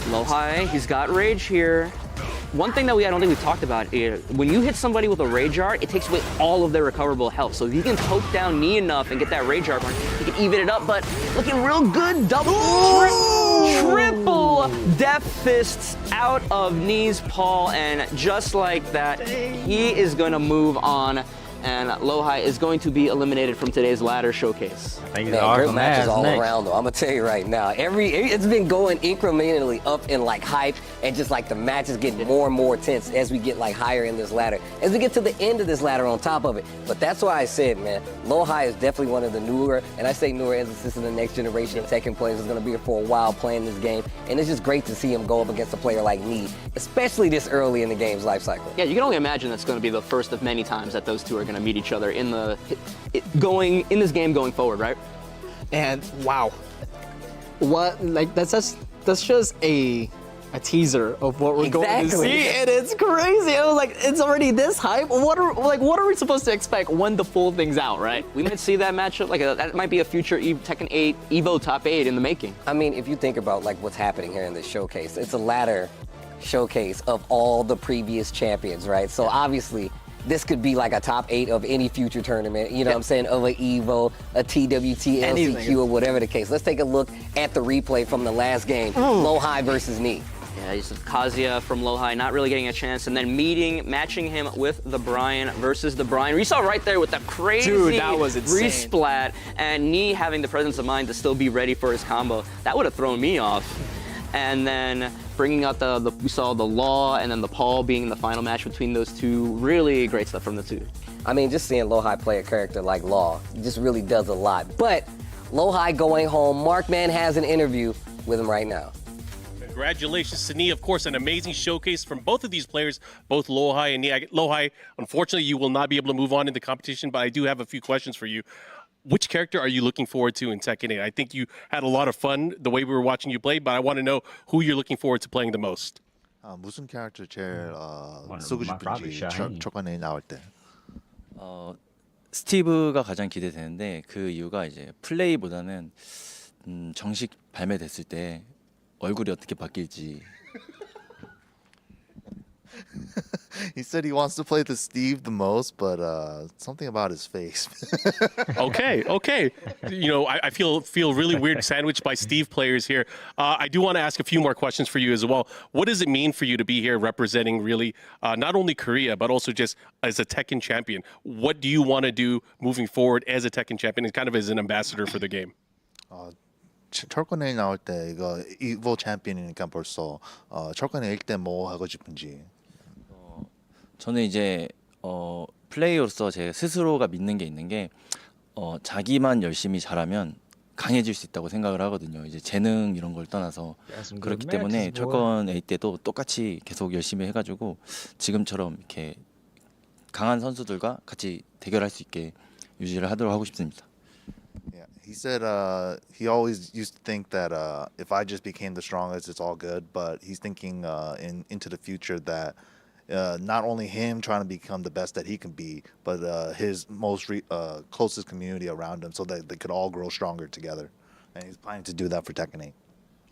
Lowhi, he's got rage here. One thing that I don't think we talked about is when you hit somebody with a rage art, it takes away all of their recoverable health. So if you can poke down Knee enough and get that rage art, you can even it up. But looking real good, triple death fists out of Knee's Paul, and just like that, he is gonna move on and Lohai is going to be eliminated from today's ladder showcase. Man, great matches all around though. I'm gonna tell you right now. It's been going incrementally up in like hype and just like the matches getting more and more intense as we get like higher in this ladder. As we get to the end of this ladder on top of it. But that's why I said, man, Lohai is definitely one of the newer, and I say newer as this is the next generation of Tekken players is gonna be here for a while playing this game. And it's just great to see him go up against a player like me, especially this early in the game's life cycle. Yeah, you can only imagine that's going to be the first of many times that those two are going to meet each other in this game going forward, right? And wow, what like that's just a teaser of what we're going to see, and it's crazy. I was like, it's already this hype. What are we supposed to expect when the full thing's out, right? We might see that matchup that might be a future Tekken 8 Evo top 8 in the making. I mean, if you think about like what's happening here in this showcase, it's a ladder showcase of all the previous champions, right? So obviously, this could be like a top 8 of any future tournament, you know what I'm saying, of a Evo, a TWT, LCQ, or whatever the case. Let's take a look at the replay from the last game, Lohai versus Knee. Yeah, he's Kazuya from Lohai not really getting a chance, and then matching him with the Brian versus the Brian. We saw right there with the crazy resplat, and Knee having the presence of mind to still be ready for his combo. That would have thrown me off. And then bringing out we saw the Law and then the Paul being the final match between those two. Really great stuff from the two. I mean, just seeing Lohai play a character like Law just really does a lot. But Lohai going home, Markman has an interview with him right now. Congratulations to Knee. Of course, an amazing showcase from both of these players, both Lohai and Knee. Lohai, unfortunately, you will not be able to move on in the competition, but I do have a few questions for you. Which character are you looking forward to in Tekken 8? I think you had a lot of fun the way we were watching you play, but I want to know who you're looking forward to playing the most. 무슨 캐릭터 제일 쓰고 싶은지 초반에 나올 때. 스티브가 가장 기대되는데 그 이유가 이제 플레이보다는 정식 발매됐을 때 얼굴이 어떻게 바뀔지. He said he wants to play the Steve the most, but something about his face. Okay. You know, I feel really weird sandwiched by Steve players here. I do want to ask a few more questions for you as well. What does it mean for you to be here representing really not only Korea, but also just as a Tekken champion? What do you want to do moving forward as a Tekken champion and kind of as an ambassador for the game? 철권에 나올 때 이거 이보 챔피언이니까 벌써 철권에 1대 뭐 하고 싶은지. 저는 이제 플레이어로서 제 스스로가 믿는 게 있는 게 자기만 열심히 잘하면 강해질 수 있다고 생각을 하거든요. 이제 재능 이런 걸 떠나서 그렇기 때문에 철권 A 때도 똑같이 계속 열심히 해가지고 지금처럼 이렇게 강한 선수들과 같이 대결할 수 있게 유지를 하도록 하고 싶습니다. Yeah, he said he always used to think that if I just became the strongest, it's all good. But he's thinking into the future that not only him trying to become the best that he can be, but his most closest community around him, so that they could all grow stronger together. And he's planning to do that for Tekken 8.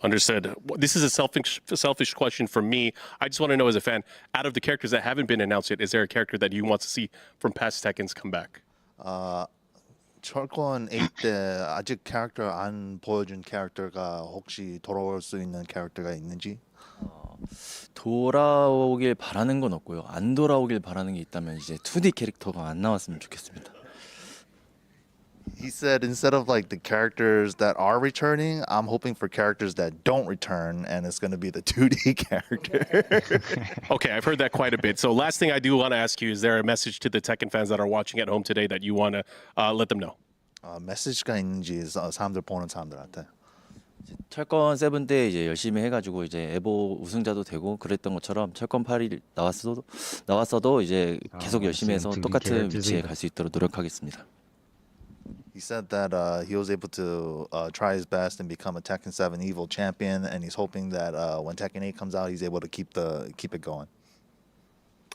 Understood. This is a selfish question for me. I just want to know, as a fan, out of the characters that haven't been announced yet, is there a character that you want to see from past Tekkens come back? 철권 8 때 아직 캐릭터 안 보여준 캐릭터가 혹시 돌아올 수 있는 캐릭터가 있는지? 돌아오길 바라는 건 없고요. 안 돌아오길 바라는 게 있다면 이제 2D 캐릭터가 안 나왔으면 좋겠습니다. He said instead of like the characters that are returning, I'm hoping for characters that don't return, and it's going to be the 2D character. Okay, I've heard that quite a bit. So last thing I do want to ask you, is there a message to the Tekken fans that are watching at home today that you want to let them know? 메시지가 있는지 사람들 보는 사람들한테. 철권 7 때 이제 열심히 해가지고 이제 에보 우승자도 되고 그랬던 것처럼 철권 8이 나왔어도 이제 계속 열심히 해서 똑같은 위치에 갈 수 있도록 노력하겠습니다. He said that he was able to try his best and become a Tekken 7 Evo champion, and he's hoping that when Tekken 8 comes out, he's able to keep it going.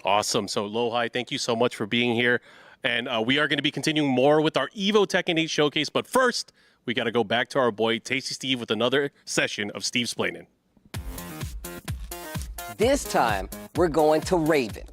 Awesome. So Lohai, thank you so much for being here. And we are going to be continuing more with our Evo Tekken 8 showcase. But first, we got to go back to our boy Tasty Steve with another session of Steve Splainin'. This time, we're going to Raven.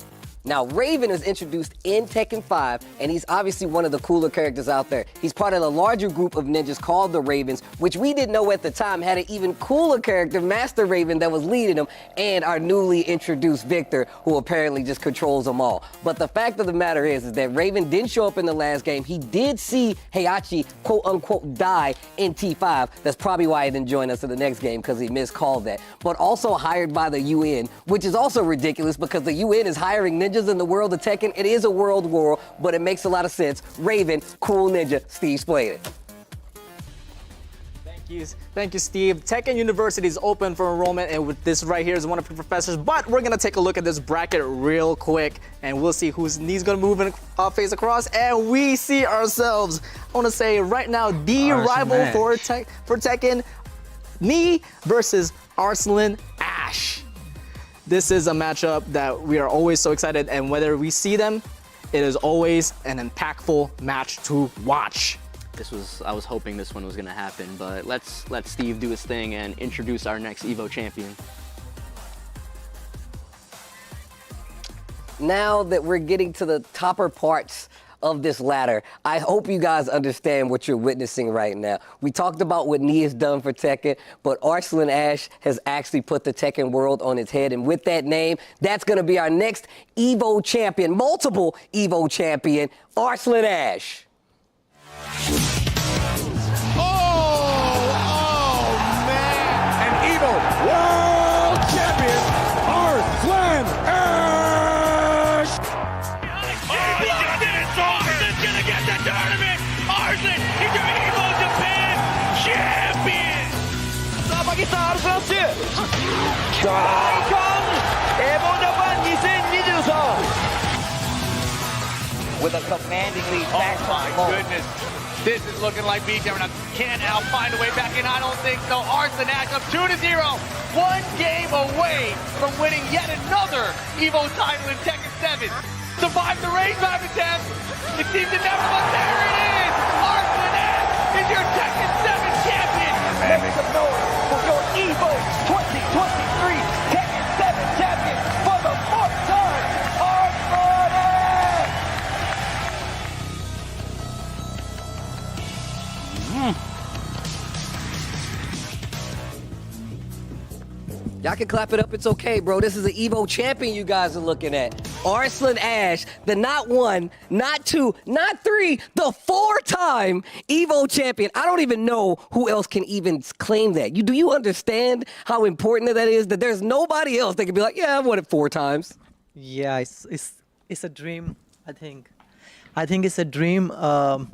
Now, Raven is introduced in Tekken 5, and he's obviously one of the cooler characters out there. He's part of a larger group of ninjas called the Ravens, which we didn't know at the time had an even cooler character, Master Raven, that was leading them, and our newly introduced Victor, who apparently just controls them all. But the fact of the matter is that Raven didn't show up in the last game. He did see Heihachi, quote-unquote, die in T5. That's probably why he didn't join us in the next game, because he miscalled that. But also hired by the UN, which is also ridiculous because the UN is hiring ninjas in the world of Tekken. It is a world war, but it makes a lot of sense. Raven, cool ninja, Steve explain it. Thank you, Steve. Tekken University is open for enrollment, and with this right here is one of the professors. But we're gonna take a look at this bracket real quick, and we'll see whose knee's gonna move and face across. And we see ourselves, I want to say right now, the rival for Tekken, Knee versus Arslan Ash. This is a matchup that we are always so excited, and whether we see them, it is always an impactful match to watch. I was hoping this one was gonna happen, but let's let Steve do his thing and introduce our next Evo champion. Now that we're getting to the topper parts of this ladder, I hope you guys understand what you're witnessing right now. We talked about what Knee has done for Tekken, but Arslan Ash has actually put the Tekken world on its head, and with that name, that's gonna be our next Evo champion, multiple Evo champion, Arslan Ash. World champion, Arslan Ash! Arslan's gonna get the tournament! Arslan, he's your Evo Japan champion! さあ、負けたアルスラッシュ！大観エボジャパン2023! With a commanding lead back. Oh my goodness. This is looking like beatdown. Can Al find a way back in? I don't think so. Arslan Ash up 2-0. One game away from winning yet another Evo title in Tekken 7. Survived the range drive attempt. It seems to never, but there it is. Arslan Ash is your Tekken 7 champion. Make some noise for your Evo 2023 Tekken 7 champion for the fourth time, Arslan Ash! Y'all can clap it up, it's okay, bro. This is an Evo champion you guys are looking at. Arslan Ash, the not one, not two, not three, the four-time Evo champion. I don't even know who else can even claim that. Do you understand how important that is? That there's nobody else that can be like, yeah, I've won it 4 times. Yeah, it's a dream, I think. I think it's a dream. I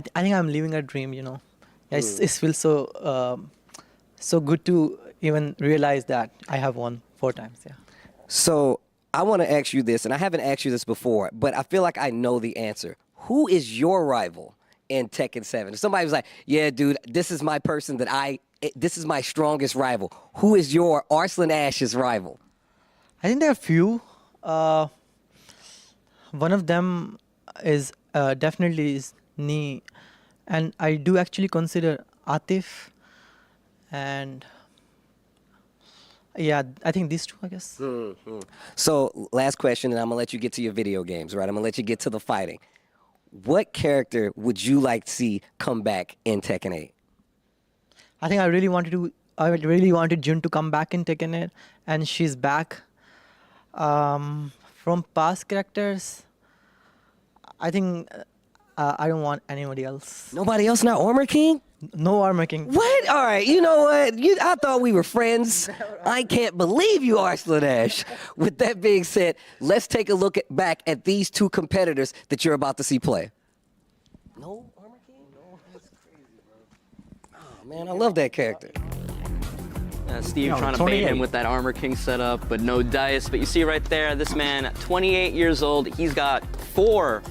think I'm living a dream, you know. It feels so good to even realize that I have won 4 times, yeah. So I want to ask you this, and I haven't asked you this before, but I feel like I know the answer. Who is your rival in Tekken 7? If somebody was like, yeah, dude, this is my person this is my strongest rival. Who is your Arslan Ash's rival? I think there are a few. One of them is definitely is Knee, and I do actually consider Atif, and yeah, I think these two, I guess. Mm-hmm. So last question, and I'm gonna let you get to your video games, right? I'm gonna let you get to the fighting. What character would you like to see come back in Tekken 8? I think I really wanted Jun to come back in Tekken 8, and she's back. From past characters, I think I don't want anybody else. Nobody else? Not Armor King? No Armor King. What? All right, you know what? I thought we were friends. I can't believe you, Arslan Ash. With that being said, let's take a look back at these 2 competitors that you're about to see play. No Armor King? No, that's crazy, bro. Oh, man, I love that character. Steve trying to bait him with that Armor King setup, but no dice. But you see right there, this man, 28 years old, he's got 4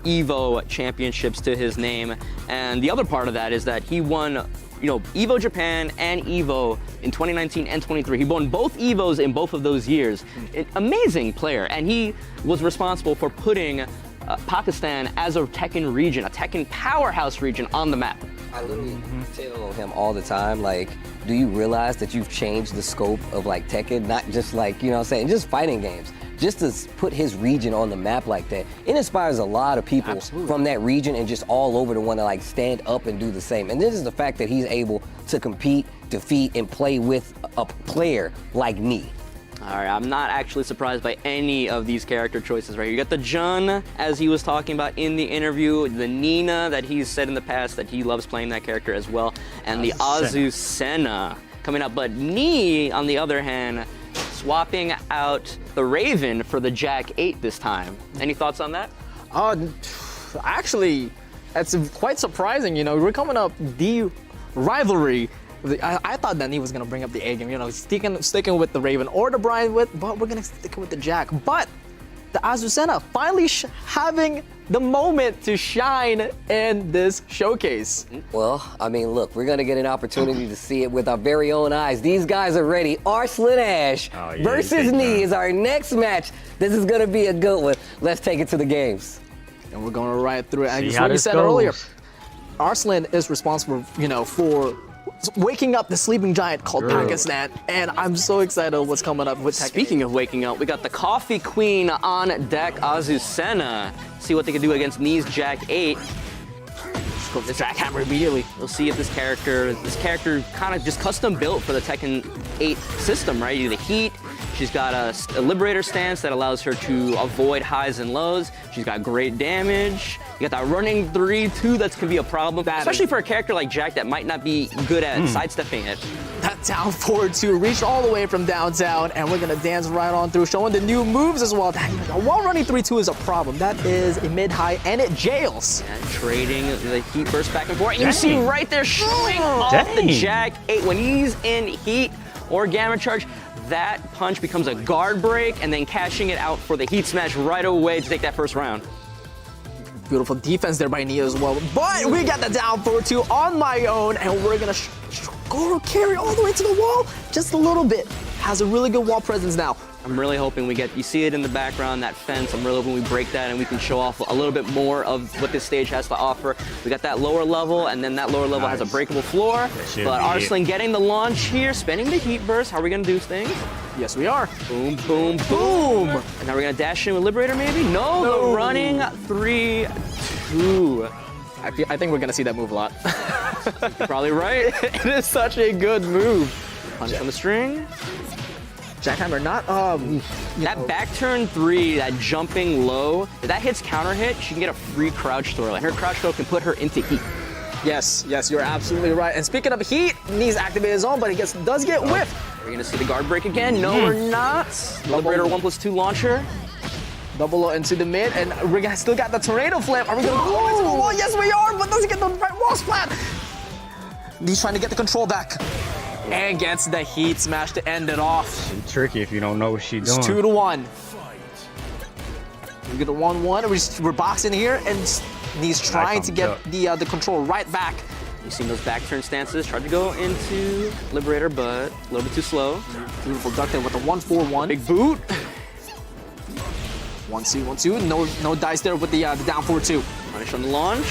Evo championships to his name. And the other part of that is that he won, Evo Japan and Evo in 2019 and 23. He won both Evos in both of those years. An amazing player. And he was responsible for putting Pakistan as a Tekken region, a Tekken powerhouse region on the map. I literally tell him all the time, like, do you realize that you've changed the scope of like Tekken? Not just like, just fighting games, just to put his region on the map like that, it inspires a lot of people from that region and just all over to want to like stand up and do the same. And this is the fact that he's able to compete, defeat, and play with a player like Nee. All right, I'm not actually surprised by any of these character choices right here. You got the Jun, as he was talking about in the interview, the Nina that he's said in the past that he loves playing that character as well, and the Azucena coming up. But Nee, on the other hand, swapping out the Raven for the Jack 8 this time. Any thoughts on that? Actually, that's quite surprising. You know, we're coming up the rivalry. I thought that he was gonna bring up the A game, you know, sticking with the Raven or the Brian but we're gonna stick with the Jack. But the Azucena finally having the moment to shine in this showcase. Well, I mean, look, we're gonna get an opportunity to see it with our very own eyes. These guys are ready. Arslan Ash versus Nee is our next match. This is gonna be a good one. Let's take it to the games. And we're gonna ride through it. And like you said earlier, Arslan is responsible, you know, for waking up the sleeping giant called Pakistan, and I'm so excited what's coming up with Tekken. Speaking of waking up, we got the Coffee Queen on deck, Azucena. See what they can do against Nee's Jack 8. Just go for the Jackhammer immediately. We'll see if this character kind of just custom built for the Tekken 8 system, right? You do the heat. She's got a Liberator stance that allows her to avoid highs and lows. She's got great damage. You got that running 3-2 that's gonna be a problem, especially for a character like Jack that might not be good at sidestepping it. That down forward 2 reached all the way from downtown, and we're gonna dance right on through, showing the new moves as well. A wall running 3-2 is a problem. That is a mid-high, and it jails. And trading the heat burst back and forth. And you see right there showing off the Jack 8 when he's in heat or gamma charge. That punch becomes a guard break, and then cashing it out for the heat smash right away to take that first round. Beautiful defense there by Nia as well. But we got the down 4-2 on my own, and we're gonna go carry all the way to the wall just a little bit. Has a really good wall presence now. I'm really hoping you see it in the background, that fence. I'm really hoping we break that and we can show off a little bit more of what this stage has to offer. We got that lower level, and then that lower level has a breakable floor. But Arslan getting the launch here, spending the heat burst. How are we gonna do things? Yes, we are. Boom, boom, boom. And now we're gonna dash in with Liberator maybe? No, the running 3-2. I think we're gonna see that move a lot. You're probably right. It is such a good move. Punch on the string. Jackhammer, not that back turn 3, that jumping low, if that hits counter hit, she can get a free crouch throw, and her crouch throw can put her into heat. Yes, you're absolutely right. And speaking of heat, Nee's activated his own, but he does get whiffed. We're gonna see the guard break again. No, we're not. Liberator 1+2 launcher. Double low into the mid, and we still got the tornado flip. Are we gonna go into the wall? Yes, we are, but doesn't get the right wall splat. He's trying to get the control back. And gets the heat smash to end it off. It's tricky if you don't know what she's doing. It's 2-1. We get a 1-1. We're boxing here, and he's trying to get the control right back. You've seen those back turn stances. Tried to go into Liberator, but a little bit too slow. Beautiful duck in with the 1-4-1. Big boot. 1-2, 1-2. No dice there with the down 4-2. Punish on the launch.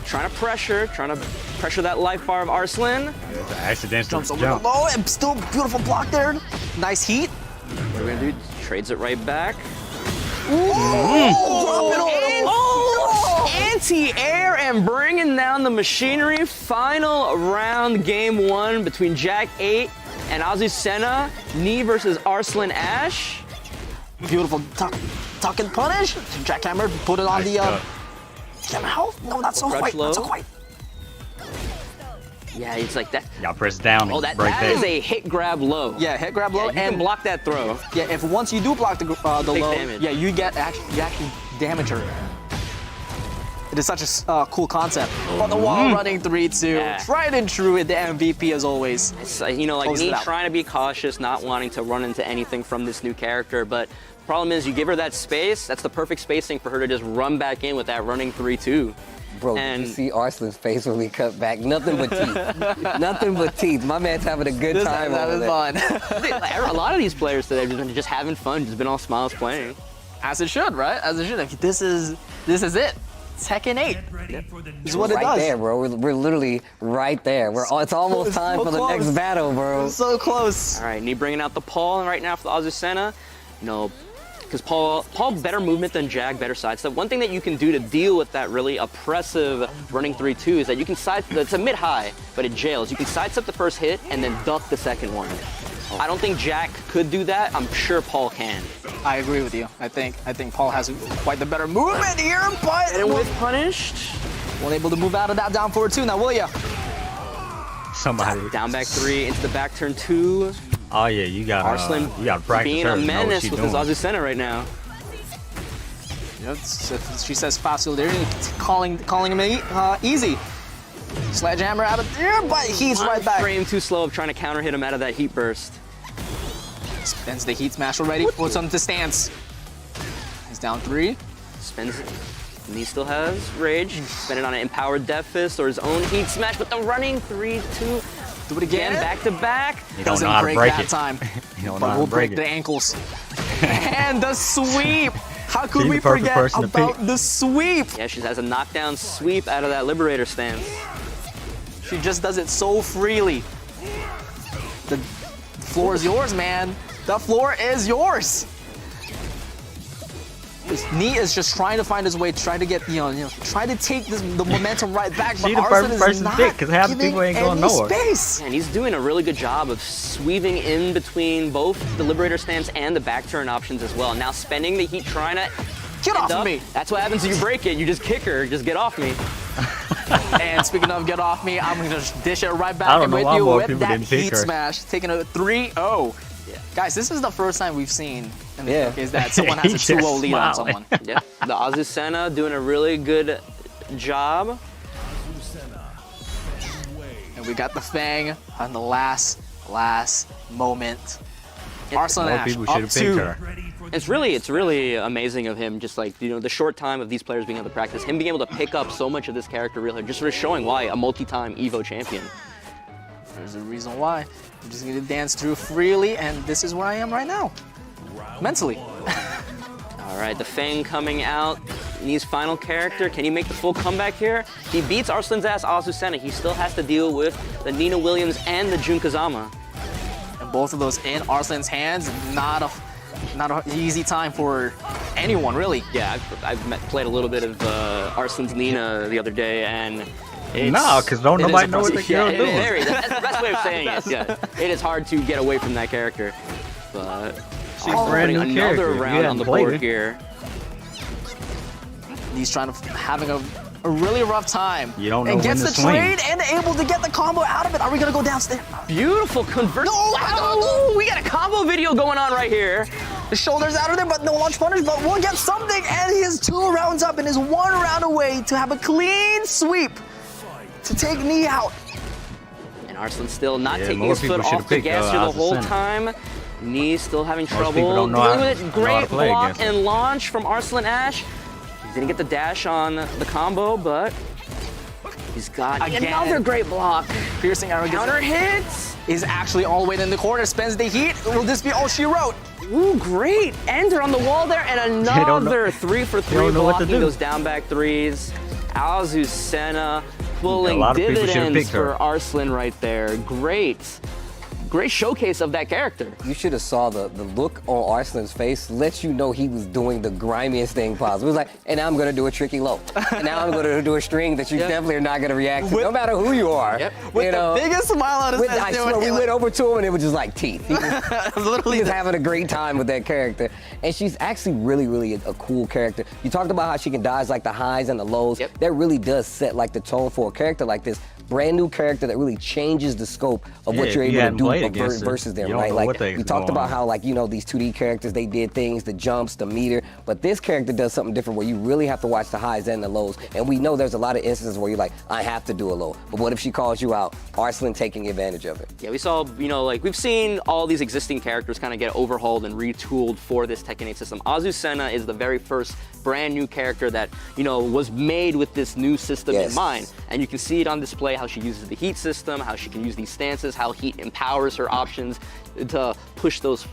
Trying to pressure that life bar of Arslan. Accidental jumps over the low, and still beautiful block there. Nice heat. What are we gonna do? Trades it right back. Anti-air and bringing down the machinery. Final round, game 1 between Jack 8 and Azucena. Nee versus Arslan Ash. Beautiful tuck and punish. Jackhammer put it on the. Health? No, not so quite. Not so quite. Yeah, it's like that. Y'all press down. Oh, that is a hit grab low. Yeah, hit grab low, and block that throw. Yeah, if once you do block the low, damage. yeah, you actually damage her. It is such a cool concept. On the wall running 3-2, tried and true with the MVP as always. It's, you know, like me trying to be cautious, not wanting to run into anything from this new character, but the problem is you give her that space, that's the perfect spacing for her to just run back in with that running 3-2. Bro, did you see Arslan's face when we cut back? Nothing but teeth. Nothing but teeth. My man's having a good time. That was fun. A lot of these players today have been just having fun, just been all smiles playing. As it should, right? As it should. I mean, this is it. Tekken 8. This is what it does. Right there, bro. We're literally right there. It's almost time for the next battle, bro. So close. All right, Nee bringing out the Paul right now for the Azucena. You know, because Paul better movement than Jag, better sidestep. One thing that you can do to deal with that really oppressive running 3-2 is that you can it's a mid-high, but it jails. You can sidestep the first hit and then duck the second one. I don't think Jack could do that. I'm sure Paul can. I agree with you. I think Paul has quite the better movement here, but and with punished, able to move out of that down forward 2 now, will ya? Somebody. Down back 3 into the back turn 2. Oh yeah, you got Arslan practice being her a to know what menace she with doing. his Azucena right now. Yep, so she says fácil there, calling him easy. Sledgehammer out of there, but he's right back. Frame too slow of trying to counter hit him out of that heat burst. Spends the heat smash already, puts him to stance. He's down 3. Spends it. And he still has rage. Spend it on an empowered Death Fist or his own heat smash, but the running 3-2. Do it again. Back to back. You don't know how to break that it. time. You don't know But how we'll to break break the it. ankles. And the sweep. How could She's we the perfect forget person to about pick. the sweep? Yeah, she has a knockdown sweep out of that Liberator stance. She just does it so freely. The floor is yours, man. The floor is yours. Nee is just trying to find his way, trying to get, trying to take the momentum right back. She but the Arslan perfect is person to not pick, because half the giving people ain't going any nowhere. space. And he's doing a really good job of sweeping in between both the Liberator stance and the back turn options as well. Now spending the heat, trying to Get off of me. That's what happens when you break it. You just kick her. Just get off me. And speaking of get off me, I'm gonna just dish it right I back don't in know with why you more with people that didn't pick heat her. smash, taking a 3-0. Yeah. Guys, this is the first time we've seen in the Yeah. showcase that someone has a He's just 2-0 lead on smiling. someone. Yeah. The Azucena doing a really good job. And we got the Fang on the last moment. Arslan More Ash people up should have picked 2. her. It's really amazing of him, just like, the short time of these players being able to practice, him being able to pick up so much of this character really, just sort of showing why a multi-time Evo champion. There's a reason why. I'm just gonna dance through freely, and this is where I am right now. Mentally. All right, the Fang coming out. Nee's final character. Can he make the full comeback here? He beats Arslan's ass Azucena. He still has to deal with the Nina Williams and the Jun Kazama. And both of those in Arslan's hands, not an easy time for anyone, really. Yeah, I've played a little bit of Arslan's Nina the other day, and it's, No, 'cause don't it is nobody know what impressive. the girl Yeah, doing. that's the best way of saying it. Yeah, it is hard to get away from that character, but She's a brand new another character. If you round hadn't on the played board her. here. He's having a really rough time. You don't know and when gets to the swing. trade and able to get the combo out of it. Are we gonna go downstairs? Beautiful convert. No, we got a combo video going on right here. The shoulders out of there, but no launch punish, but we'll get something. And he is 2 rounds up and is 1 round away to have a clean sweep to take Nee out. And Arslan still not Yeah, taking more his foot people should've off the picked, gas here the whole Azucena. time. Nee still having people trouble don't know dealing how- with it. know how to Great play block against him. and launch from Arslan Ash. Didn't get the dash on the combo, but he's got Again. another great block. Piercing arrow gets Counter hits. is actually all the way in the corner, spends the heat. Will this be all she wrote? Ooh, great. Ender on the wall there, and They don't know- another 3 for 3 don't know what to blocking do. those down back threes. Azucena A pulling lot of people should've dividends picked her. for Arslan right there. Great showcase of that character. You should have saw the look on Arslan's face. Lets you know he was doing the grimiest thing possible. It was like, and now I'm gonna do a tricky low. And now I'm gonna do a string that you definitely are not gonna react to, no matter who you are. With you know? the biggest smile on his face. I swear, we went over to him and it was just like teeth. He was, Literally he was having a great time with that character. And she's actually really a cool character. You talked about how she can dodge like the highs and the lows. That really does set like the tone for a character like this. Brand new character that really changes the scope of what Yeah, you're if you able hadn't to played do against her, versus them, you don't right? know Like what they we talked go about on. how like, you know, these 2D characters, they did things, the jumps, the meter, but this character does something different where you really have to watch the highs and the lows. And we know there's a lot of instances where you're like, I have to do a low. But what if she calls you out? Arslan taking advantage of it. Yeah, we saw, like we've seen all these existing characters kind of get overhauled and retooled for this Tekken 8 system. Azucena is the very first brand new character that, was made with this new system in mind. And you can see it on display, how she uses the heat system, how she can use these stances, how heat empowers her options to push those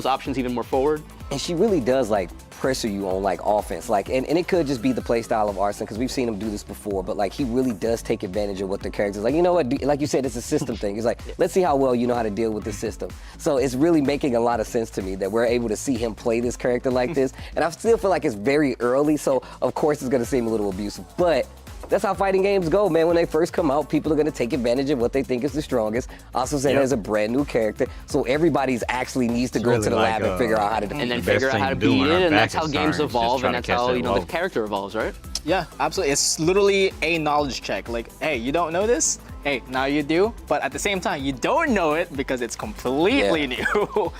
options even more forward. And she really does like pressure you on like offense. Like, and it could just be the play style of Arsene, because we've seen him do this before, but like he really does take advantage of what the characters like. You know what? Like you said, it's a system thing. It's like, let's see how well you know how to deal with the system. So it's really making a lot of sense to me that we're able to see him play this character like this. And I still feel like it's very early, so of course it's going to seem a little abusive, but that's how fighting games go, man. When they first come out, people are going to take advantage of what they think is the strongest. Also saying there's a brand new character, so everybody's actually needs to go to the lab and figure out how to defeat and then it. figure out how to beat it, and that's how games evolve, and that's how, you know, the character evolves, right? Yeah, absolutely. It's literally a knowledge check. Like, hey, you don't know this? Hey, now you do. But at the same time, you don't know it because it's completely new.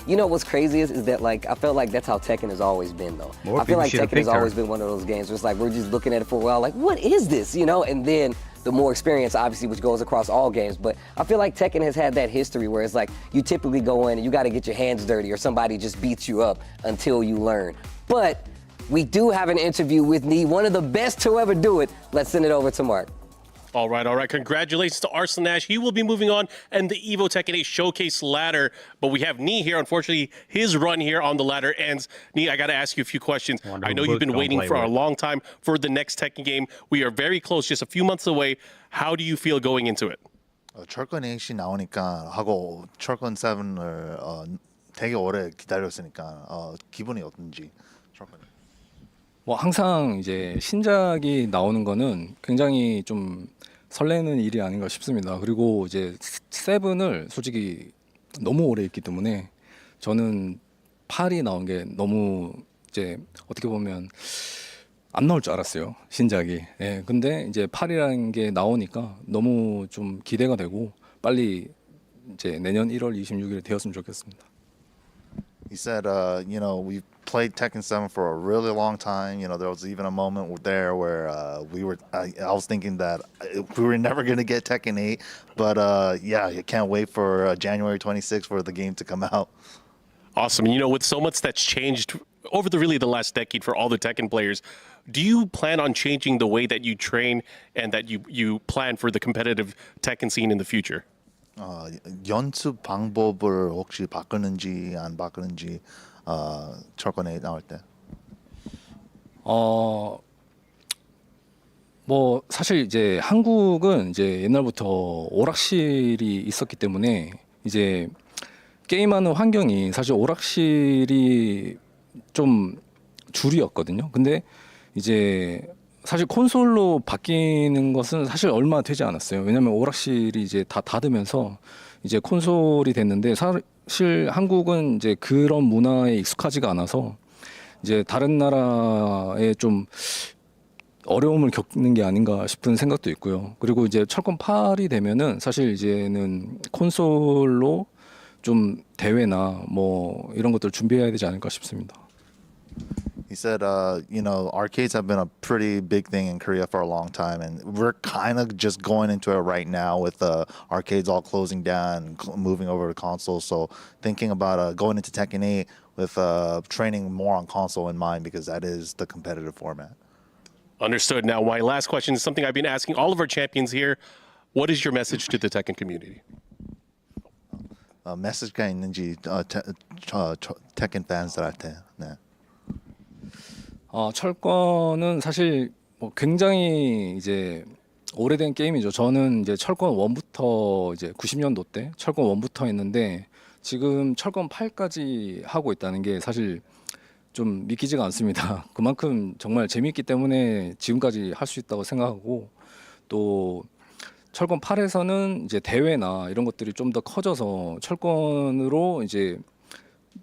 You know what's crazy is that like I felt like that's how Tekken has always been though. I feel like Tekken has always been one of those games where it's like we're just looking at it for a while like, what is this, you know? And then the more experience obviously, which goes across all games, but I feel like Tekken has had that history where it's like you typically go in and you got to get your hands dirty or somebody just beats you up until you learn. But we do have an interview with Nee, one of the best to ever do it. Let's send it over to Mark. All right. Congratulations to Arsene Nash. He will be moving on and the Evo Tekken 8 Showcase ladder. But we have Nee here. Unfortunately, his run here on the ladder ends. Nee, I got to ask you a few questions. I know you've been waiting for a long time for the next Tekken game. We are very close, just a few months away. How do you feel going into it? 철권 8이 나오니까 하고 철권 7을 되게 오래 기다렸으니까 기분이 어떤지. 뭐 항상 이제 신작이 나오는 거는 굉장히 좀 설레는 일이 아닌가 싶습니다. 그리고 이제 세븐을 솔직히 너무 오래 했기 때문에 저는 8이 나온 게 너무 이제 어떻게 보면 안 나올 줄 알았어요, 신작이. 예, 근데 이제 8이라는 게 나오니까 너무 좀 기대가 되고 빨리 이제 내년 1월 26일에 되었으면 좋겠습니다. He said, you know, we played Tekken 7 for a really long time. You know, there was even a moment there where I was thinking that we were never going to get Tekken 8. But yeah, I can't wait for January 26th for the game to come out. Awesome. You know, with so much that's changed over the last decade for all the Tekken players, do you plan on changing the way that you train and that you plan for the competitive Tekken scene in the future? 연습 방법을 혹시 바꾸는지 안 바꾸는지 철권에 나올 때. 뭐 사실 이제 한국은 이제 옛날부터 오락실이 있었기 때문에 이제 게임하는 환경이 사실 오락실이 좀 주류였거든요. 근데 이제 사실 콘솔로 바뀌는 것은 사실 얼마 되지 않았어요. 왜냐면 오락실이 이제 다 닫으면서 이제 콘솔이 됐는데 사실 한국은 이제 그런 문화에 익숙하지가 않아서 이제 다른 나라에 좀 어려움을 겪는 게 아닌가 싶은 생각도 있고요. 그리고 이제 철권 8이 되면은 사실 이제는 콘솔로 좀 대회나 뭐 이런 것들 준비해야 되지 않을까 싶습니다. He said, you know, arcades have been a pretty big thing in Korea for a long time, and we're kind of just going into it right now with arcades all closing down and moving over to consoles. So thinking about going into Tekken 8 with training more on console in mind, because that is the competitive format. Understood. Now, my last question is something I've been asking all of our champions here. What is your message to the Tekken community? 메시지가 있는지 Tekken fans들한테. 네. 철권은 사실 뭐 굉장히 이제 오래된 게임이죠. 저는 이제 철권 1부터 이제 90년도 때 철권 1부터 했는데 지금 철권 8까지 하고 있다는 게 사실 좀 믿기지가 않습니다. 그만큼 정말 재미있기 때문에 지금까지 할 수 있다고 생각하고, 또 철권 8에서는 이제 대회나 이런 것들이 좀 더 커져서 철권으로 이제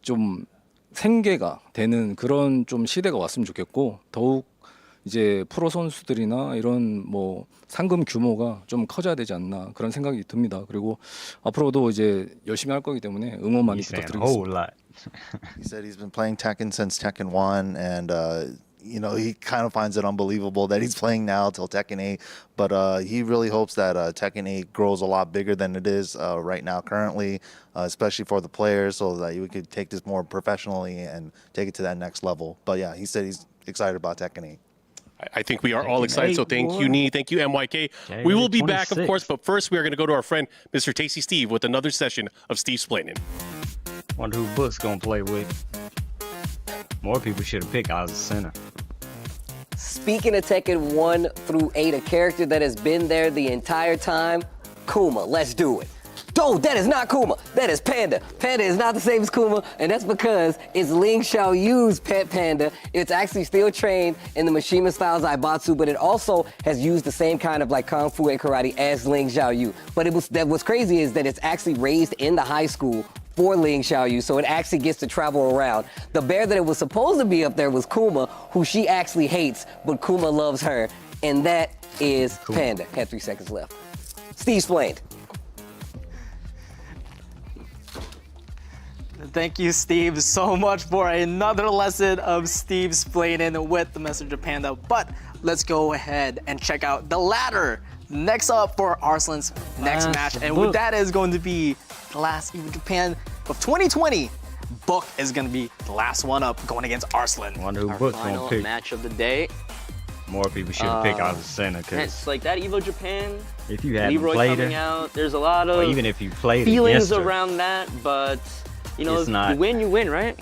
좀 생계가 되는 그런 좀 시대가 왔으면 좋겠고, 더욱 이제 프로 선수들이나 이런 뭐 상금 규모가 좀 커져야 되지 않나 그런 생각이 듭니다. 그리고 앞으로도 이제 열심히 할 거기 때문에 응원 많이 부탁드리겠습니다. He said he's been playing Tekken since Tekken 1, and you know, he kind of finds it unbelievable that he's playing now till Tekken 8, but he really hopes that Tekken 8 grows a lot bigger than it is right now currently, especially for the players, so that we could take this more professionally and take it to that next level. But yeah, he said he's excited about Tekken 8. I think we are all excited, so thank you, Nee. Thank you, MYK. We will be back, of course, but first we are going to go to our friend, Mr. Tasty Steve, with another session of Steve Splaining. Wonder who Book's going to play with. More people should have picked Oz Center. Speaking of Tekken 1 through 8, a character that has been there the entire time, Kuma. Let's do it. No, that is not Kuma. That is Panda. Panda is not the same as Kuma, and that's because it's Ling Xiaoyu's pet panda. It's actually still trained in the Mishima style Zaibatsu, but it also has used the same kind of like Kung Fu and karate as Ling Xiaoyu. But what's crazy is that it's actually raised in the high school for Ling Xiaoyu, so it actually gets to travel around. The bear that it was supposed to be up there was Kuma, who she actually hates, but Kuma loves her, and that is Panda. Had 3 seconds left. Steve explained. Thank you, Steve, so much for another lesson of Steve explaining with the Messenger Panda. But let's go ahead and check out the ladder. Next up for Arslan's next match, and that is going to be the last Evo Japan of 2020. Book is going to be the last one up, going against Arslan. Wonder who Our Book's final gonna pick. match of the day. More people should have picked Oz Center, because It's like that Evo Japan. if you haven't Leroy played coming her, out. There's a lot or of even if you played feelings against her, around that, but you know, It's not- you win, right?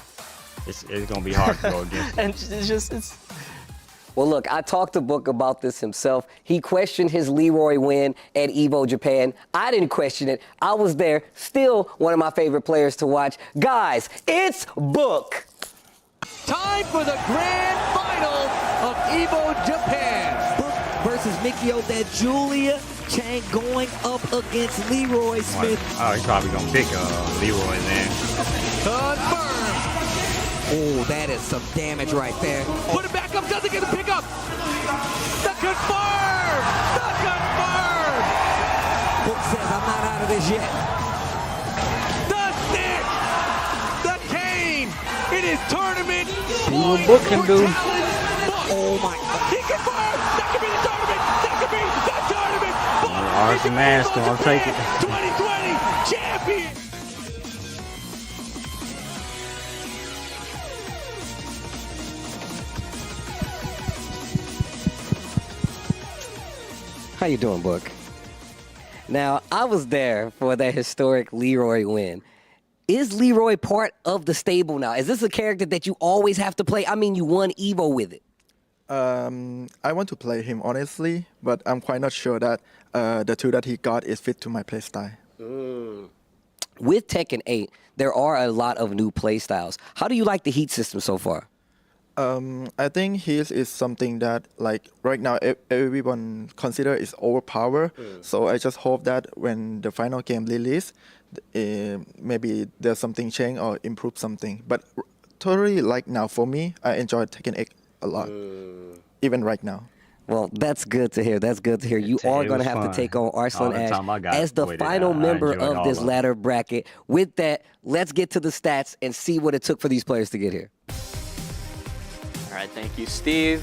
it's gonna be hard to go against her. And it's Well, look, I talked to Book about this himself. He questioned his Leroy win at Evo Japan. I didn't question it. I was there. Still one of my favorite players to watch. Guys, it's Book. Time for the grand final of Evo Japan. Book versus Mikio, that Julia Chang going up against Leroy Smith. Oh, he's probably gonna pick Leroy then. Confirmed. Oh, that is some damage right there. Put it back up, doesn't get a pick up. The confirm! The confirm! Book says, I'm not out of this yet. The stick! The cane! It is tournament See what point Book can for do. challenge. Book. Oh my God. He confirmed! That could be the tournament! That could be the tournament! Book Arson Mask gonna take it. 2020 champion! How you doing, Book? Now, I was there for that historic Leroy win. Is Leroy part of the stable now? Is this a character that you always have to play? I mean, you won Evo with it. I want to play him honestly, but I'm quite not sure that the tool that he got is fit to my playstyle. With Tekken 8, there are a lot of new playstyles. How do you like the heat system so far? I think his is something that, like, right now everyone consider is overpowered. So I just hope that when the final game release, maybe there's something change or improve something. But totally, like now for me, I enjoy Tekken 8 a lot, even right now. Well, that's good to hear. That's good to hear. You are going to have to take on Arslan Ash as the final member of this ladder bracket. With that, let's get to the stats and see what it took for these players to get here. All right, thank you, Steve.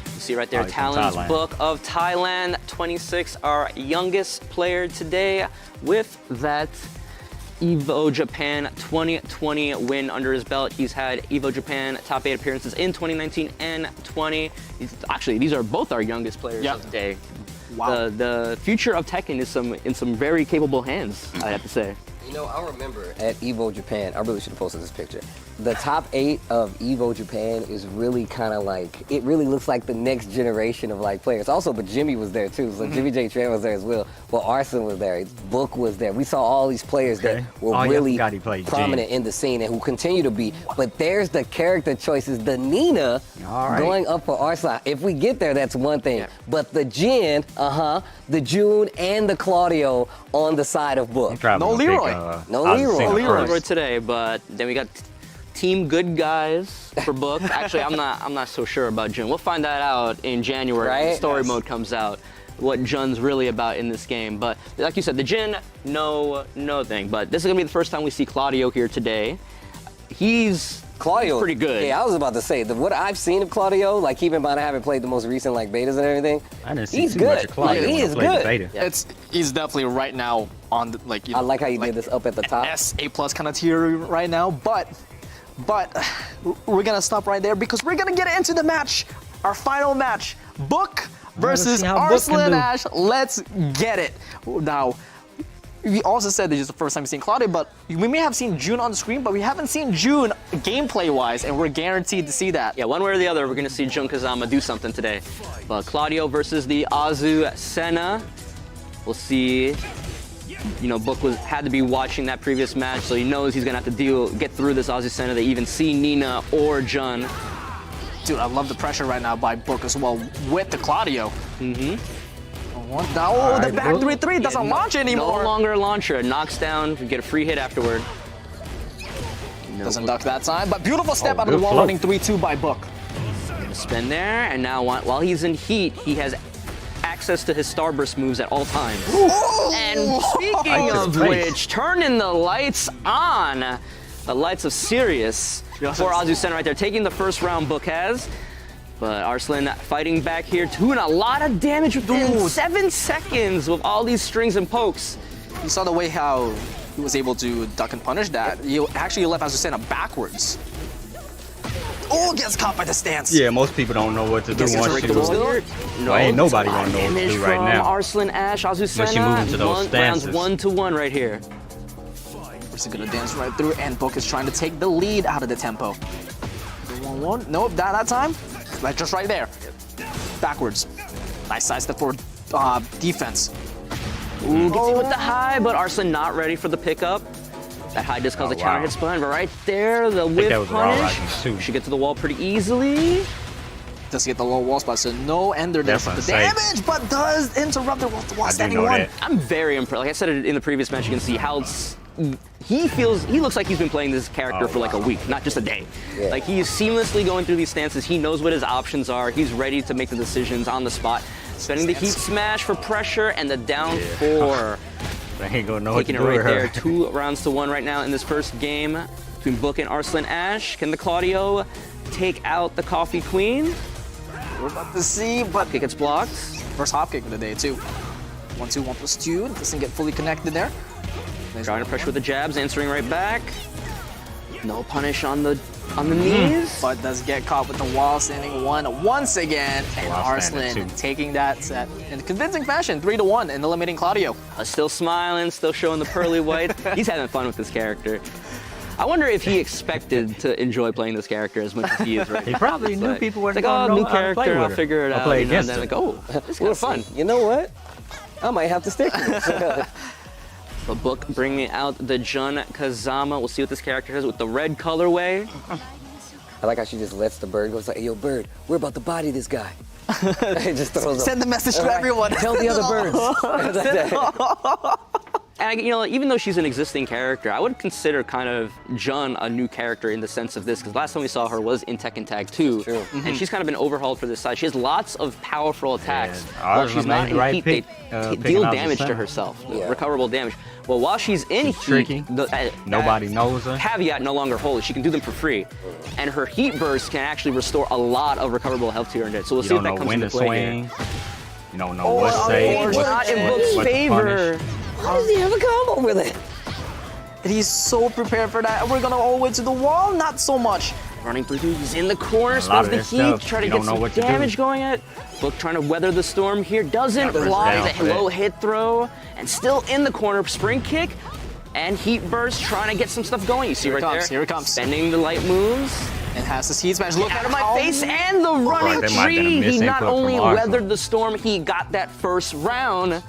You see right there, he's from Talon's Thailand. Book of Thailand, 26, our youngest player today. With that Evo Japan 2020 win under his belt. He's had Evo Japan top 8 appearances in 2019 and 20. Actually, these are both our youngest players of the day. Wow. The future of Tekken is in some very capable hands, I have to say. You know, I remember at Evo Japan, I really should have posted this picture. The top 8 of Evo Japan is really kind of like, it really looks like the next generation of like players. Also, but Jimmy was there too. So Jimmy J. Tran was there as well. Well, Arslan was there. Book was there. We saw all these players that were really prominent in the scene and who continue to be. But there's the character choices. The Nina going up for Arslan. If we get there, that's one thing. But the Jin, the June, and the Claudio on the side of Book. No Leroy. No Leroy. No Leroy today, but then we got Team Good Guys for Book. Actually, I'm not so sure about Jun. We'll find that out in January when the story mode comes out. What Jun's really about in this game. But like you said, the Jin, no thing. But this is gonna be the first time we see Claudio here today. He's pretty good. Yeah, I was about to say, what I've seen of Claudio, like keep in mind I haven't played the most recent like betas and everything. I didn't see he's too good. much of Claudio Like, he when I is played the good. beta. He's definitely right now on the, like, you know, I like how you did this up at the top. A+ kind of tier right now, but we're gonna stop right there because we're gonna get into the match, our final match, Book versus see how Book can Arslan do. Ash. Let's get it. Now, we also said this is the first time we've seen Claudio, but we may have seen June on the screen, but we haven't seen June gameplay-wise, and we're guaranteed to see that. Yeah, one way or the other, we're going to see Jun Kazama do something today. But Claudio versus the Azucena. We'll see. You know, Book had to be watching that previous match, so he knows he's going to have to get through this Azucena to even see Nina or Jun. Dude, I love the pressure right now by Book as well with the Claudio. Mm-hmm. Oh, the back 3-3 doesn't launch anymore. No longer a launcher. It knocks down. We get a free hit afterward. Doesn't duck that time, but beautiful step out of the wall, running 3-2 by Book. Gonna spin there, and now while he's in heat, he has access to his Starburst moves at all times. And speaking of which, turning the lights on. The lights of Sirius for Azucena right there, taking the first round. Book has. But Arslan fighting back here, doing a lot of damage within 7 seconds with all these strings and pokes. You saw the way how he was able to duck and punish that. You actually left Azucena backwards. Oh, gets caught by the stance. Yeah, most people don't know what to do once you move. No, ain't nobody gonna know what to do right now. Arslan, Ash, Azucena. Once you move into those stances. Rounds 1-1 right here. He's gonna dance right through, and Book is trying to take the lead out of the tempo. 1-1. Nope, that time. Like just right there. Backwards. Nice side step for defense. Ooh, gets hit with the high, but Arslan not ready for the pickup. That high just caused a counter hit spin, but right there, the whip punish. Should get to the wall pretty easily. Does get the low wall spot, so no ender there for the damage, but does interrupt the wall standing one. I'm very impressed. Like I said in the previous match, you can see how he looks like he's been playing this character for like a week, not just a day. Yeah. Like he's seamlessly going through these stances. He knows what his options are. He's ready to make the decisions on the spot. Spending the heat smash for pressure and the down 4. They ain't gonna know what to do right there. 2 rounds to 1 right now in this first game between Book and Arslan Ash. Can the Claudio take out the Coffee Queen? We're about to see, but it gets blocked. First hop kick of the day too. 1-2, 1+2. Doesn't get fully connected there. Trying to pressure with the jabs, answering right back. No punish on the knees. But does get caught with the wall standing 1 once again. And Arslan taking that set in convincing fashion, 3-1 and eliminating Claudio. Still smiling, still showing the pearly white. He's having fun with this character. I wonder if he expected to enjoy playing this character as much as he is right now. He probably knew people were like, oh, new character, I'll figure it out. Play against and then like, oh, this is fun. You know what? I might have to stick with it. The Book bringing out the Jun Kazama. We'll see what this character does with the red colorway. I like how she just lets the bird go. It's like, hey, yo, bird, we're about to body this guy. Just throws Send the message to everyone. Tell the other birds. And you know, even though she's an existing character, I would consider kind of Jun a new character in the sense of this, because last time we saw her was in Tekken Tag 2, and she's kind of been overhauled for this side. She has lots of powerful attacks. While she's not in heat, they deal damage to herself, recoverable damage. Well, while she's in heat, nobody knows her. Caveat no longer holds. She can do them for free, and her heat burst can actually restore a lot of recoverable health to her. So we'll see if that comes into play here. You don't know what to say. Not in Book's favor. How does he have a combo with it? And he's so prepared for that. We're gonna all the way to the wall, not so much. Running through, he's in the corner, spends the heat, try to get some damage going at. Book trying to weather the storm here, doesn't fly the low hit throw, and still in the corner, spring kick, and heat burst, trying to get some stuff going. You see right there, here it comes. Spending the light moves. And has this heat smash. Look out of my face, and the running tree. He not only weathered the storm, he got that first round.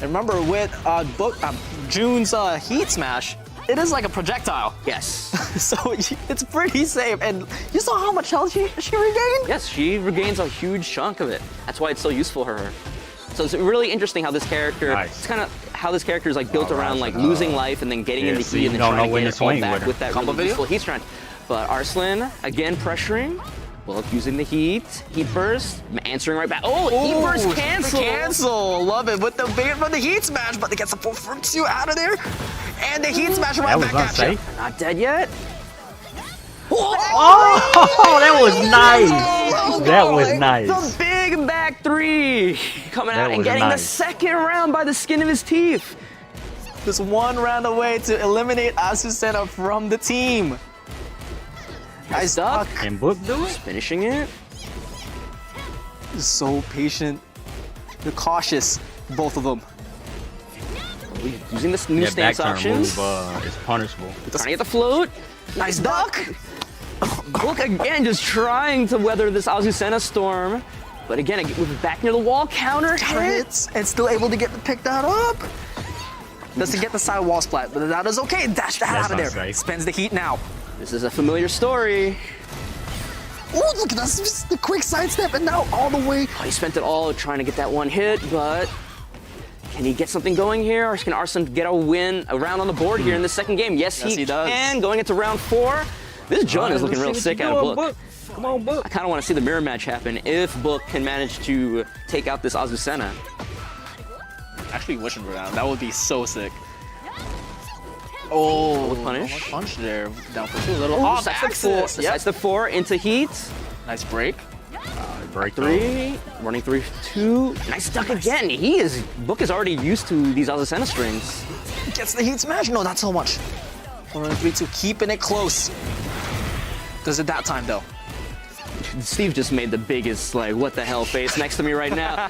And remember, with June's heat smash, it is like a projectile. Yes. So it's pretty safe. And you saw how much health she regained? Yes, she regains a huge chunk of it. That's why it's so useful for her. So it's really interesting how this character, it's kind of how this character is like built around like losing life and then getting in the heat and then trying to get it all back with that really useful heat strength. But Arslan, again, pressuring. Book using the heat burst, answering right back. Oh, heat burst cancel. Cancel, love it. With the bait from the heat smash, but they get the 4-2 out of there. And the heat smash right back at you. Not dead yet. Oh, that was nice. That was nice. The big back 3 coming out and getting the second round by the skin of his teeth. Just 1 round away to eliminate Azucena from the team. Nice duck. And Book do it? Finishing it. So patient. They're cautious, both of them. Using this new stance back turn options. move is punishable. Trying to get the float. Nice duck. Book again, just trying to weather this Azucena storm. But again, with back near the wall, counter hits. And still able to pick that up. Doesn't get the side wall splat, but that is okay. Dash that out of there. Safe. Spends the heat now. This is a familiar story. Oh, look at that. Just the quick sidestep and now all the way. Oh, he spent it all trying to get that one hit, but can he get something going here? Or can Arslan get a win, a round on the board here in the second game? Yes, he does. can. Going into round 4. This Jun is looking real sick out of Book. Come on, Book. I kind of want to see the mirror match happen if Book can manage to take out this Azucena. Actually wishing for that. That would be so sick. Oh, punish. Punch there. Down for 2. A little Oh, off sidestep 4. axis. Yep. Sidestep 4 into heat. Nice break. Break 3. Running 3, 2. Nice duck again. Book is already used to these Azucena strings. Gets the heat smash. No, not so much. 1-3-2. Keeping it close. Does it that time though? Steve just made the biggest, like, what the hell face next to me right now.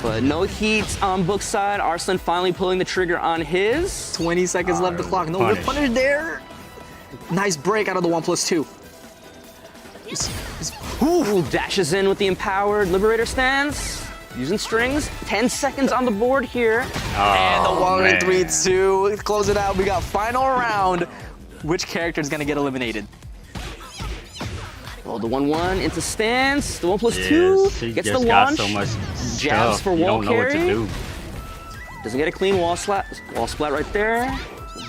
But no heat on Book's side. Arslan finally pulling the trigger on his. 20 seconds left the clock. No whip punish there. Nice break out of the 1+2. Ooh, dashes in with the empowered Liberator stance. Using strings. 10 seconds on the board here. And the 1-3-2. Close it out. We got final round. Which character is going to get eliminated? Oh, the 1-1 into stance. The 1+2 he gets just the got launch. so much Jabs stuff. for You wall don't know what to carry. do. Doesn't get a clean wall splat right there.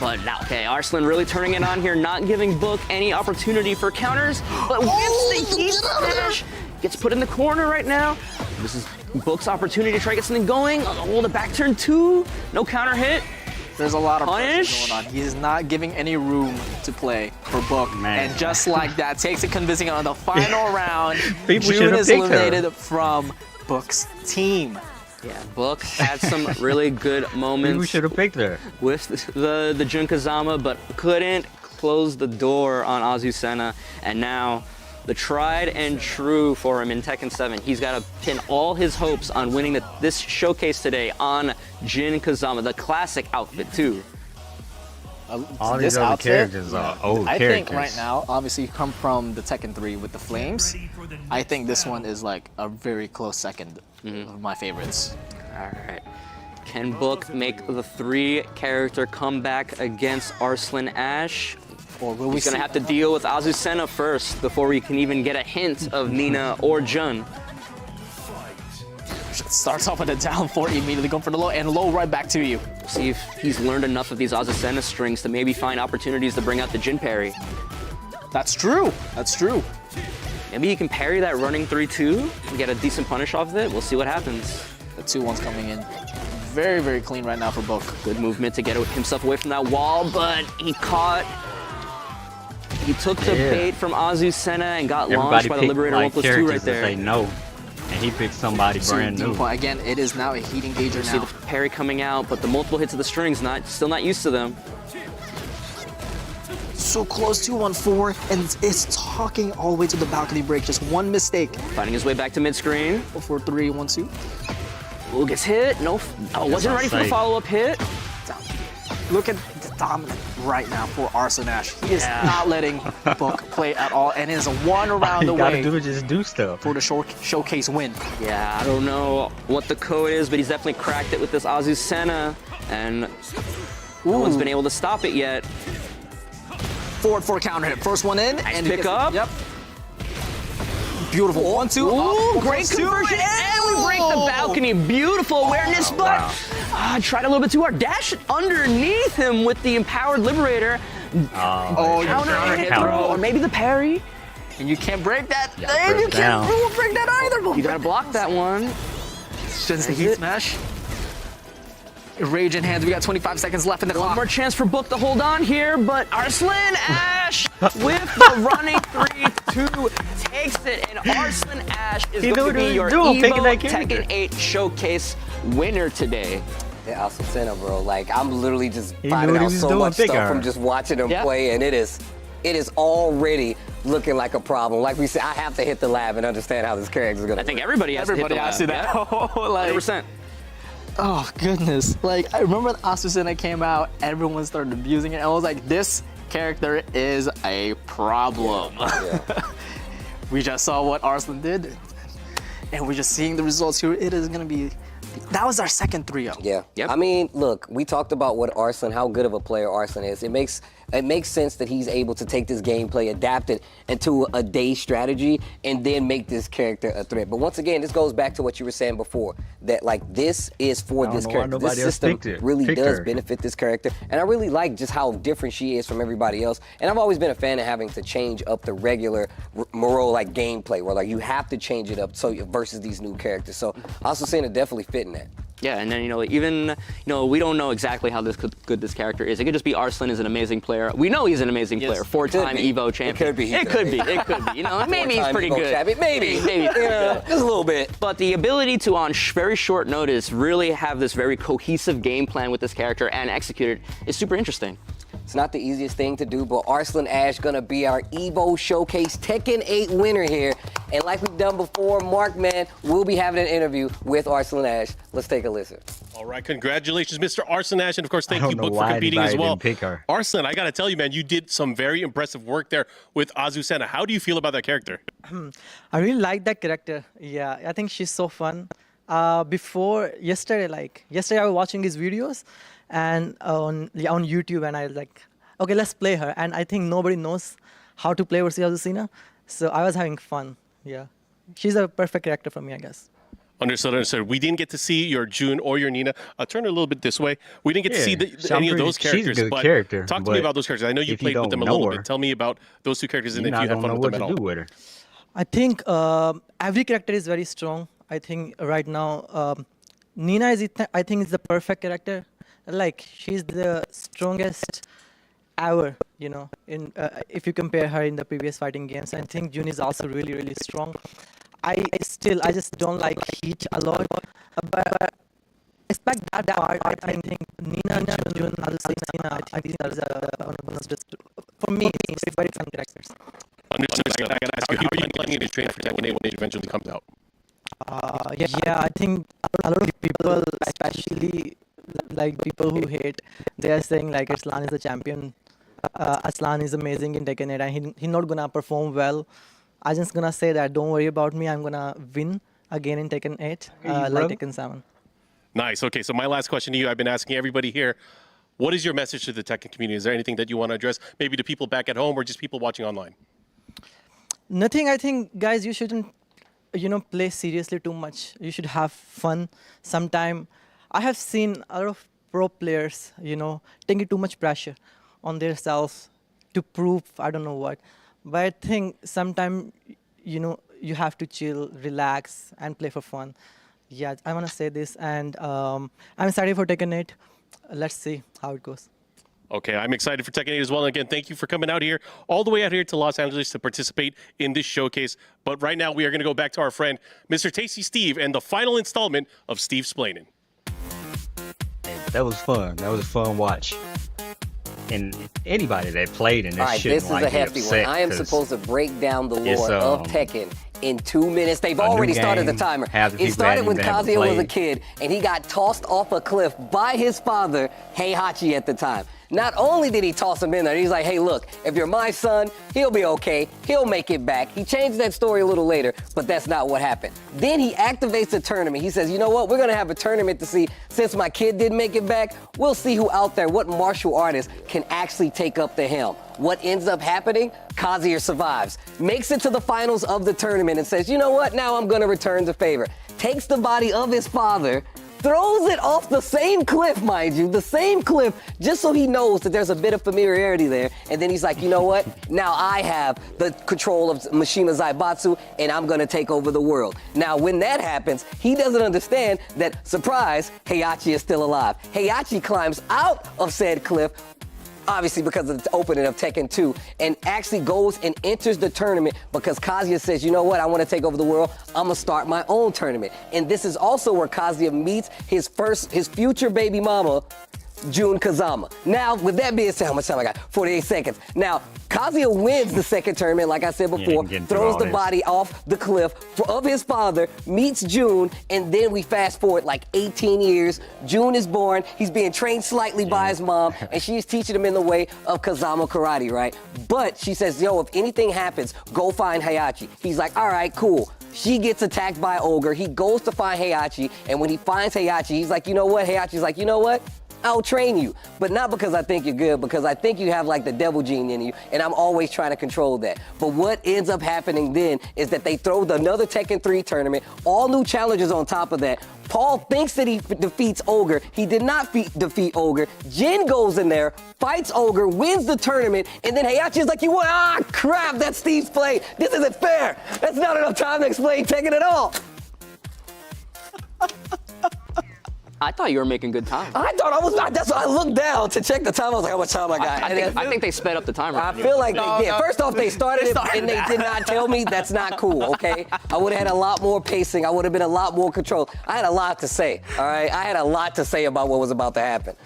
But now, okay, Arslan really turning it on here, not giving Book any opportunity for counters. But with the heat smash, gets put in the corner right now. This is Book's opportunity to try to get something going. Oh, the back turn 2. No counter hit. There's a lot of pressure Punish. going on. He is not giving any room to play for Book. Man. And just like that, takes it convincing on the final round. People June should've is picked her. eliminated from Book's team. Yeah, Book had some really good Maybe we moments should have picked her. with the Jun Kazama, but couldn't close the door on Azucena. And now, the tried and true for him in Tekken 7. He's got to pin all his hopes on winning this showcase today on Jin Kazama, the classic outfit too. All This these other outfit, characters are old I characters. think right now, obviously you come from the Tekken 3 with the flames. I think this one is like a very close second of my favorites. All right. Can Book make the 3-character comeback against Arslan Ash? Or will we He's going to have to deal with Azucena first before we can even get a hint of Nina or Jun. Starts off with a down 4, immediately going for the low, and low right back to you. See if he's learned enough of these Azucena strings to maybe find opportunities to bring out the Jin parry. That's true. That's true. Maybe he can parry that running 3-2 and get a decent punish off of it. We'll see what happens. The 2-1's coming in. Very, very clean right now for Book. Good movement to get himself away from that wall, but he took the bait from Azucena and got launched by the Liberator 1+2 right there. Say no, and he picked somebody brand new. Again, it is now a heat engager See now. the parry coming out, but the multiple hits of the strings still not used to them. So close to 1-4, and it's talking all the way to the balcony break. Just one mistake. Finding his way back to mid-screen. 4-3, 1-2. Ooh, gets hit. No, wasn't ready for the follow-up hit. Look at the dominant right now for Arslan Ash. He is not letting Book play at all, and is 1 round All you away gotta do is just do stuff. for the showcase win. Yeah, I don't know what the code is, but he's definitely cracked it with this Azucena, and no one's been able to stop it yet. Forward for a counter hit. First one in. Nice and pick up. Yep. Beautiful. 1-2. Ooh, up, great 1+2, conversion, and we break the balcony. Beautiful awareness, but tried a little bit too hard. Dash underneath him with the empowered Liberator. Counter hit throw, or maybe the parry. And you can't break that. Yeah, And you break down. can't break that either. You gotta block that one. Sends the heat smash. Rage in hands. We got 25 seconds left in the clock. One more chance for Book to hold on here, but Arslan Ash with the running 3-2 takes it, and Arslan Ash is going to be your Evo Tekken 8 Showcase winner today. Yeah, Azucena, bro. Like, I'm literally just He finding knew what out he was so doing, much big stuff iron. from just watching him play, and it is already looking like a problem. Like we said, I have to hit the lab and understand how this character is going to. I think everybody has to hit the lab. that. Yeah. Like, 100%. Oh goodness! Like I remember when Asusena came out, everyone started abusing it. And I was like, this character is a problem. We just saw what Arslan did, and we're just seeing the results here. It is gonna be. That was our second 3-0. Yeah. Yep. I mean, look, we talked about what Arslan, how good of a player Arslan is. It makes sense that he's able to take this gameplay, adapt it into a day strategy, and then make this character a threat. But once again, this goes back to what you were saying before, that like this is for this character. This system really does benefit this character, and I really like just how different she is from everybody else. And I've always been a fan of having to change up the regular Moreau like gameplay, where like you have to change it up versus these new characters. So Asusena definitely fitting that. Yeah, and then even we don't know exactly how good this character is. It could just be Arslan is an amazing player. We know he's an amazing player, 4-time Evo champion. It could be. Maybe he's pretty good. Champion. Maybe. Just a little bit. But the ability to, on very short notice, really have this very cohesive game plan with this character and execute it is super interesting. It's not the easiest thing to do, but Arslan Ash gonna be our Evo Showcase Tekken 8 winner here. And like we've done before, Mark, man, we'll be having an interview with Arslan Ash. Let's take a listen. All right, congratulations, Mr. Arslan Ash, and of course, thank you both for competing as well. Arslan, I gotta tell you, man, you did some very impressive work there with Asusena. How do you feel about that character? I really like that character. Yeah, I think she's so fun. Yesterday I was watching his videos and on YouTube, and I was like, okay, let's play her. And I think nobody knows how to play versus Asusena, so I was having fun. Yeah, she's a perfect character for me, I guess. Understood. We didn't get to see your June or your Nina. I'll turn it a little bit this way. We didn't get to see any of those characters. She's a good character, talk to me about those characters. I know you played with them a little bit. Tell me about those two characters and if you had fun with them at all. I think every character is very strong. I think right now Nina is the perfect character. Like she's the strongest ever, in if you compare her in the previous fighting games. I think June is also really, really strong. I just don't like Heat a lot, but expect that part. I think Nina, June, Asusena, I think that is for me, it's very fun characters. Understood. I gotta ask you, how are you planning to train for Tekken 8 when it eventually comes out? Yeah, I think a lot of people, especially like people who hate, they are saying like Arslan is the champion. Arslan is amazing in Tekken 8 and he's not gonna perform well. I'm just gonna say that don't worry about me. I'm gonna win again in Tekken 8, like Tekken 7. Nice. Okay, so my last question to you, I've been asking everybody here, what is your message to the Tekken community? Is there anything that you want to address, maybe to people back at home or just people watching online? Nothing. I think, guys, you shouldn't, play seriously too much. You should have fun sometime. I have seen a lot of pro players, taking too much pressure on themselves to prove I don't know what. But I think sometimes, you have to chill, relax, and play for fun. Yeah, I want to say this, and I'm excited for Tekken 8. Let's see how it goes. Okay, I'm excited for Tekken 8 as well. And again, thank you for coming out here, all the way out here to Los Angeles to participate in this showcase. But right now, we are going to go back to our friend, Mr. Tasty Steve, and the final installment of Steve Splainin'. That was fun. That was a fun watch. And anybody that played in this shouldn't this is a hefty one. I am supposed to break down the lore of Tekken in 2 minutes. They've already started the timer. It started when Kazuya was a kid, and he got tossed off a cliff by his father, Heihachi, at the time. Not only did he toss him in there, he's like, hey, look, if you're my son, he'll be okay. He'll make it back. He changed that story a little later, but that's not what happened. Then he activates the tournament. He says, you know what? We're going to have a tournament to see, since my kid didn't make it back, we'll see who out there, what martial artist can actually take up the helm. What ends up happening? Kazuya survives, makes it to the finals of the tournament and says, you know what? Now I'm going to return the favor. Takes the body of his father, throws it off the same cliff, mind you, the same cliff, just so he knows that there's a bit of familiarity there. And then he's like, you know what? Now I have the control of Mishima Zaibatsu, and I'm gonna take over the world. Now, when that happens, he doesn't understand that, surprise, Heihachi is still alive. Heihachi climbs out of said cliff, obviously because of the opening of Tekken 2, and actually goes and enters the tournament because Kazuya says, you know what, I want to take over the world, I'm going to start my own tournament. And this is also where Kazuya meets his future baby mama, Jun Kazama. Now, with that being said, how much time I got? 48 seconds. Now, Kazuya wins the second tournament, like I said before, throws the body off the cliff of his father, meets Jun, and then we fast forward like 18 years. Jun is born, he's being trained slightly by his mom, and she's teaching him in the way of Kazama karate, right? But she says, yo, if anything happens, go find Heihachi. He's like, all right, cool. She gets attacked by Ogre. He goes to find Heihachi, and when he finds Heihachi, he's like, you know what? Heihachi's like, you know what? I'll train you, but not because I think you're good, because I think you have like the devil gene in you, and I'm always trying to control that. But what ends up happening then is that they throw another Tekken 3 tournament, all new challenges on top of that. Paul thinks that he defeats Ogre. He did not defeat Ogre. Jin goes in there, fights Ogre, wins the tournament, and then Heihachi is like, you want, crap, that's Steve's play. This isn't fair. That's not enough time to explain Tekken at all. I thought you were making good time. I thought I was. That's why I looked down to check the time. I was like, how much time I got? I think they sped up the timer. I feel like they did. First off, they started it and they did not tell me. That's not cool, okay? I would have had a lot more pacing. I would have been a lot more control. I had a lot to say, all right? I had a lot to say about what was about to happen.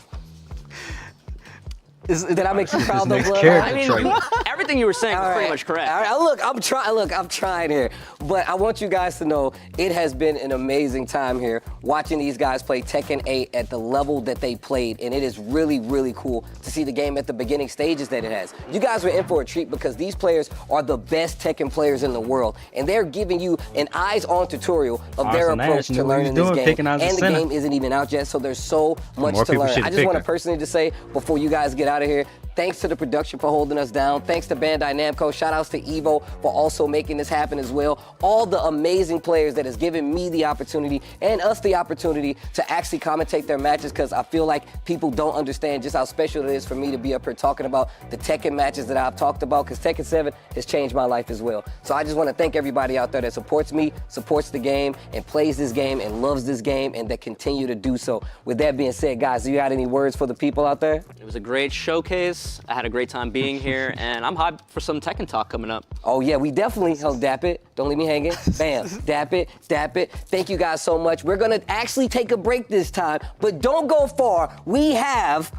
Did I make you proud though, Blood? I mean, everything you were saying was pretty much correct. All right, I'm trying here. But I want you guys to know it has been an amazing time here watching these guys play Tekken 8 at the level that they played. And it is really, really cool to see the game at the beginning stages that it has. You guys were in for a treat because these players are the best Tekken players in the world. And they're giving you an eyes-on tutorial of their approach to learning this game. And the game isn't even out yet, so there's so much to learn. I just want to personally just say, before you guys get out of here, thanks to the production for holding us down. Thanks to Bandai Namco. Shout outs to Evo for also making this happen as well. All the amazing players that has given me the opportunity and us the opportunity to actually commentate their matches, because I feel like people don't understand just how special it is for me to be up here talking about the Tekken matches that I've talked about, because Tekken 7 has changed my life as well. So I just want to thank everybody out there that supports me, supports the game, and plays this game and loves this game, and that continue to do so. With that being said, guys, do you got any words for the people out there? It was a great showcase. I had a great time being here, and I'm hyped for some Tekken talk coming up. Oh yeah, we definitely, dap it. Don't leave me hanging. Bam, dap it, dap it. Thank you guys so much. We're gonna actually take a break this time, but don't go far. We have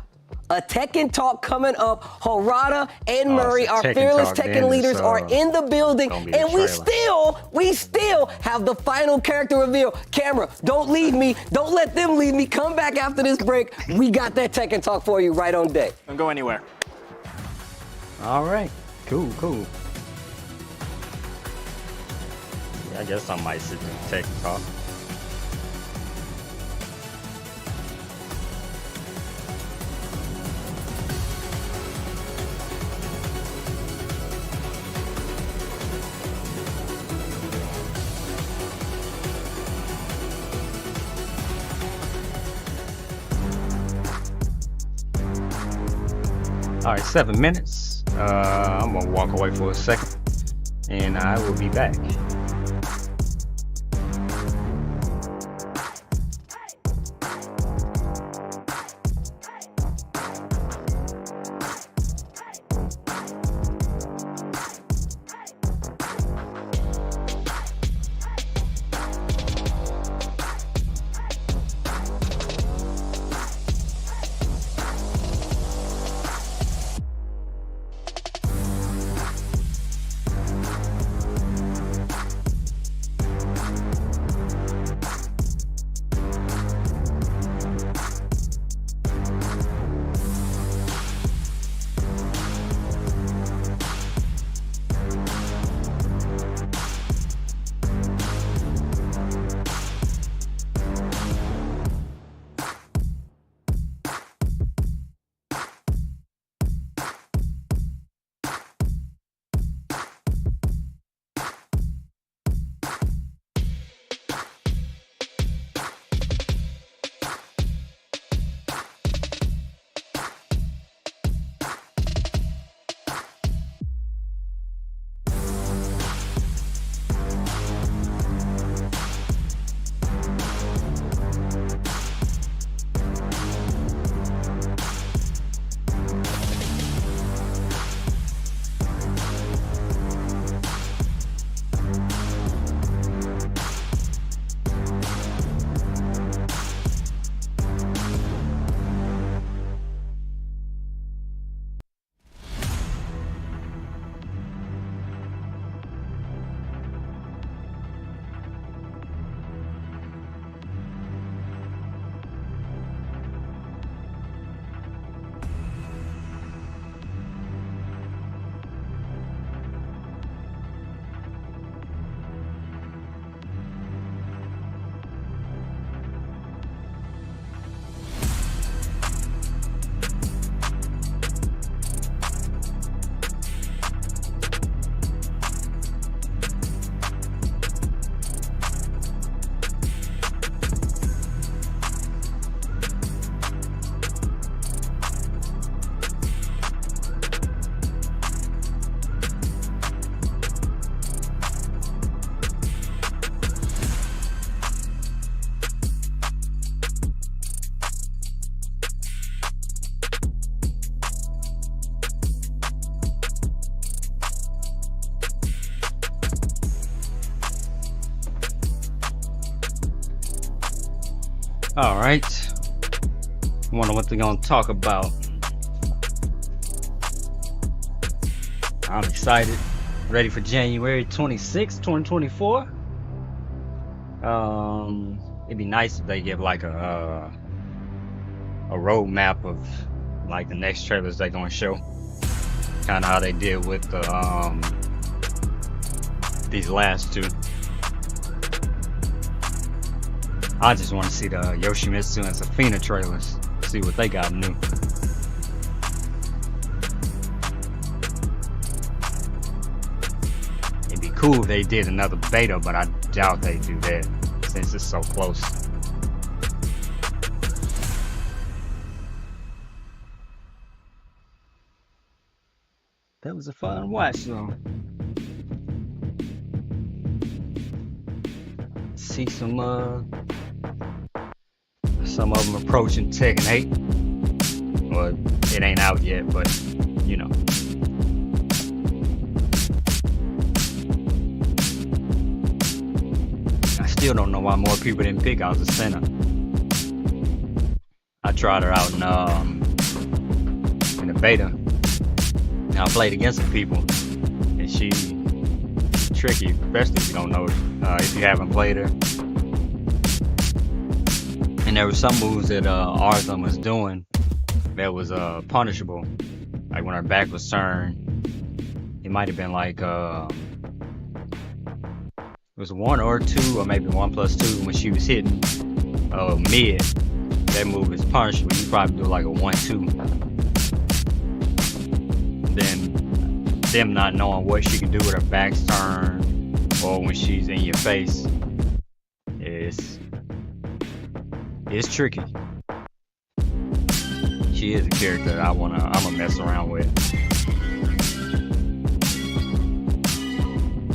a Tekken talk coming up. Harada and Murray, our fearless Tekken leaders, are in the building, and we still have the final character reveal. Camera, don't leave me. Don't let them leave me. Come back after this break. We got that Tekken talk for you right on deck. Don't go anywhere. All right, cool. Yeah, I guess I might sit and take a talk. All right, 7 minutes. I'm gonna walk away for a second, and I will be back. All right. Wonder what they're gonna talk about. I'm excited. Ready for January 26, 2024. It'd be nice if they give like a roadmap of like the next trailers they're gonna show. Kind of how they did with the these last two. I just want to see the Yoshimitsu and Safina trailers. See what they got new. It'd be cool if they did another beta, but I doubt they do that since it's so close. That was a fun watch though. See some of them approaching Tekken 8. Well, it ain't out yet, but you know. I still don't know why more people didn't pick out the center. I tried her out in the beta. And I played against some people, and she's tricky, especially if you don't know her, if you haven't played her. And there were some moves that Arthur was doing that was punishable. Like when her back was turned, it might have been like it was 1 or 2, or maybe 1+2 when she was hitting mid. That move is punishable. You probably do like a 1-2. Then them not knowing what she can do with her back's turned or when she's in your face, it's tricky. She is a character that I'm gonna mess around with.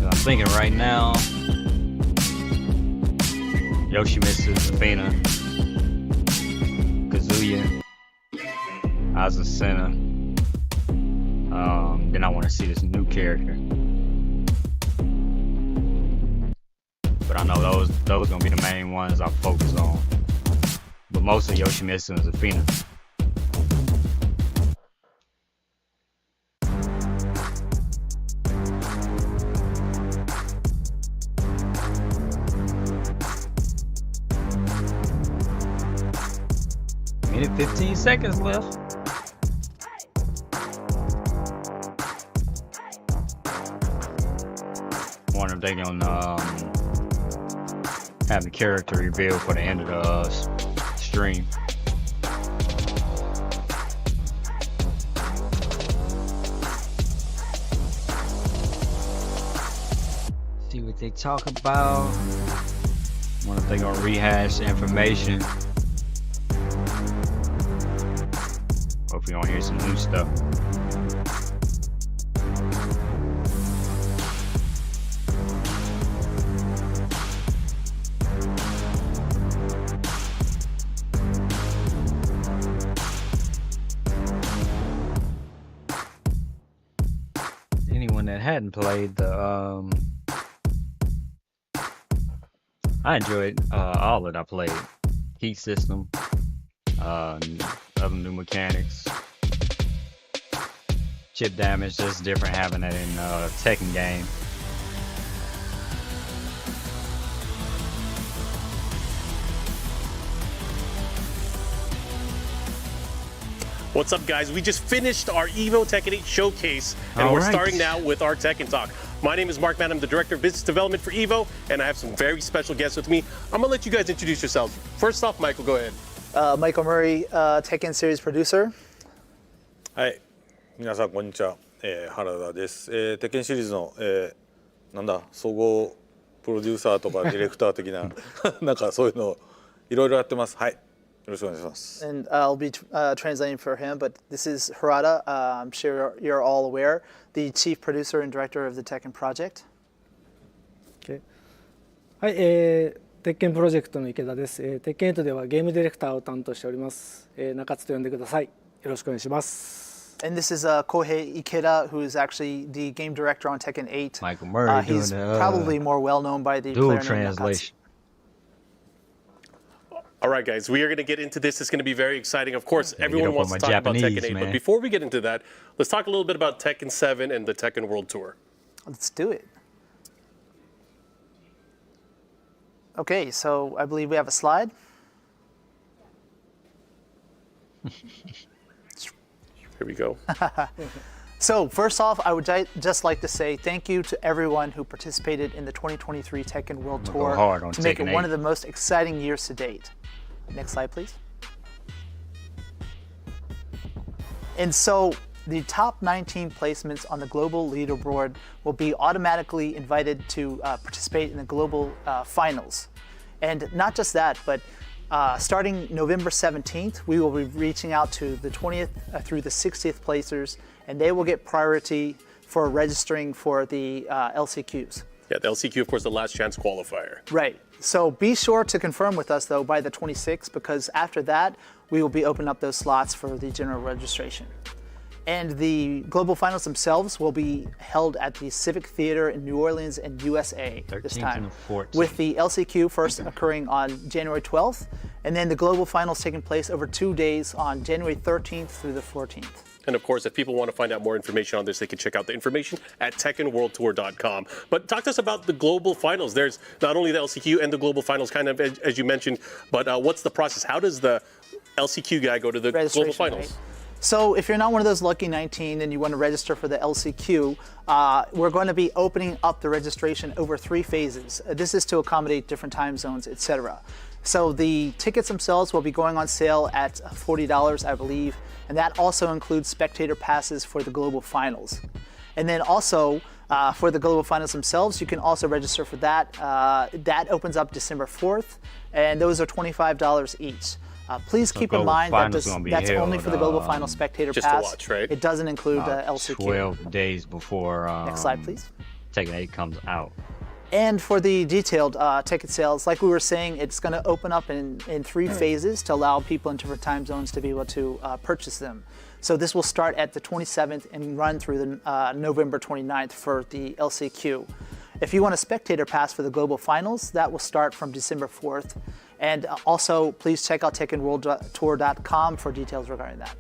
I'm thinking right now, Yoshimitsu, Safina, Kazuya, Azucena. Then I want to see this new character. But I know those gonna be the main ones I focus on. But mostly Yoshimitsu and Safina. Minute 15 seconds left. Wonder if they gonna have the character reveal for the end of the stream. See what they talk about. Wonder if they gonna rehash the information. Hope we don't hear some new stuff. Anyone that hadn't played the I enjoyed all that I played. Heat system, other new mechanics, chip damage, just different having it in Tekken game. What's up, guys? We just finished our Evo Tekken 8 showcase, and we're starting now with our Tekken Talk. My name is Mark Mann. I'm the Director of Business Development for Evo, and I have some very special guests with me. I'm gonna let you guys introduce yourselves. First off, Michael, go ahead. Michael Murray, Tekken Series Producer. はい、皆さんこんにちは、原田です。テッケンシリーズの、なんだ総合プロデューサーとかディレクター的ななんかそういうのいろいろやってます。はい、よろしくお願いします。And I'll be translating for him, but this is Harada. I'm sure you're all aware, the Chief Producer and Director of the Tekken Project. Okay. はい、テッケンプロジェクトの池田です。テッケン8ではゲームディレクターを担当しております。中津と呼んでください。よろしくお願いします。And this is Kohei Ikeda, who is actually the game director on Tekken 8. Michael Murray he's doing probably more well known by the dual player name translation. All right, guys, we are going to get into this. It's going to be very exciting. Of course, everyone wants to talk about Japanese, Tekken 8, man. but before we get into that, let's talk a little bit about Tekken 7 and the Tekken World Tour. Let's do it. Okay, so I believe we have a slide. Here we go. So first off, I would just like to say thank you to everyone who participated in the 2023 Tekken World Tour to make it one of the most exciting years to date. Next slide, please. And so the top 19 placements on the global leaderboard will be automatically invited to participate in the global finals. And not just that, but starting November 17th, we will be reaching out to the 20th through the 60th placers, and they will get priority for registering for the LCQs. Yeah, the LCQ, of course, the last chance qualifier. Right. So be sure to confirm with us, though, by the 26th, because after that, we will be opening up those slots for the general registration. And the global finals themselves will be held at the Civic Theater in New Orleans and USA this time, with the LCQ first occurring on January 12th, and then the global finals taking place over 2 days on January 13th through the 14th. And of course, if people want to find out more information on this, they can check out the information at TekkenWorldTour.com. But talk to us about the global finals. There's not only the LCQ and the global finals, kind of as you mentioned, but what's the process? How does the LCQ guy go to the global finals? Right? So if you're not one of those lucky 19 and you want to register for the LCQ, we're going to be opening up the registration over 3 phases. This is to accommodate different time zones, etc. So the tickets themselves will be going on sale at $40, I believe, and that also includes spectator passes for the global finals. And then also for the global finals themselves, you can also register for that. That opens up December 4th, and those are $25 each. Please keep in mind that that's only for the global final spectator just pass. To watch, right? It doesn't include LCQ. 12 days before Next slide, please. Tekken 8 comes out. And for the detailed ticket sales, like we were saying, it's going to open up in 3 phases to allow people in different time zones to be able to purchase them. So this will start at the 27th and run through the November 29th for the LCQ. If you want a spectator pass for the global finals, that will start from December 4th. And also, please check out TekkenWorldTour.com for details regarding that.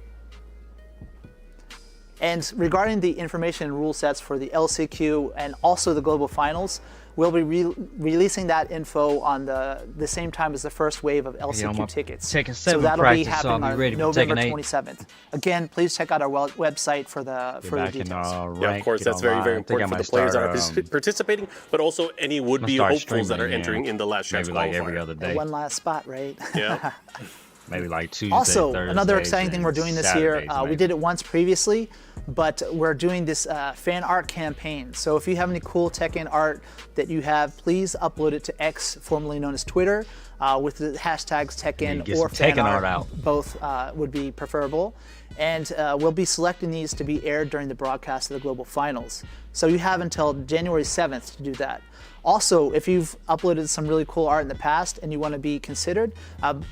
And regarding the information and rule sets for the LCQ and also the global finals, we'll be releasing that info on the same time as the first wave of LCQ tickets. So that'll be happening on November 27th. Again, please check out our website for the details. Yeah, of course, that's very, very important for the players that are participating, but also any would-be hopefuls that are entering in the last chance qualifier. Like every other day. One last spot, right? Yeah. Maybe like Tuesday, Also, Thursdays, another exciting thing we're doing this year, we did it once previously, but we're doing this fan art campaign. So if you have any cool Tekken art that you have, please upload it to X, formerly known as Twitter, with the hashtags Tekken or fan art out. Both would be preferable. And we'll be selecting these to be aired during the broadcast of the global finals. So you have until January 7th to do that. Also, if you've uploaded some really cool art in the past and you want to be considered,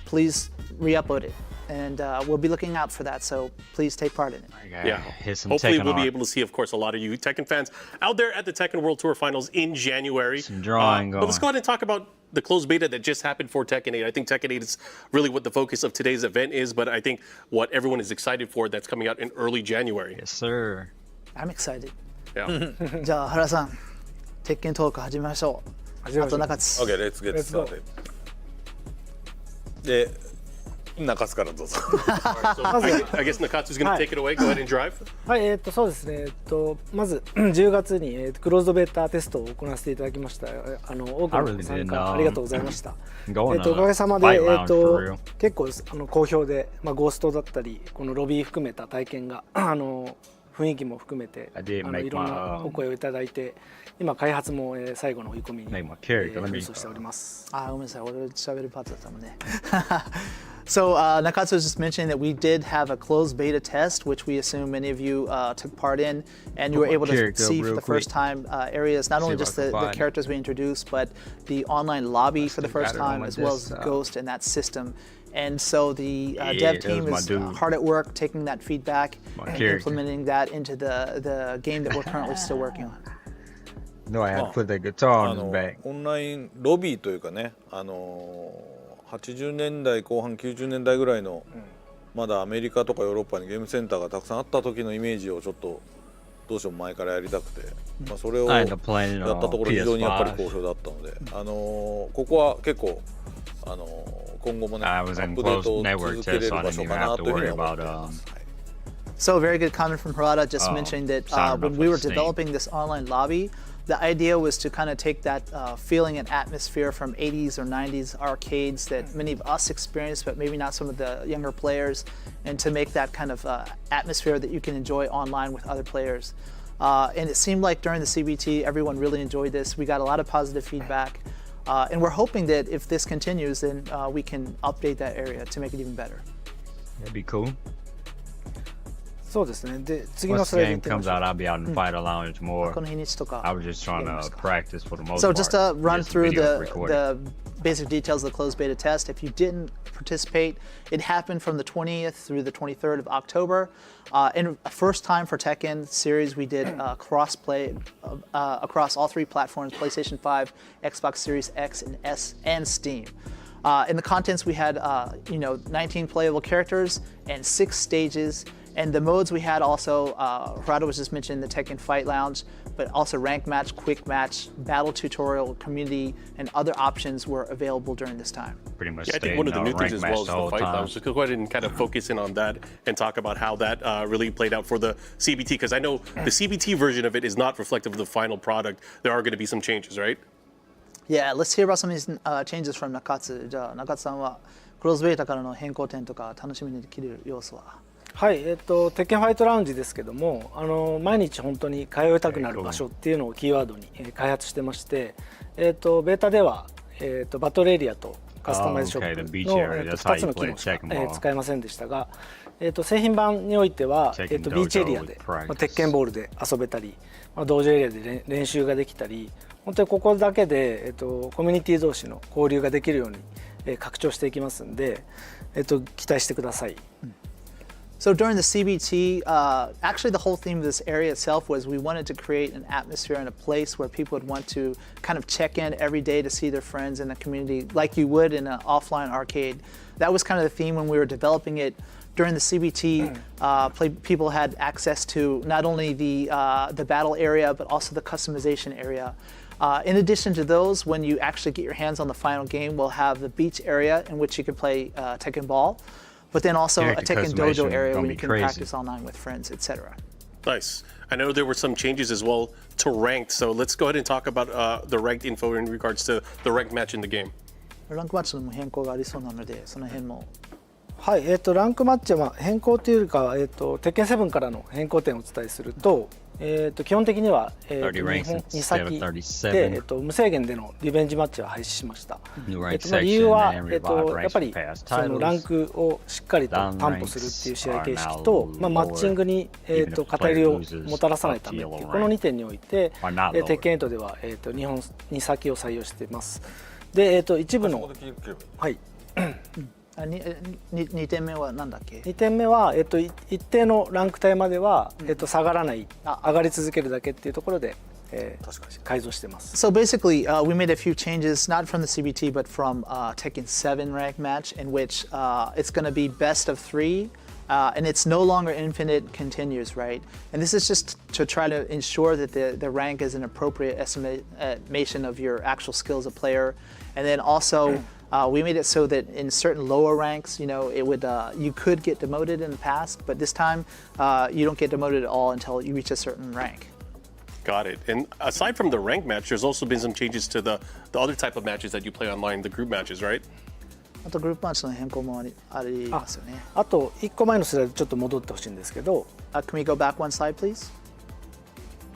please re-upload it. And we'll be looking out for that, so please take part in it. Yeah, hopefully we'll be able to see, of course, a lot of you Tekken fans out there at the Tekken World Tour Finals in January. Some drawing But let's go ahead and talk about the closed beta that just happened for Tekken 8. I think Tekken 8 is really what the focus of today's event is, but I think what everyone is excited for that's coming out in early January. Yes, sir. I'm excited. Yeah. じゃあ原さん、鉄拳トーク始めましょう。あと中津。 Okay, let's get started. で、中津からどうぞ。I guess Nakatsu's going to take it away. Go ahead and drive. はい、そうですね。まず10月にクローズドベータテストを行わせていただきました。多くの参加ありがとうございました。おかげさまで結構好評で、ゴーストだったりこのロビー含めた体験が雰囲気も含めていろんなお声をいただいて、今開発も最後の追い込みに奔走しております。あ、ごめんなさい。俺喋るパートだったもんね。So Nakatsu was just mentioning that we did have a closed beta test, which we assume many of you took part in, and you were able to see for the first time areas, not only just the characters we introduced, but the online lobby for the first time, as well as Ghost and that system. And so the dev team is hard at work taking that feedback and implementing that into the game that we're currently still working on. No, I had to put the guitar on the back. オンラインロビーというかね、80年代後半90年代ぐらいのまだアメリカとかヨーロッパにゲームセンターがたくさんあった時のイメージをちょっとどうしても前からやりたくて、まあ、それをやったところ非常にやっぱり好評だったので、ここは結構今後もねアップデートを続けれる場所かなというふうに思っています。So a very good comment from Harada, just mentioning that when we were developing this online lobby, the idea was to kind of take that feeling and atmosphere from 80s or 90s arcades that many of us experienced, but maybe not some of the younger players, and to make that kind of atmosphere that you can enjoy online with other players. And it seemed like during the CBT, everyone really enjoyed this. We got a lot of positive feedback. And we're hoping that if this continues, then we can update that area to make it even better. That'd be cool. そうですね。で、次の Once ス the ライド game 行ってみま comes しょう。 out, I'll be out in Fighter Lounge more. この日にちとか I was just trying to practice for the most So part. just to run Get some through videos the recorded. basic details of the closed beta test. If you didn't participate, it happened from the 20th through the 23rd of October. And first time for Tekken series, we did cross-play across all three platforms, PlayStation 5, Xbox Series X and S, and Steam. In the contents, we had 19 playable characters and 6 stages. And the modes we had also, Harada was just mentioning the Tekken Fight Lounge, but also rank match, quick match, battle tutorial, community, and other options were available during this time. Pretty much. Yeah, I think one of the new things as well is the Fight Lounge. So go ahead and kind of focus in on that and talk about how that really played out for the CBT, because I know the CBT version of it is not reflective of the final product. There are going to be some changes, right? Yeah, let's hear about some of these changes from Nakatsu. じゃあ中津さんはクローズベータからの変更点とか楽しみにできる要素は？はい、テッケンファイトラウンジですけども、毎日本当に通いたくなる場所っていうのをキーワードに開発してまして、ベータでは、バトルエリアとカスタマイズショップの、2つの機能しか、使えませんでしたが、製品版においては、ビーチエリアで、鉄拳ボールで遊べたり、道場エリアで練習ができたり、本当にここだけで、コミュニティ同士の交流ができるように、拡張していきますんで、期待してください。So during the CBT, actually the whole theme of this area itself was we wanted to create an atmosphere and a place where people would want to kind of check in every day to see their friends in the community like you would in an offline arcade. That was kind of the theme when we were developing it. During the CBT, people had access to not only the battle area, but also the customization area. In addition to those, when you actually get your hands on the final game, we'll have the beach area in which you can play Tekken Ball. But then also a Tekken Dojo area where you can practice online with friends, etc. Nice. I know there were some changes as well to ranked, so let's go ahead and talk about the ranked info in regards to the ranked match in the game. ランクマッチも変更がありそうなので、その辺も。はい、ランクマッチは変更というよりか、テッケン7からの変更点をお伝えすると、基本的には、日本2先で、無制限でのリベンジマッチは廃止しました。理由は、やっぱりそのランクをしっかりと担保するっていう試合形式と、マッチングに、偏りをもたらさないためっていうこの2点において、テッケン8では、日本2先を採用しています。で、一部のはい。2点目は何だっけ？ 2点目は、一定のランク帯までは、下がらない、上がり続けるだけっていうところで、改造してます。So basically, we made a few changes, not from the CBT, but from Tekken 7 rank match, in which it's going to be best of 3, and it's no longer infinite continues, right? And this is just to try to ensure that the rank is an appropriate estimation of your actual skill as a player, and then also. We made it so that in certain lower ranks, it would you could get demoted in the past, but this time you don't get demoted at all until you reach a certain rank. Got it. And aside from the rank match, there's also been some changes to the other type of matches that you play online, the group matches, right? あとグループマッチの変更もありますよね。あと1個前のスライドちょっと戻ってほしいんですけど。Can we go back one slide, please?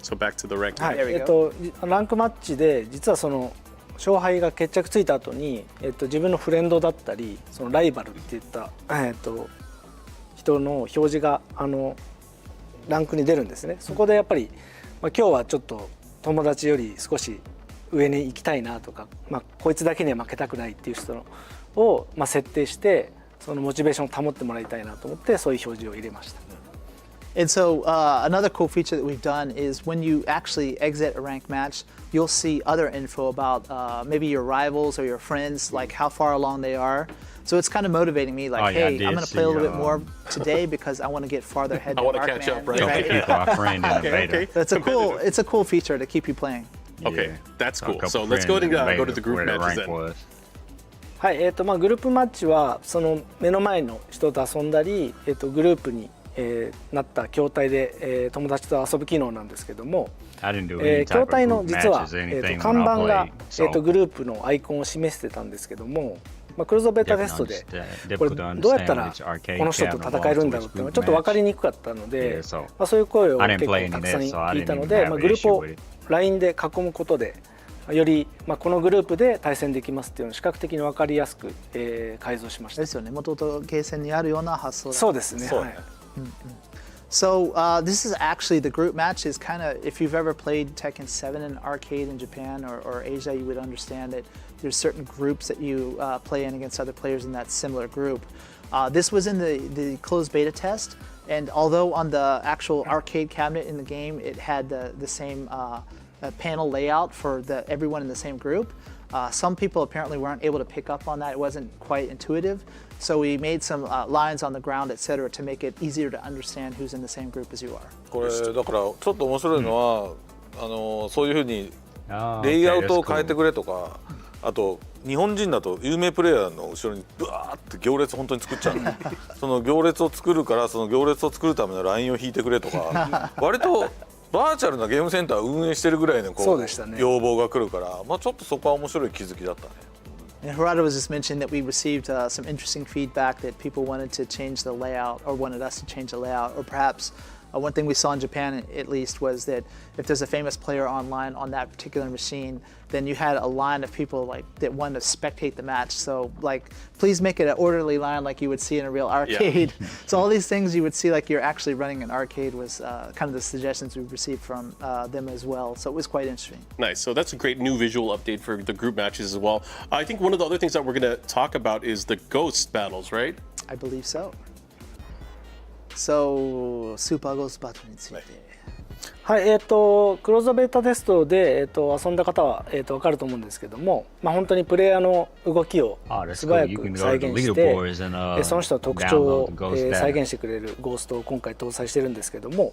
So back to the rank. はい。ランクマッチで実はその勝敗が決着ついた後に、自分のフレンドだったりそのライバルっていった、人の表示がランクに出るんですね。そこでやっぱり、今日はちょっと友達より少し上に行きたいなとか、こいつだけには負けたくないっていう人を、設定してそのモチベーションを保ってもらいたいなと思ってそういう表示を入れました。And so another cool feature that we've done is when you actually exit a ranked match, you'll see other info about maybe your rivals or your friends, like how far along they are. So it's kind of motivating me, like, hey, I'm going to play a little bit more today because I want to get farther ahead. I want to catch up, right? Right? Keep our friend in the beta. It's a cool feature to keep you playing. Okay, that's cool. So let's go and go to the group matches then. はい、グループマッチはその目の前の人と遊んだり、グループに、なった筐体で、友達と遊ぶ機能なんですけども、筐体の実は、看板が、グループのアイコンを示してたんですけども、クローズドベータテストでこれどうやったらこの人と戦えるんだろうっていうのがちょっと分かりにくかったので、そういう声を結構たくさん聞いたので、グループを LINE で囲むことでより、このグループで対戦できますっていうのを視覚的に分かりやすく、改造しました。ですよね。元々ゲーセンにあるような発想だ。そうですね。はい。So this is actually the group match is kind of, if you've ever played Tekken 7 in arcade in Japan or Asia, you would understand that there's certain groups that you play in against other players in that similar group. This was in the closed beta test, and although on the actual arcade cabinet in the game it had the same panel layout for everyone in the same group, some people apparently weren't able to pick up on that. It wasn't quite intuitive. So we made some lines on the ground, etc., to make it easier to understand who's in the same group as you are. これだからちょっと面白いのは、そういうふうにレイアウトを変えてくれとか、あと日本人だと有名プレイヤーの後ろにブワーって行列本当に作っちゃうその行列を作るからその行列を作るためのラインを引いてくれとか割とバーチャルなゲームセンターを運営してるぐらいのこう要望が来るから、ちょっとそこは面白い気づきだったね。And Harada was just mentioning that we received some interesting feedback that people wanted to change the layout or wanted us to change the layout, or perhaps one thing we saw in Japan at least was that if there's a famous player online on that particular machine, then you had a line of people like that wanted to spectate the match. So like, please make it an orderly line like you would see in a real arcade. Yeah. So all these things you would see like you're actually running an arcade was kind of the suggestions we received from them as well. So it was quite interesting. Nice. So that's a great new visual update for the group matches as well. I think one of the other things that we're going to talk about is the ghost battles, right? I believe so. So, Super Ghost Battle について。はい、クローズドベータテストで、遊んだ方は、分かると思うんですけども、本当にプレイヤーの動きを素早く再現して、その人の特徴を、再現してくれるゴーストを今回搭載してるんですけども、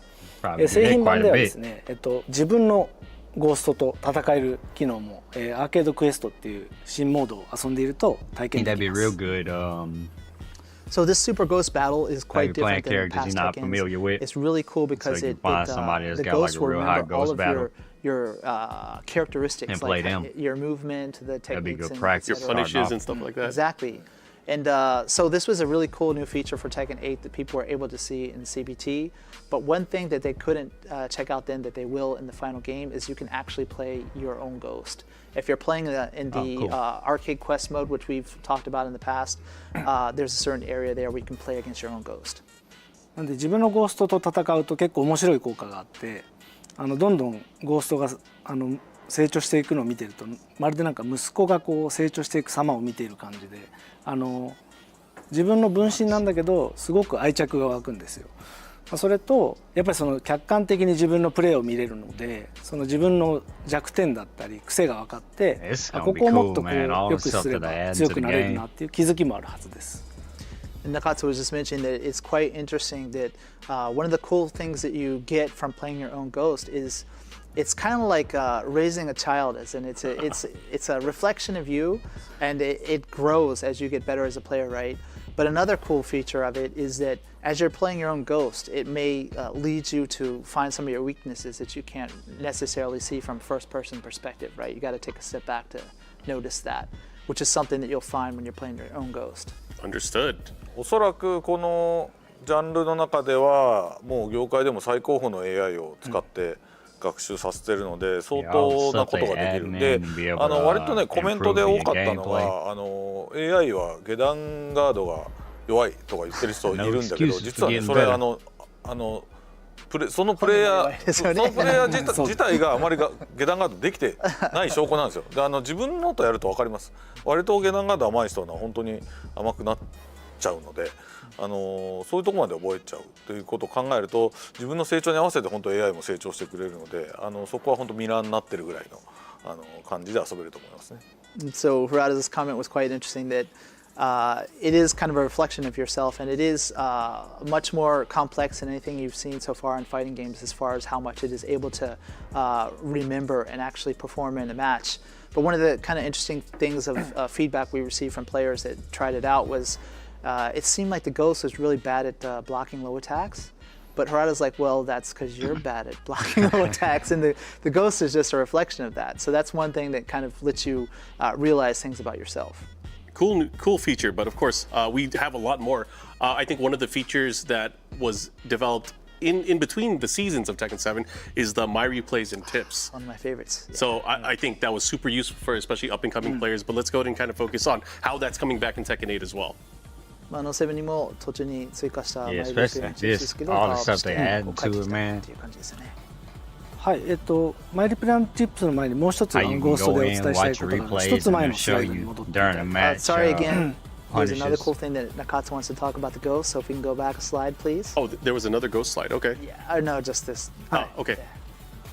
製品版ではですね、自分のゴーストと戦える機能も、アーケードクエストっていう新モードを遊んでいると体験できます。So this Super Ghost Battle is quite different than past Tekkens. It's really cool because the ghosts will remember all of your characteristics, like your movement, the techniques, and your punishes and stuff like that. Exactly. And so this was a really cool new feature for Tekken 8 that people were able to see in CBT. But one thing that they couldn't check out then that they will in the final game is you can actually play your own ghost. If you're playing in the arcade quest mode, which we've talked about in the past, there's a certain area there where you can play against your own ghost. なんで自分のゴーストと戦うと結構面白い効果があって、どんどんゴーストが成長していくのを見てるとまるでなんか息子がこう成長していく様を見ている感じで、自分の分身なんだけどすごく愛着が湧くんですよ。それとやっぱりその客観的に自分のプレーを見れるので、その自分の弱点だったり癖が分かって、ここをもっとこうよくすれば強くなれるなっていう気づきもあるはずです。Nakatsu was just mentioning that it's quite interesting that one of the cool things that you get from playing your own ghost is it's kind of like raising a child, as in it's a reflection of you, and it grows as you get better as a player, right? But another cool feature of it is that as you're playing your own ghost, it may lead you to find some of your weaknesses that you can't necessarily see from first-person perspective, right? You got to take a step back to notice that, which is something that you'll find when you're playing your own ghost. Understood. おそらくこのジャンルの中ではもう業界でも最高峰の AI を使って学習させてるので相当なことができるんで、割とねコメントで多かったのがAI は下段ガードが弱いとか言ってる人いるんだけど、実はねそれそのプレイヤー自体があまり下段ガードできてない証拠なんですよ。で自分のとやると分かります。割と下段ガード甘い人は本当に甘くなっちゃうので、そういうところまで覚えちゃうということを考えると、自分の成長に合わせて本当 AI も成長してくれるので、そこは本当ミラーになってるぐらいの感じで遊べると思いますね。So Harada's comment was quite interesting that it is kind of a reflection of yourself, and it is much more complex than anything you've seen so far in fighting games as far as how much it is able to remember and actually perform in a match. But one of the kind of interesting things of feedback we received from players that tried it out was it seemed like the Ghost was really bad at blocking low attacks. But Harada's like, well, that's because you're bad at blocking low attacks, and the Ghost is just a reflection of that. So that's one thing that kind of lets you realize things about yourself. Cool feature, but of course we have a lot more. I think one of the features that was developed in between the seasons of Tekken 7 is the My Replays and Tips. One of my favorites. Yeah. So I think that was super useful for especially up and coming players. But let's go ahead and kind of focus on how that's coming back in Tekken 8 as well. 7にも途中に追加した Yeah, especially like this, all the stuff they add to it, man. はい、マイリプランチップスの前にもう一つゴーストでお伝えしたいことが一つ前のスライドに戻っていただきます。Sorry again. There's another cool thing that Nakatsu wants to talk about the ghost, so if we can go back a slide, please. Oh, there was another ghost slide. Okay. Yeah, no, just this. Oh, okay.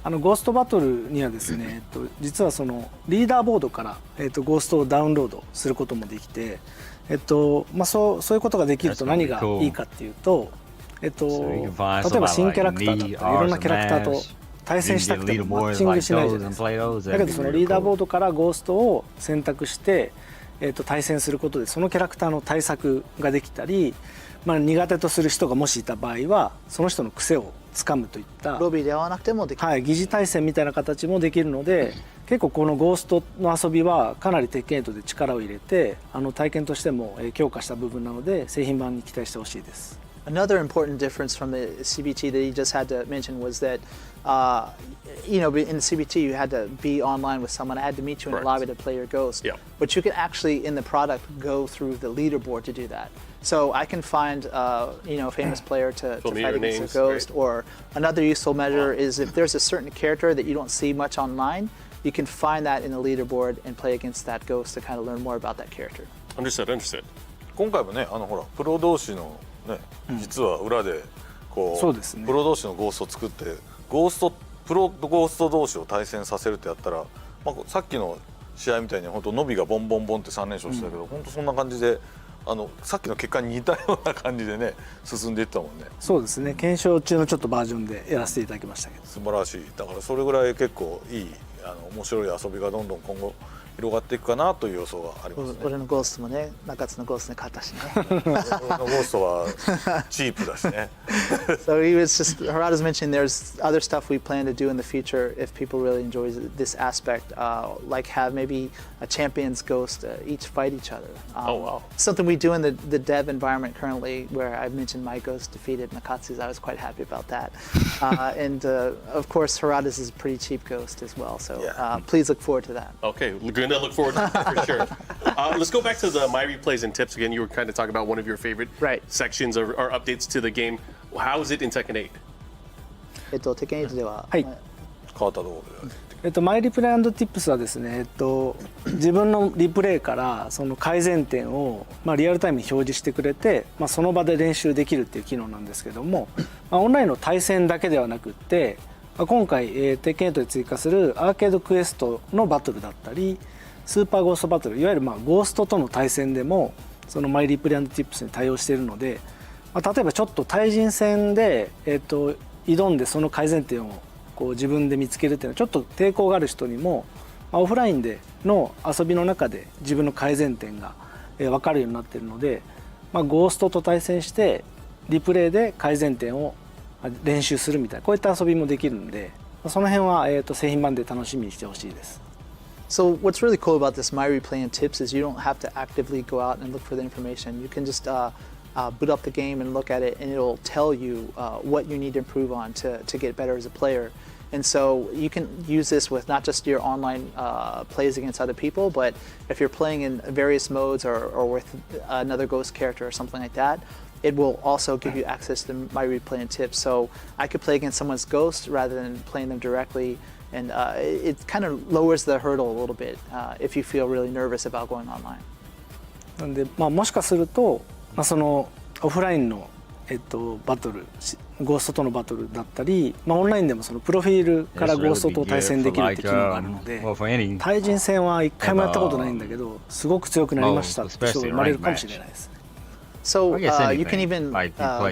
ゴーストバトルにはですね、実はそのリーダーボードから、ゴーストをダウンロードすることもできて、そういうことができると何がいいかっていうと、例えば新キャラクターだったりいろんなキャラクターと対戦したくてもマッチングしないじゃないですか。だけどそのリーダーボードからゴーストを選択して、対戦することでそのキャラクターの対策ができたり、苦手とする人がもしいた場合はその人の癖をつかむといったロビーで会わなくてもできる、疑似対戦みたいな形もできるので、結構このゴーストの遊びはかなり鉄拳8で力を入れて体験としても強化した部分なので製品版に期待してほしいです。Another important difference from the CBT that you just had to mention was that, in the CBT you had to be online with someone. I had to meet you in the lobby to play your ghost. Yeah. But you can actually, in the product, go through the leaderboard to do that. So I can find, a famous player to fight against a ghost. Right. Or another useful measure is if there's a certain character that you don't see much online, you can find that in the leaderboard and play against that ghost to kind of learn more about that character. Understood. 今回もね、ほらプロ同士のね、実は裏でこう、そうですね、プロ同士のゴーストを作ってプロゴースト同士を対戦させるってやったら、さっきの試合みたいに本当ノビがボンボンボンって3連勝してたけど、本当そんな感じでさっきの結果に似たような感じでね進んでいったもんね。そうですね、検証中のちょっとバージョンでやらせていただきましたけど。素晴らしい。だからそれぐらい結構いい面白い遊びがどんどん今後広がっていくかなという予想がありますね。俺のゴーストもね、中津のゴーストに勝ったしね。俺のゴーストはチープだしね。So he was just, Harada's mentioning there's other stuff we plan to do in the future if people really enjoy this aspect, like have maybe a champion's ghost each fight each other. Oh wow. Something we do in the dev environment currently, where I've mentioned my ghost defeated Nakatsu's. I was quite happy about that. And of course Harada's is a pretty cheap ghost as well, so please look forward to that. Okay, we're gonna look forward to that for sure. Let's go back to the My Replays and Tips again. You were kind of talking about one of your favorite sections or updates to the game. How is it in Tekken 8? Tekken 8では、はい、変わったところで、マイリプレイ&ティップスはですね、自分のリプレイからその改善点を、リアルタイムに表示してくれて、その場で練習できるっていう機能なんですけども、オンラインの対戦だけではなくって、今回、テッケン8で追加するアーケードクエストのバトルだったり、スーパーゴーストバトル、いわゆるゴーストとの対戦でもそのマイリプレイ&ティップスに対応しているので、例えばちょっと対人戦で、挑んでその改善点をこう自分で見つけるっていうのはちょっと抵抗がある人にも、オフラインでの遊びの中で自分の改善点が分かるようになっているので、ゴーストと対戦してリプレイで改善点を練習するみたいな、こういった遊びもできるので、その辺は製品版で楽しみにしてほしいです。So what's really cool about this My Replay and Tips is you don't have to actively go out and look for the information. You can just boot up the game and look at it, and it'll tell you what you need to improve on to get better as a player. And so you can use this with not just your online plays against other people, but if you're playing in various modes or with another ghost character or something like that, it will also give you access to My Replay and Tips. So I could play against someone's ghost rather than playing them directly, and it kind of lowers the hurdle a little bit if you feel really nervous about going online. なんで、もしかするとそのオフラインのバトル、ゴーストとのバトルだったり、オンラインでもそのプロフィールからゴーストと対戦できるって機能があるので、対人戦は一回もやったことないんだけど、すごく強くなりましたって人が生まれるかもしれないですね。So you can even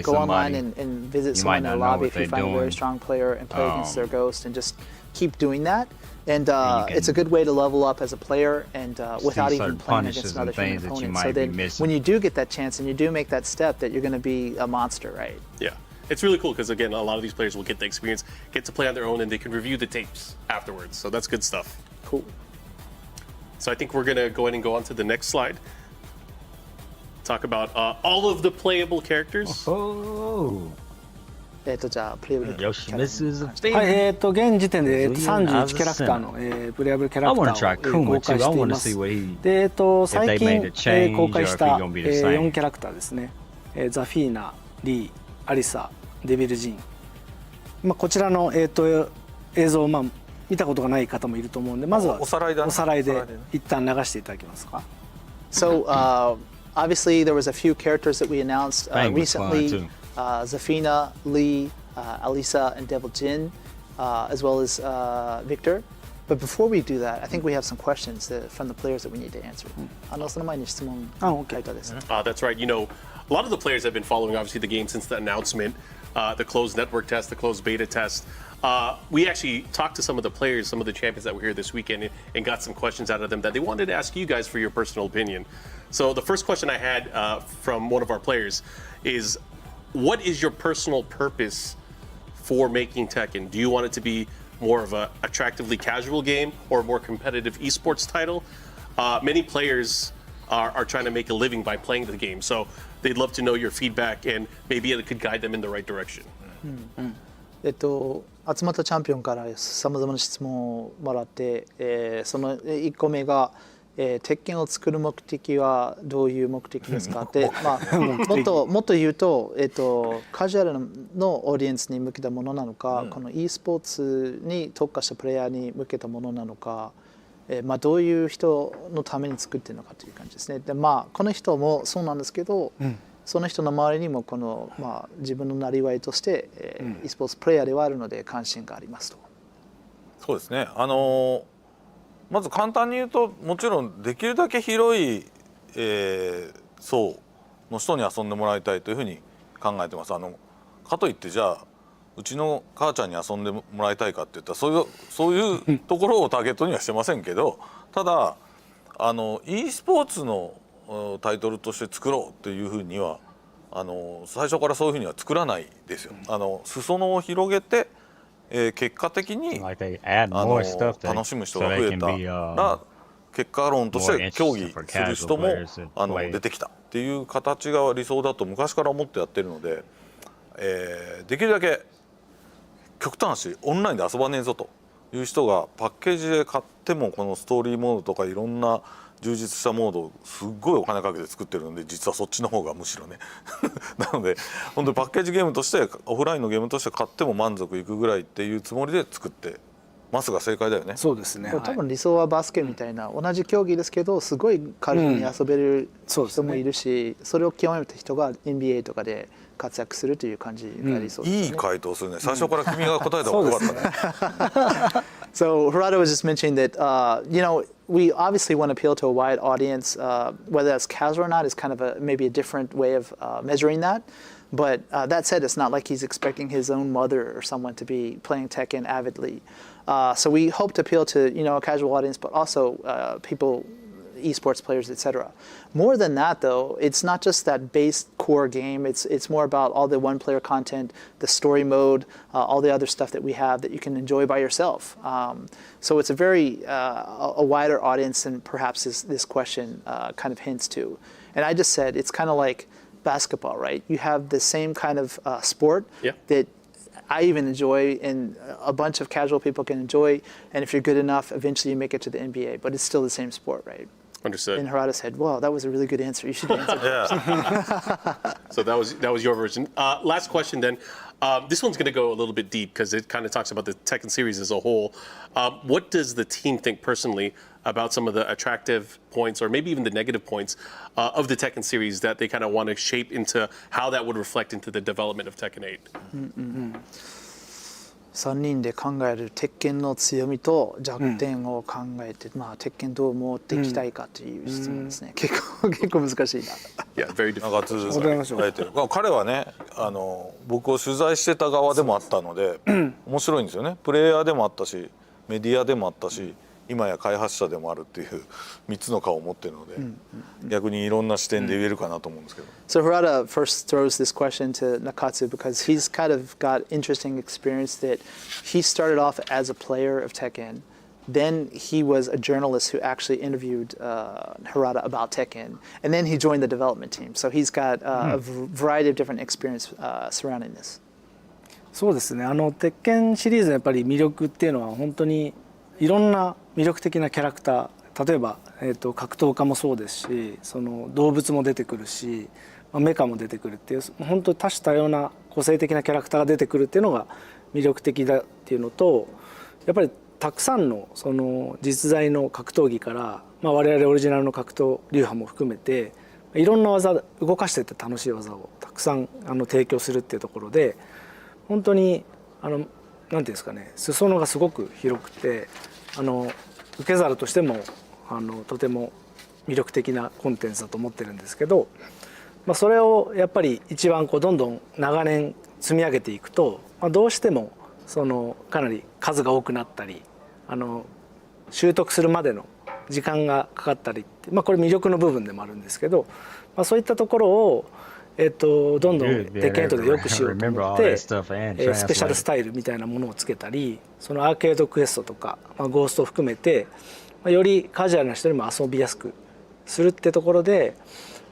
go online and visit someone in their lobby if you find a very strong player and play against their ghost and just keep doing that. And it's a good way to level up as a player and without even playing against another human opponent. So then when you do get that chance and you do make that step, that you're going to be a monster, right? Yeah. It's really cool because, again, a lot of these players will get the experience, get to play on their own, and they can review the tapes afterwards. So that's good stuff. Cool. So I think we're going to go ahead and go on to the next slide. Talk about all of the playable characters. Oh. じゃあプレイヤブルキャラクター。はい、現時点で31キャラクターのプレイヤブルキャラクターを公開しています。で、最近公開した4キャラクターですね。ザフィーナ、リー、アリサ、デビルジン。こちらの映像を見たことがない方もいると思うんで、まずはおさらいで一旦流していただけますか。So obviously there was a few characters that we announced recently. Zafina, Lee, Alisa, and Devil Jin, as well as Victor. But before we do that, I think we have some questions from the players that we need to answer. その前に質問書いたですね。That's right. You know, a lot of the players have been following, obviously, the game since the announcement, the closed network test, the closed beta test. We actually talked to some of the players, some of the champions that were here this weekend, and got some questions out of them that they wanted to ask you guys for your personal opinion. So the first question I had from one of our players is, what is your personal purpose for making Tekken? Do you want it to be more of a attractively casual game or a more competitive esports title? Many players are trying to make a living by playing the game, so they'd love to know your feedback and maybe it could guide them in the right direction. 集まったチャンピオンからさまざまな質問をもらって、その1個目が、鉄拳を作る目的はどういう目的ですかって、もっと言うと、カジュアルのオーディエンスに向けたものなのか、この e スポーツに特化したプレイヤーに向けたものなのか、どういう人のために作ってるのかという感じですね。でこの人もそうなんですけど、その人の周りにもこの、自分のなりわいとして、e スポーツプレイヤーではあるので関心がありますと。そうですね。まず簡単に言うと、もちろんできるだけ広い、層の人に遊んでもらいたいというふうに考えてます。かといってじゃあうちの母ちゃんに遊んでもらいたいかっていったらそういうところをターゲットにはしてませんけど、ただe スポーツのタイトルとして作ろうっていうふうには最初からそういうふうには作らないですよ。裾野を広げて結果的に楽しむ人が増えたら結果論として競技する人も出てきたっていう形が理想だと昔から思ってやってるので、できるだけ極端な話オンラインで遊ばねえぞという人がパッケージで買ってもこのストーリーモードとかいろんな充実したモードをすっごいお金かけて作ってるので、実はそっちの方がむしろねなので本当にパッケージゲームとしてオフラインのゲームとして買っても満足いくぐらいっていうつもりで作ってますが正解だよね。そうですね。多分理想はバスケみたいな同じ競技ですけどすごい軽くに遊べる人もいるし、それを極めた人が NBA とかで活躍するという感じが理想ですね。いい回答するね。最初から君が答えた方がよかったね。So Gerardo was just mentioning that we obviously want to appeal to a wide audience. Whether that's casual or not is kind of maybe a different way of measuring that. But that said, it's not like he's expecting his own mother or someone to be playing Tekken avidly. So we hope to appeal to a casual audience, but also people, esports players, etc. More than that, though, it's not just that base core game. It's more about all the one-player content, the story mode, all the other stuff that we have that you can enjoy by yourself. So it's a very a wider audience than perhaps this question kind of hints to. And I just said it's kind of like basketball, right? You have the same kind of sport that I even enjoy and a bunch of casual people can enjoy. And if you're good enough, eventually you make it to the NBA. But it's still the same sport, right? Understood. And Harada said, "Wow, that was a really good answer. You should answer that." So that was your version. Last question then. This one's going to go a little bit deep because it kind of talks about the Tekken series as a whole. What does the team think personally about some of the attractive points or maybe even the negative points of the Tekken series that they kind of want to shape into how that would reflect into the development of Tekken 8. 3人で考える鉄拳の強みと弱点を考えて、鉄拳どう持っていきたいかという質問ですね。結構難しいな。Yeah, very difficult. 彼はね、僕を取材してた側でもあったので、面白いんですよね。プレイヤーでもあったし、メディアでもあったし、今や開発者でもあるっていう3つの顔を持ってるので、逆にいろんな視点で言えるかなと思うんですけど。So Harada first throws this question to Nakatsu because he's kind of got interesting experience that he started off as a player of Tekken. Then he was a journalist who actually interviewed Harada about Tekken, and then he joined the development team. So he's got a variety of different experience surrounding this. そうですね。鉄拳シリーズのやっぱり魅力っていうのは本当にいろんな魅力的なキャラクター、例えば格闘家もそうですし、その動物も出てくるし、メカも出てくるっていう本当に多種多様な個性的なキャラクターが出てくるっていうのが魅力的だっていうのと、やっぱりたくさんのその実在の格闘技から、我々オリジナルの格闘流派も含めていろんな技、動かしていって楽しい技をたくさん提供するっていうところで、本当になんていうんですかね、裾野がすごく広くて、受け皿としてもとても魅力的なコンテンツだと思ってるんですけど、それをやっぱり一番どんどん長年積み上げていくと、どうしてもかなり数が多くなったり、習得するまでの時間がかかったりって、これ魅力の部分でもあるんですけど、そういったところをどんどんテッケン8でよくしようと思って、スペシャルスタイルみたいなものをつけたり、そのアーケードクエストとか、ゴーストを含めて、よりカジュアルな人にも遊びやすくするってところで、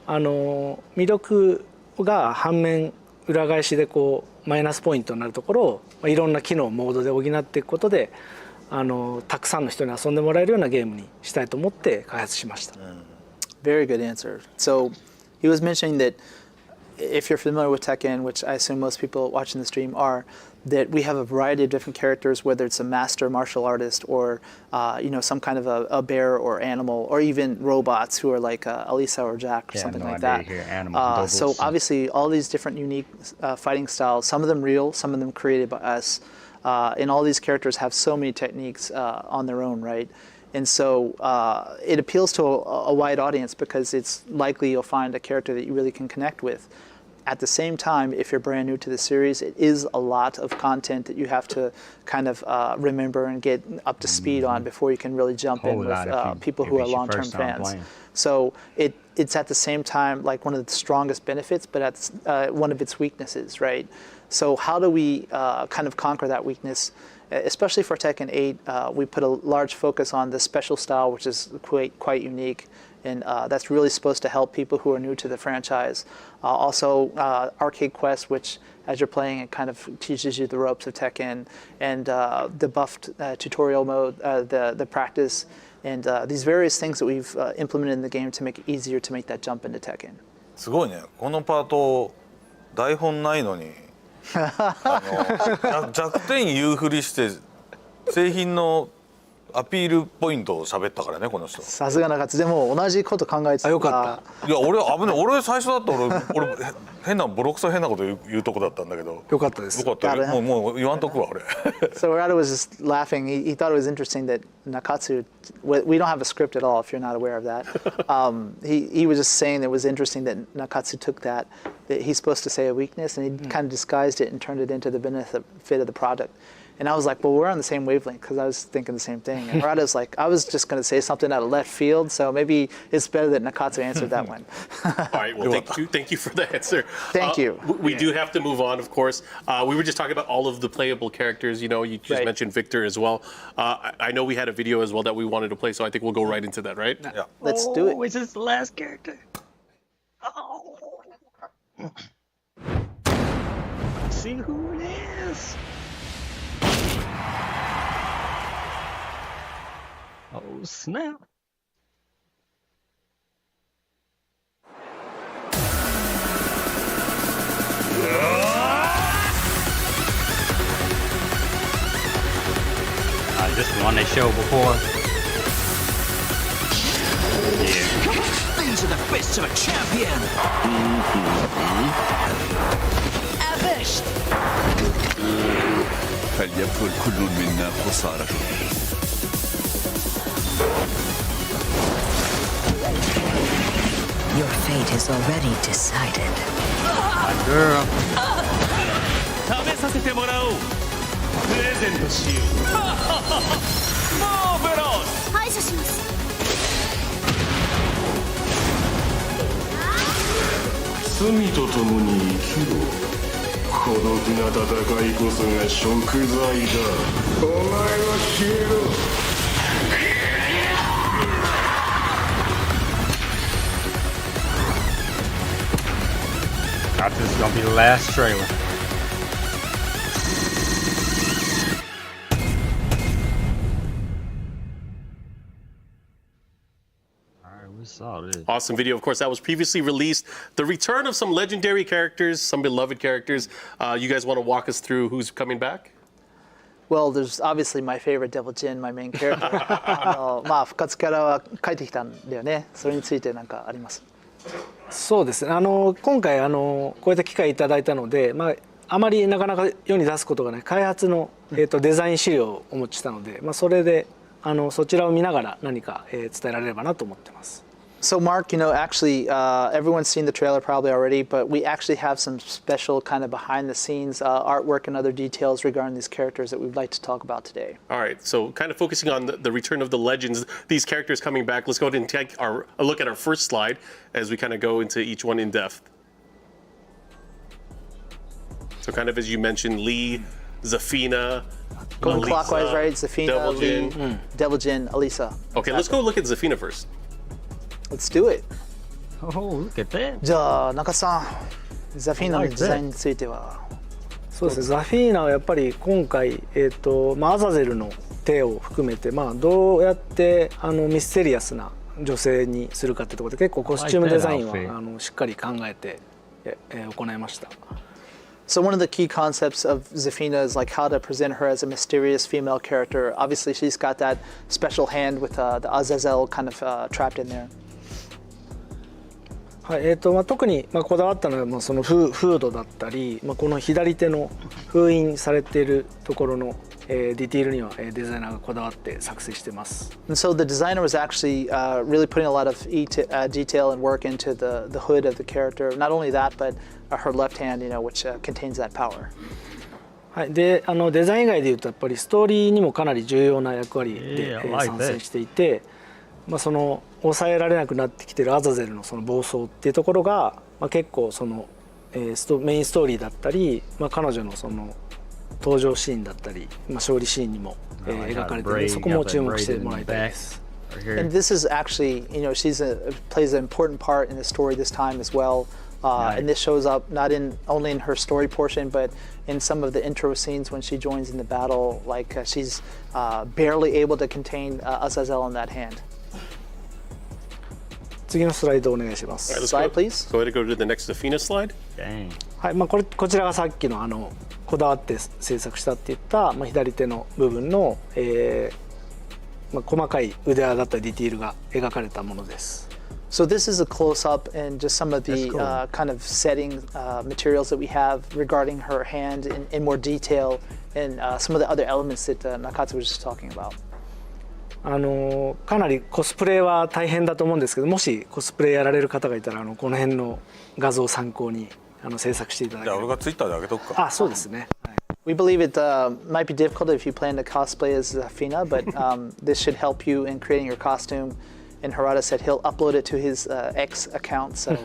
魅力が反面裏返しでマイナスポイントになるところをいろんな機能モードで補っていくことで、たくさんの人に遊んでもらえるようなゲームにしたいと思って開発しました。Very good answer. So he was mentioning that if you're familiar with Tekken, which I assume most people watching the stream are, that we have a variety of different characters, whether it's a master martial artist or some kind of a bear or animal, or even robots who are like Alisa or Jack or something like that. So obviously all these different unique fighting styles, some of them real, some of them created by us, and all these characters have so many techniques on their own, right? And so it appeals to a wide audience because it's likely you'll find a character that you really can connect with. At the same time, if you're brand new to the series, it is a lot of content that you have to kind of remember and get up to speed on before you can really jump in with people who are long-term fans. So it's at the same time like one of the strongest benefits, but that's one of its weaknesses, right? So how do we kind of conquer that weakness? Especially for Tekken 8, we put a large focus on the special style, which is quite unique. And that's really supposed to help people who are new to the franchise. Also, Arcade Quest, which as you're playing, it kind of teaches you the ropes of Tekken, and the buffed tutorial mode, the practice, and these various things that we've implemented in the game to make it easier to make that jump into Tekken. すごいね。このパート台本ないのに弱点言うふりして製品のアピールポイントを喋ったからね、この人。さすが中津。でも同じこと考えてた。よかった。いや俺危ない。俺最初だったら俺変なボロクソ変なこと言うとこだったんだけど。よかったです。よかった。もう言わんとくわ俺。So Rada was just laughing. He thought it was interesting that Nakatsu. We don't have a script at all. If you're not aware of that, he was just saying that it was interesting that Nakatsu took that he's supposed to say a weakness and he kind of disguised it and turned it into the benefit of the product. And I was like, well, we're on the same wavelength because I was thinking the same thing. And Rada's like, I was just going to say something out of left field, so maybe it's better that Nakatsu answered that one. All right, well, thank you for the answer. Thank you. We do have to move on, of course. We were just talking about all of the playable characters. You know, you just mentioned Victor as well. I know we had a video as well that we wanted to play, so I think we'll go right into that, right? Yeah. Let's do it. Is this the last character? Oh. Let's see who it is. Oh, snap. This is the one they showed before. to the fist of a champion. Avished. فليكن كل منا خسارته. Your fate is already decided. My girl. 食べさせてもらおう。プレゼントしよう。マーベラス。排除します。罪と共に生きろ。孤独な戦いこそが食材だ。お前は消えろ。I thought this is gonna be the last trailer. We saw this. Awesome video. Of course, that was previously released. The return of some legendary characters, some beloved characters. You guys want to walk us through who's coming back? Well, there's obviously my favorite Devil Jin, my main character. 復活キャラは帰ってきたんだよね。それについて何かあります？そうですね。今回こういった機会いただいたので、あまりなかなか世に出すことがない開発のデザイン資料をお持ちしたので、それでそちらを見ながら何か伝えられればなと思ってます。So Mark, actually, everyone's seen the trailer probably already, but we actually have some special kind of behind-the-scenes artwork and other details regarding these characters that we'd like to talk about today. All right, so kind of focusing on the return of the legends, these characters coming back. Let's go ahead and take a look at our first slide as we kind of go into each one in depth. So kind of as you mentioned, Lee, Zafina, Going Alisa, clockwise, right? Zafina, Devil Jin. Lee, Devil Jin, Alisa. Okay, let's go look at Zafina first. Let's do it. Oh, look at that. じゃあ中さん、ザフィーナのデザインについては。そうですね。ザフィーナはやっぱり今回アザゼルの手を含めてどうやってミステリアスな女性にするかってところで結構コスチュームデザインはしっかり考えて行いました。So one of the key concepts of Zafina is like how to present her as a mysterious female character. Obviously, she's got that special hand with the Azazel kind of trapped in there. はい、特にこだわったのはそのフードだったり、この左手の封印されているところのディティールにはデザイナーがこだわって作成してます。And so the designer was actually really putting a lot of detail and work into the hood of the character. Not only that, but her left hand, which contains that power. はい、でデザイン以外でいうとやっぱりストーリーにもかなり重要な役割で参戦していて、その抑えられなくなってきているアザゼルのその暴走っていうところが、結構そのメインストーリーだったり、彼女のその登場シーンだったり、勝利シーンにも描かれている、そこも注目してもらいたいです。And this is actually, plays an important part in the story this time as well. And this shows up not only in her story portion, but in some of the intro scenes when she joins in the battle. Like she's barely able to contain Azazel in that hand. 次のスライドお願いします。Slide, please. Go ahead and go to the next Zafina slide. はい、こちらがさっきのこだわって制作したっていった、左手の部分の、細かい腕輪だったりディティールが描かれたものです。So this is a close-up and just some of the kind of setting materials that we have regarding her hand in more detail and some of the other elements that Nakatsu was just talking about. かなりコスプレは大変だと思うんですけど、もしコスプレやられる方がいたらこの辺の画像を参考に制作していただければ。じゃあ俺がツイッターで上げとくか。そうですね。We believe it might be difficult if you plan to cosplay as Zafina, but this should help you in creating your costume. And Harada said he'll upload it to his X account, so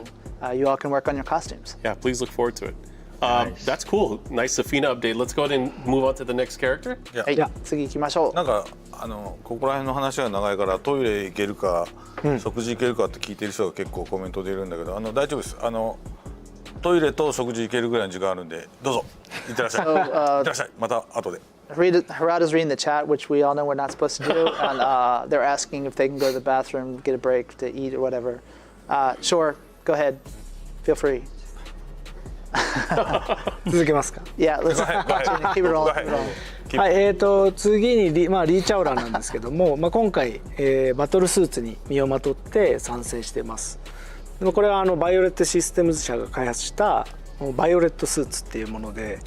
you all can work on your costumes. Yeah, please look forward to it. That's cool. Nice Zafina update. Let's go ahead and move on to the next character. はい、次行きましょう。なんかここら辺の話が長いからトイレ行けるか、食事行けるかって聞いてる人が結構コメントでいるんだけど、大丈夫です。トイレと食事行けるぐらいの時間あるんで、どうぞ行ってらっしゃい。行ってらっしゃい。また後で。Harada's reading the chat, which we all know we're not supposed to do, and they're asking if they can go to the bathroom, get a break to eat or whatever. Sure, go ahead. Feel free. 続けますか。Yeah, let's keep it rolling. はい、次にリーチャオランなんですけども、今回、バトルスーツに身をまとって参戦しています。でもこれはバイオレットシステムズ社が開発したバイオレットスーツっていうもので、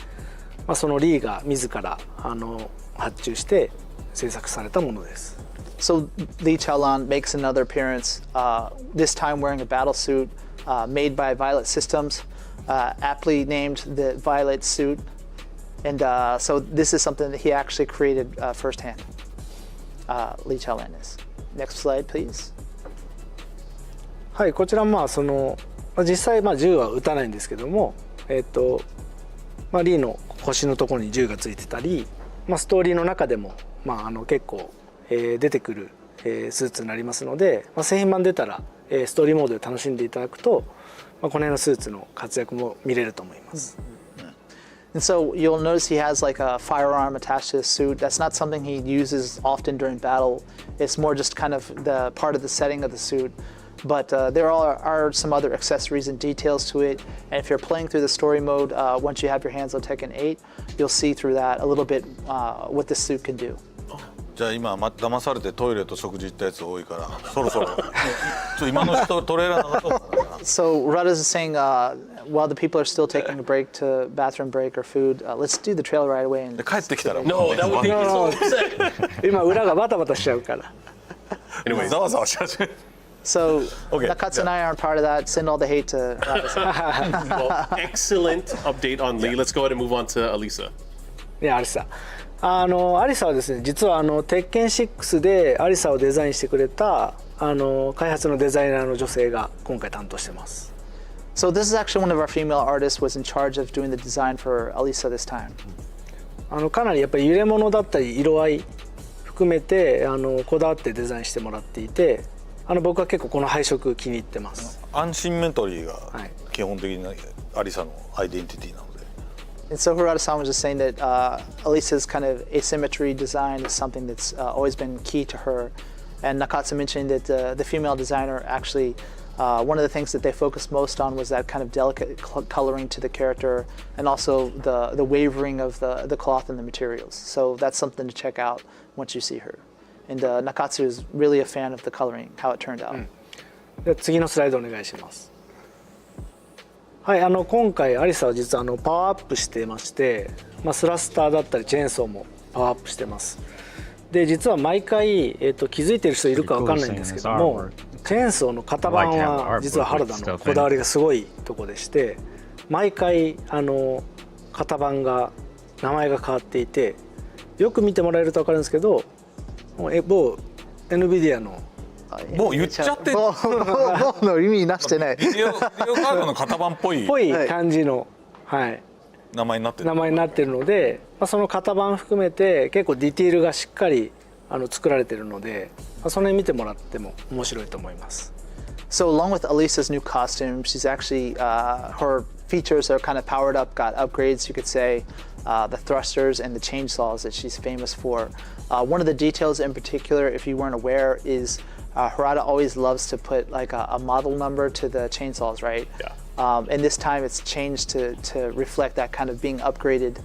そのリーが自ら発注して制作されたものです。So Lee Chaolan makes another appearance, this time wearing a battle suit made by Violet Systems, aptly named the Violet suit. And so this is something that he actually created firsthand. Lee Chaolan is. Next slide, please. はい、こちら実際銃は撃たないんですけども、リーの腰のところに銃がついてたり、ストーリーの中でも結構出てくるスーツになりますので、製品版出たらストーリーモードで楽しんでいただくと、この辺のスーツの活躍も見れると思います。And so you'll notice he has like a firearm attached to his suit. That's not something he uses often during battle. It's more just kind of the part of the setting of the suit. But there are some other accessories and details to it. And if you're playing through the story mode, once you have your hands on Tekken 8, you'll see through that a little bit what this suit can do. じゃあ今騙されてトイレと食事行ったやつ多いからそろそろ今の人トレーラーの So Rudd is saying while the people are still taking a break to bathroom break or food, let's do the trail right away. And 帰ってきたら No, that would make me so upset. 今裏がバタバタしちゃうから。Anyway, ざわざわし始める。So Nakatsu and I aren't part of that. Send all the hate to Rudd. Well, excellent update on Lee. Let's go ahead and move on to Alisa. アリサ。アリサはですね、実は鉄拳6でアリサをデザインしてくれた開発のデザイナーの女性が今回担当してます。So this is actually one of our female artists was in charge of doing the design for Alisa this time. かなりやっぱり入れ物だったり色合い含めてこだわってデザインしてもらっていて、僕は結構この配色気に入ってます。アンシンメトリーが基本的なアリサのアイデンティティなので。And so Hirata-san was just saying that Alisa's kind of asymmetry design is something that's always been key to her. And Nakatsu mentioned that the female designer actually, one of the things that they focused most on was that kind of delicate coloring to the character and also the wavering of the cloth and the materials. So that's something to check out once you see her. And Nakatsu is really a fan of the coloring, how it turned out. で次のスライドお願いします。はい、今回アリサは実はパワーアップしてまして、スラスターだったりチェーンソーもパワーアップしてます。で実は毎回、気づいてる人いるかわかんないんですけども、チェーンソーの型番は実は原田のこだわりがすごいとこでして、毎回型番が名前が変わっていて、よく見てもらえるとわかるんですけど、某 NVIDIA のもう言っちゃってもうの意味なしてない。ビデオカードの型番っぽい感じの、名前になってるので、その型番含めて結構ディティールがしっかり作られてるので、その辺見てもらっても面白いと思います。So along with Alisa's new costume, she's actually her features are kind of powered up, got upgrades, you could say. The thrusters and the chainsaws that she's famous for. One of the details in particular, if you weren't aware, is Hirata always loves to put like a model number to the chainsaws, right? Yeah. And this time it's changed to reflect that kind of being upgraded.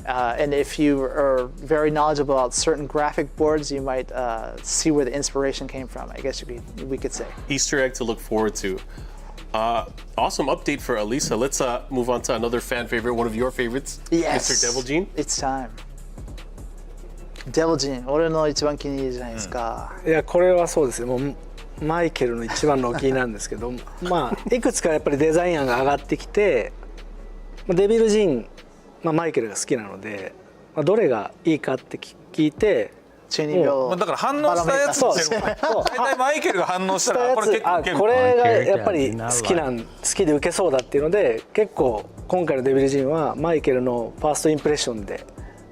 And if you are very knowledgeable about certain graphic boards, you might see where the inspiration came from, I guess we could say. Easter egg to look forward to. Awesome update for Alisa. Let's move on to another fan favorite, one of your favorites, Yes. Mr. Devil Gene. It's time. Devil Gene, 俺の一番気に入りじゃないですか。いや、これはそうですね。もうマイケルの一番のお気に入りなんですけど、いくつかやっぱりデザイン案が上がってきて、デビル・ジン、マイケルが好きなので、どれがいいかって聞いて、だから反応したやつって大体マイケルが反応したらこれ結構これがやっぱり好きで受けそうだっていうので、結構今回のデビル・ジンはマイケルのファーストインプレッションで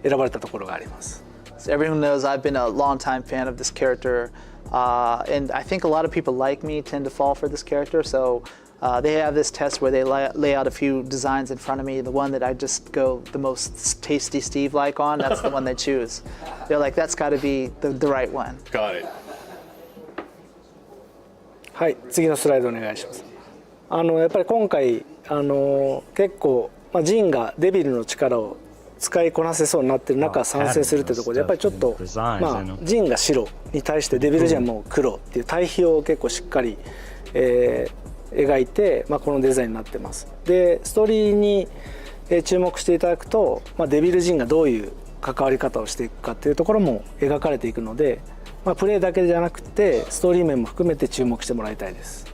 選ばれたところがあります。So everyone knows I've been a long-time fan of this character, and I think a lot of people like me tend to fall for this character. So they have this test where they lay out a few designs in front of me. The one that I just go the most tasty Steve-like on, that's the one they choose. They're like, that's got to be the right one. Got it. はい、次のスライドお願いします。やっぱり今回結構ジンがデビルの力を使いこなせそうになってる中参戦するってところでやっぱりちょっとまあジンが白に対してデビルジンはもう黒っていう対比を結構しっかり、描いて、まあ、このデザインになってます。でストーリーに注目していただくと、まあ、デビルジンがどういう関わり方をしていくかっていうところも描かれていくので、まあ、プレイだけじゃなくてストーリー面も含めて注目してもらいたいです。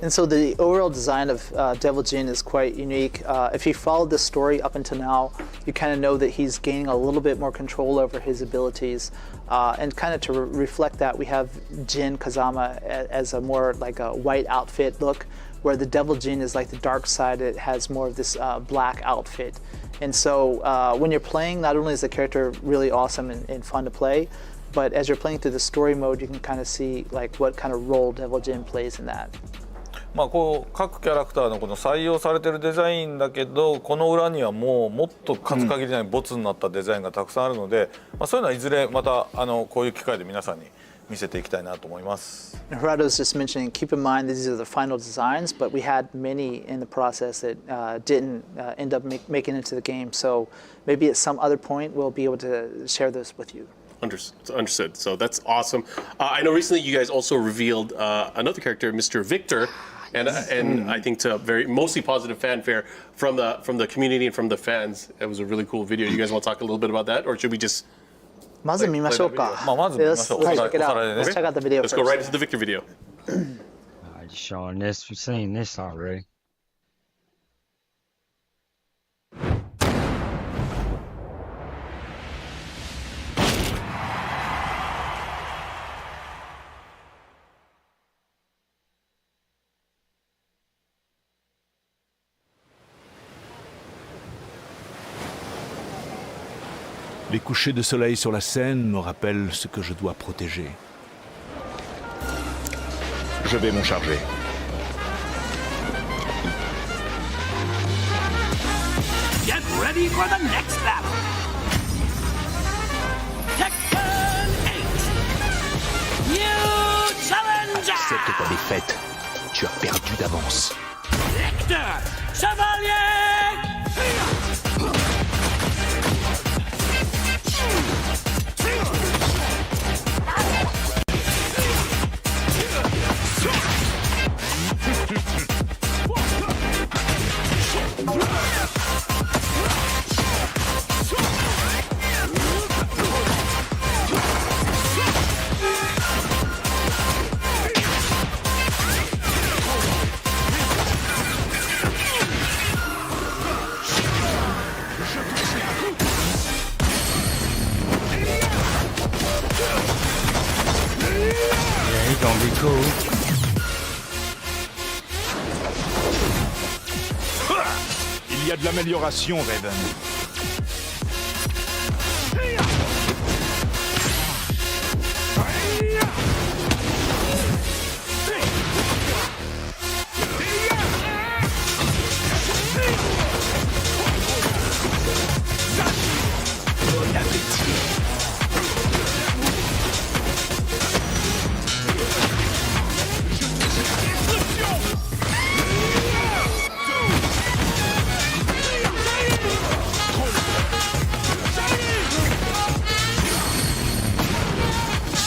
And so the overall design of Devil Jin is quite unique. If you followed the story up until now, you kind of know that he's gaining a little bit more control over his abilities. And kind of to reflect that, we have Jin Kazama as a more like a white outfit look, where the Devil Jin is like the dark side. It has more of this black outfit. And so when you're playing, not only is the character really awesome and fun to play, but as you're playing through the story mode, you can kind of see like what kind of role Devil Jin plays in that. まあこう各キャラクターのこの採用されてるデザインだけどこの裏にはもっと数限りないボツになったデザインがたくさんあるので、まあそういうのはいずれまたこういう機会で皆さんに見せていきたいなと思います。Gerardo's just mentioning, keep in mind these are the final designs, but we had many in the process that didn't end up making it into the game. So maybe at some other point we'll be able to share this with you. Understood. So that's awesome. I know recently you guys also revealed another character, Mr. Victor. And I think to mostly positive fanfare from the community and from the fans. It was a really cool video. You guys want to talk a little bit about that, or should we just? まず見ましょうか。Let's go right into the Victor video. Just showing this, we've seen this already. Les couchers de soleil sur la scène me rappellent ce que je dois protéger. Je vais m'en charger. Get ready for the next battle. Tekken 8. New challenger. Accepte ta défaite. Tu as perdu d'avance. Victor Chevalier. He's gonna be cool. Il y a de l'amélioration, Raven.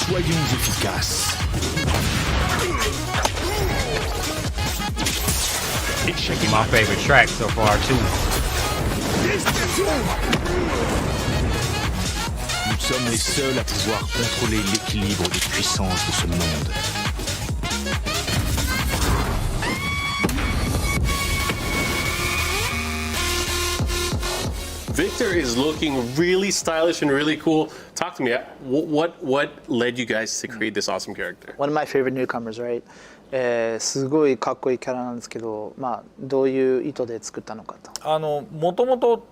Soyons efficaces. My favorite track so far too. Nous sommes les seuls à pouvoir contrôler l'équilibre des puissances de ce monde. Victor is looking really stylish and really cool. Talk to me. What led you guys to create this awesome character? One of my favorite newcomers, right? すごいかっこいいキャラなんですけど、まあどういう意図で作ったのかと。もともと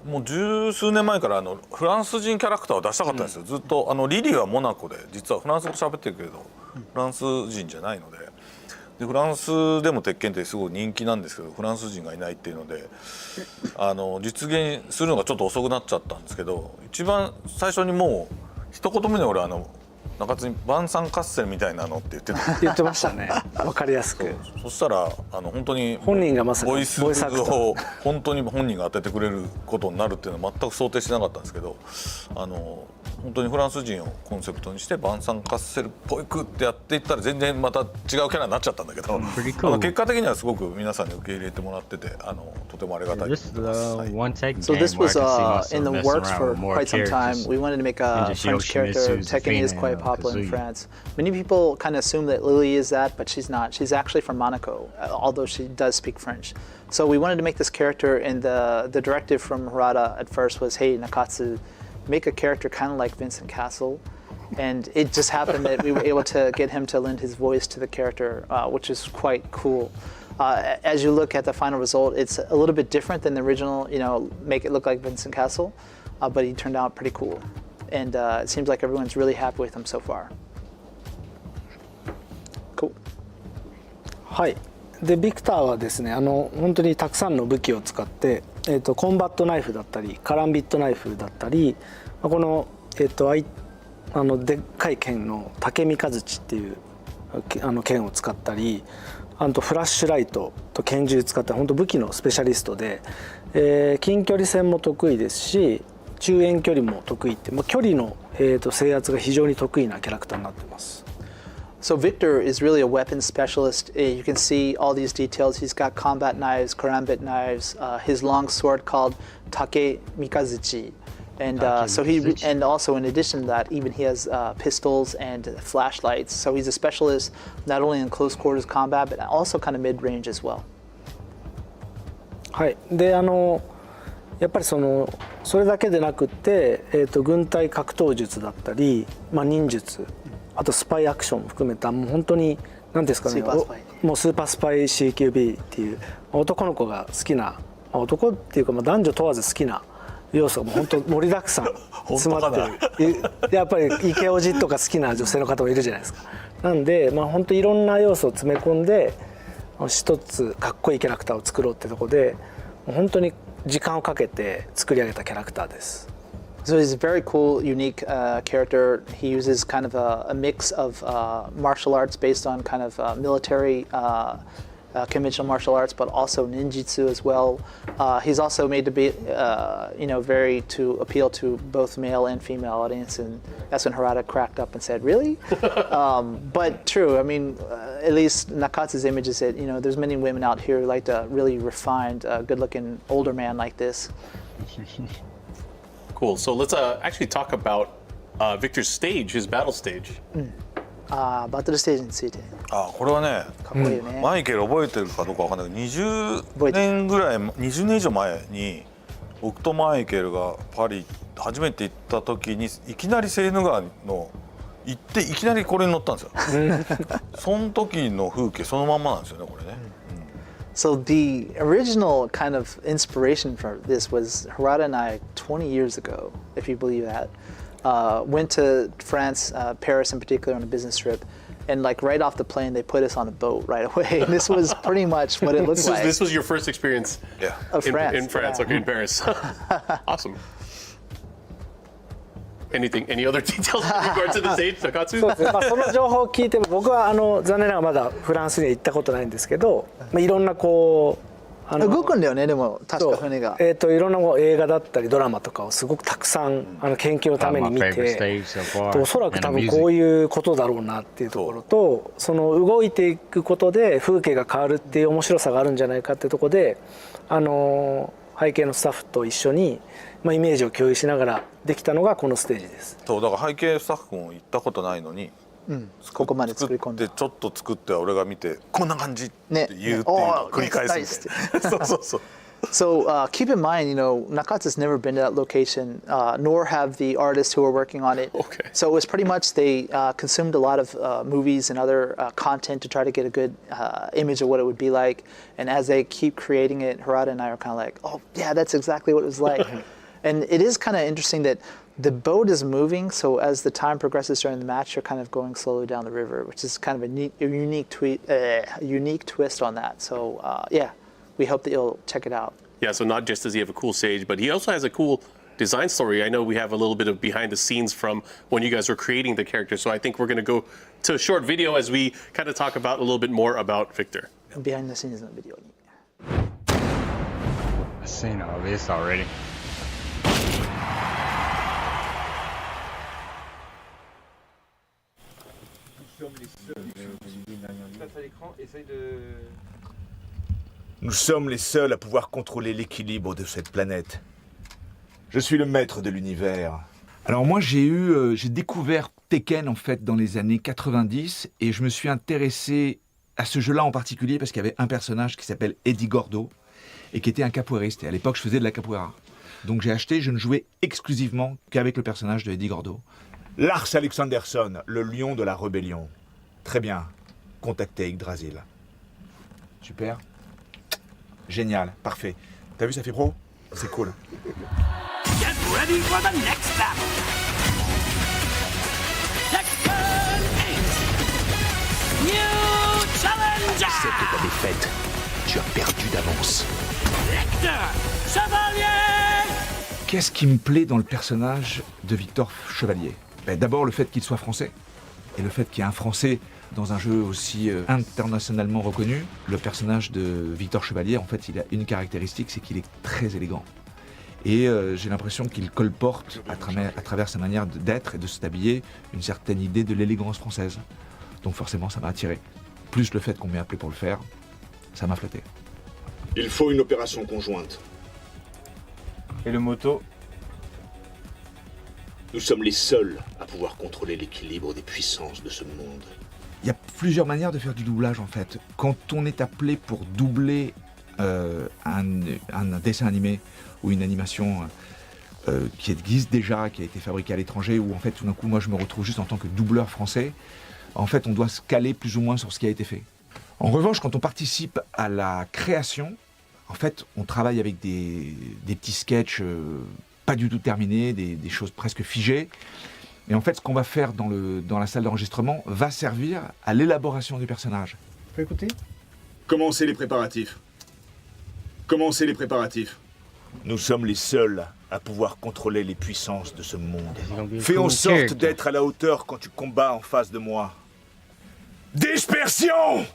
もう十数年前からフランス人キャラクターを出したかったんですよ。ずっとリリーはモナコで実はフランス語喋ってるけれどフランス人じゃないので。でフランスでも鉄拳ってすごい人気なんですけどフランス人がいないっていうので実現するのがちょっと遅くなっちゃったんですけど一番最初にもう一言目に俺中津にバンサンカッセルみたいなのって言ってましたね。わかりやすく。そしたら本当に本人がまさにボイスを本当に本人が当ててくれることになるっていうのは全く想定してなかったんですけど、本当にフランス人をコンセプトにしてバンサンカッセルっぽくってやっていったら全然また違うキャラになっちゃったんだけど、結果的にはすごく皆さんに受け入れてもらっててとてもありがたい。So this was in the works for quite some time. We wanted to make a French character. Tekken is quite popular in France. Many people kind of assume that Lily is that, but she's not. She's actually from Monaco, although she does speak French. So we wanted to make this character, and the directive from Harada at first was, hey, Nakatsu, make a character kind of like Vincent Castle. And it just happened that we were able to get him to lend his voice to the character, which is quite cool. As you look at the final result, it's a little bit different than the original, make it look like Vincent Castle, but he turned out pretty cool. And it seems like everyone's really happy with him so far. Cool. はい。でビクターはですね、本当にたくさんの武器を使って、コンバットナイフだったりカランビットナイフだったり、この、でっかい剣の竹三日槌っていう剣を使ったり、あとフラッシュライトと拳銃使った本当武器のスペシャリストで、近距離戦も得意ですし中遠距離も得意って、距離の、制圧が非常に得意なキャラクターになってます。So Victor is really a weapons specialist. You can see all these details. He's got combat knives, karambit knives, his long sword called Take Mikazuchi. And so and also in addition to that, even he has pistols and flashlights. So he's a specialist not only in close quarters combat, but also kind of mid-range as well. はい。でやっぱりそれだけでなくて、軍隊格闘術だったり、忍術、あとスパイアクションも含めたもう本当に何ですかね、もうスーパースパイ CQB っていう男の子が好きな、男っていうか男女問わず好きな要素が本当盛りだくさん詰まってる。やっぱりイケオジとか好きな女性の方もいるじゃないですか。なんで本当いろんな要素を詰め込んで一つかっこいいキャラクターを作ろうってとこで本当に時間をかけて作り上げたキャラクターです。So he's a very cool, unique character. He uses kind of a mix of martial arts based on kind of military, conventional martial arts, but also ninjutsu as well. He's also made to be, very to appeal to both male and female audience, and that's when Harada cracked up and said, "Really?" But true. I mean, at least Nakatsu's image is that there's many women out here who like a really refined, good-looking older man like this. Cool. So let's actually talk about Victor's stage, his battle stage. バトルステージについて。これはね、かっこいいよね。マイケル覚えてるかどうかわかんないけど、20年ぐらい、20年以上前に僕とマイケルがパリ初めて行った時にいきなりセーヌ川の行っていきなりこれに乗ったんですよ。その時の風景そのまんまなんですよね、これね。So the original kind of inspiration for this was Harada and I 20 years ago, if you believe that. Went to France, Paris in particular, on a business trip, and right off the plane they put us on a boat right away. And this was pretty much what it looked like. This was your first experience of France. In France, okay, in Paris. Awesome. Any other details in regard to the stage, Nakatsu? そうですね。その情報を聞いても僕は残念ながらまだフランスには行ったことないんですけど、いろんな動くんだよね、でも確か船が。いろんな映画だったりドラマとかをすごくたくさん研究のために見て、おそらく多分こういうことだろうなっていうところと、その動いていくことで風景が変わるっていう面白さがあるんじゃないかっていうところで、背景のスタッフと一緒にイメージを共有しながらできたのがこのステージです。そうだから背景スタッフも行ったことないのに。ここまで作り込んでちょっと作って俺が見てこんな感じって言うっていうのを繰り返すみたいな。そうそう。So keep in mind, Nakatsu's never been to that location, nor have the artists who are working on it. Okay. So it was pretty much they consumed a lot of movies and other content to try to get a good image of what it would be like. And as they keep creating it, Harada and I are kind of like, oh yeah, that's exactly what it was like. And it is kind of interesting that the boat is moving, so as the time progresses during the match, you're kind of going slowly down the river, which is kind of a unique twist on that. So yeah, we hope that you'll check it out. Yeah, so not just does he have a cool stage, but he also has a cool design story. I know we have a little bit of behind the scenes from when you guys were creating the character. So I think we're going to go to a short video as we kind of talk about a little bit more about Victor. Behind the scenes のビデオに。I've seen all this already. Nous sommes les seuls à pouvoir contrôler l'équilibre de cette planète. Je suis le maître de l'univers. Alors moi j'ai découvert Tekken en fait dans les années 90 et je me suis intéressé à ce jeu-là en particulier parce qu'il y avait un personnage qui s'appelle Eddie Gordo et qui était un capoeiriste. Et à l'époque je faisais de la capoeira. Donc j'ai acheté, je ne jouais exclusivement qu'avec le personnage de Eddie Gordo. Lars Alexandersson, le lion de la rébellion. Très bien. Contactez Yggdrasil. Super. Génial, parfait. T'as vu, ça fait pro? C'est cool. Get ready for the next battle. Tekken 8. New challenger. Accepte ta défaite. Tu as perdu d'avance. Victor Chevalier. Qu'est-ce qui me plaît dans le personnage de Victor Chevalier? D'abord le fait qu'il soit français et le fait qu'il y ait un français dans un jeu aussi internationalement reconnu. Le personnage de Victor Chevalier, en fait, il a une caractéristique, c'est qu'il est très élégant. Et j'ai l'impression qu'il colporte, à travers sa manière d'être et de s'habiller, une certaine idée de l'élégance française. Donc forcément, ça m'a attiré. Plus le fait qu'on m'ait appelé pour le faire, ça m'a flatté. Il faut une opération conjointe. Et le moto? Nous sommes les seuls à pouvoir contrôler l'équilibre des puissances de ce monde. Il y a plusieurs manières de faire du doublage en fait. Quand on est appelé pour doubler un dessin animé ou une animation qui existe déjà, qui a été fabriquée à l'étranger, où en fait tout d'un coup moi je me retrouve juste en tant que doubleur français, en fait on doit se caler plus ou moins sur ce qui a été fait. En revanche, quand on participe à la création, en fait on travaille avec des petits sketchs pas du tout terminés, des choses presque figées. Et en fait, ce qu'on va faire dans la salle d'enregistrement va servir à l'élaboration du personnage. Tu peux écouter? Commencez les préparatifs. Commencez les préparatifs. Nous sommes les seuls à pouvoir contrôler les puissances de ce monde. Fais en sorte d'être à la hauteur quand tu combats en face de moi. Dispersion!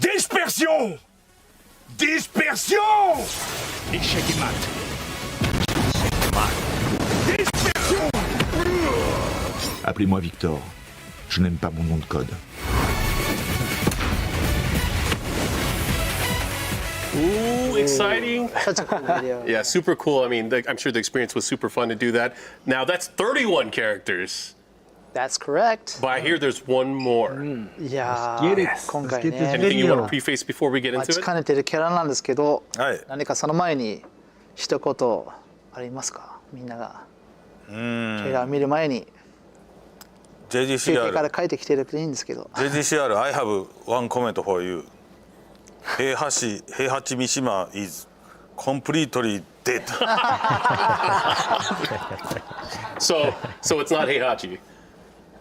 Dispersion! Dispersion! Échec et mat. Échec et mat. Dispersion! Appelez-moi Victor. Je n'aime pas mon nom de code. Ooh, exciting. Such a cool video. Yeah, super cool. I mean, I'm sure the experience was super fun to do that. Now, that's 31 characters. That's correct. But I hear there's one more. いやー、今回ね。 Anything you want to preface before we get into 待ち it? かねてるキャラなんですけど、何かその前に一言ありますか？みんながトレーラーを見る前に。中継から JGCR, 書いてきてるといいんですけど。 JGCR, I have one comment for you. Heihachi Mishima is completely dead. So it's not Heihachi.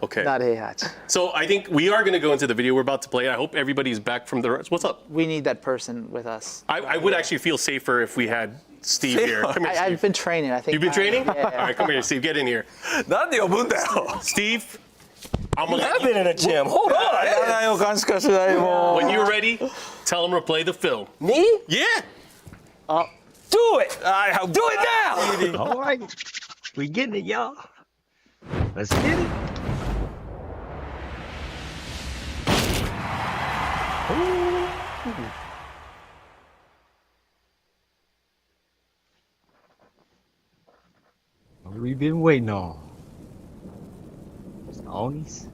Okay. Not Heihachi. So I think we are going to go into the video we're about to play. I hope everybody's back from the rest. What's up? We need that person with us. I would actually feel safer if we had Steve here. Come here, Steve. I've been training. I think. You've been training? Yeah. All right, come here, Steve. Get in here. Steve, I'm gonna I've been in a gym. Hold on. When you're ready, tell him to play the film. Me? Yeah. Do it. Do it now. All right. We getting it, y'all. Let's get it. What have we been waiting on? Onis?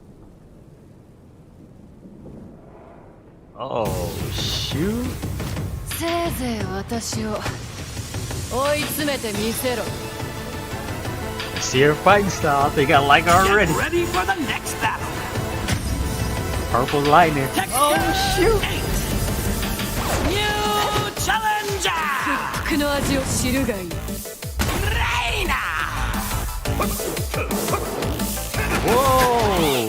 Oh, shoot. せいぜい私を追い詰めてみせろ。 I see her fighting style. I think I like her already. Get ready for the next battle. Purple lightning. Oh, shoot. New challenger. 不服の味を知るがいい。Reina. Whoa.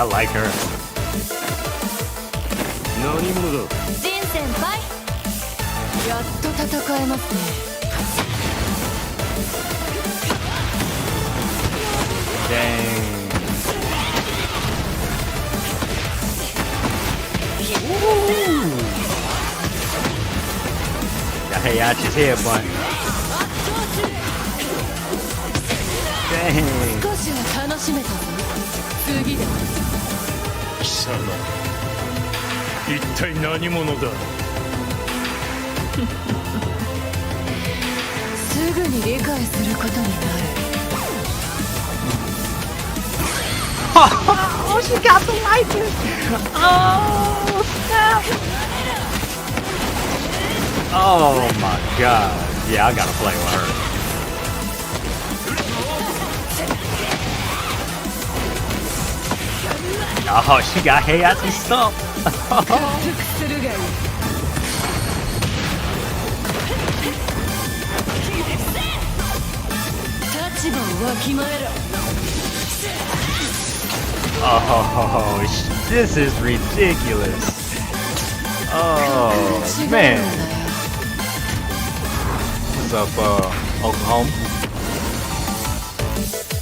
like her. 何者だジン先輩やっと戦えますね Dang. Got Heihachi's head button. Dang. 少しは楽しめたぞ次だ貴様一体何者だすぐに理解することになる Oh, she got the lightning! Oh, snap! Oh my god. Yeah, I gotta play with her. Oh, she got Heihachi stumped. するがいい 立場をわきまえろ Oh, this is ridiculous. Oh, man. What's up, Oklahoma?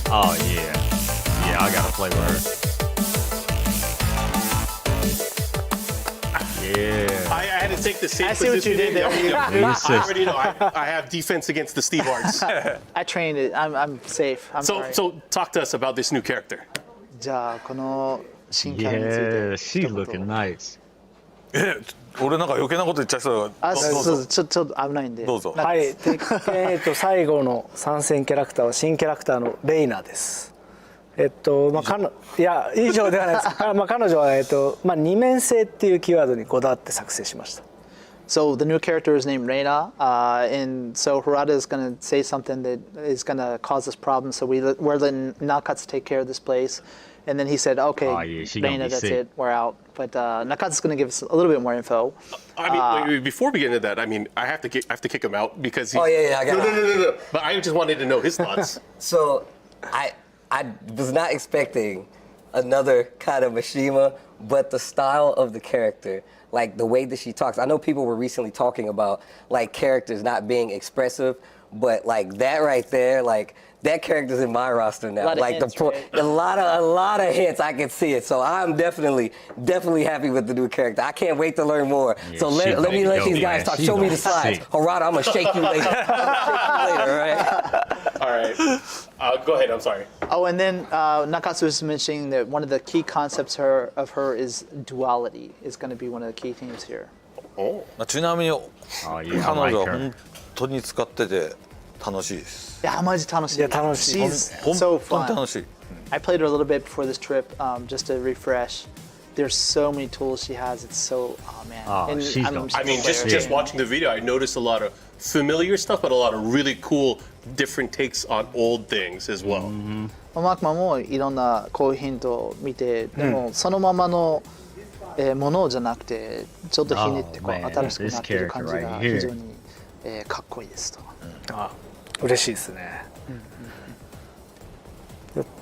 Oh, yeah. Yeah, I gotta play with her. Yeah. I had to take the same I see what you did there. I already know. I have defense against the Steve Arts. I trained it. I'm safe. I'm sorry. So talk to us about this new character. じゃあこの新キャラについて Yeah, she's looking nice. 俺なんか余計なこと言っちゃいそうだあ、からそうそうちょっと危ないんでどうぞはい鉄拳最後の参戦キャラクターは新キャラクターのレイナですいや以上ではないです彼女は二面性っていうキーワードにこだわって作成しました So the new character is named Reina, and so Harada is going to say something that is going to cause us problems. So we're letting Nakatsu take care of this place, and then he said, "Okay, Reina, that's it, we're out." But Nakatsu's going to give us a little bit more info. I mean, wait, before we get into that, I mean, I have to kick him out because he. Oh yeah, I got it. No. But I just wanted to know his thoughts. So I was not expecting another kind of Mishima, but the style of the character. Like the way that she talks. I know people were recently talking about like characters not being expressive, but like that right there, like that character's in my roster now. Like hints, a lot of hints. I can see it. So I'm definitely happy with the new character. I can't wait to learn more. Yeah, so let me let these guys talk. Show me the slides. Harada, I'm gonna shake you later. All right. All right. Go ahead. I'm sorry. Oh, and then Nakatsu was mentioning that one of the key concepts of her is duality is going to be one of the key themes here. ちなみに彼女は本当に使ってて楽しいです。いやマジ楽しい。いや楽しい。She's so fun. 楽しい。I played her a little bit before this trip, just to refresh. There's so many tools she has. It's so man. Oh, she's I mean, just watching the video, I noticed a lot of familiar stuff, but a lot of really cool, different takes on old things as well. マクマもいろんなこういうヒントを見て、でもそのままのものじゃなくてちょっとひねってこう新しくなっている感じが非常にかっこいいですと。嬉しいですね。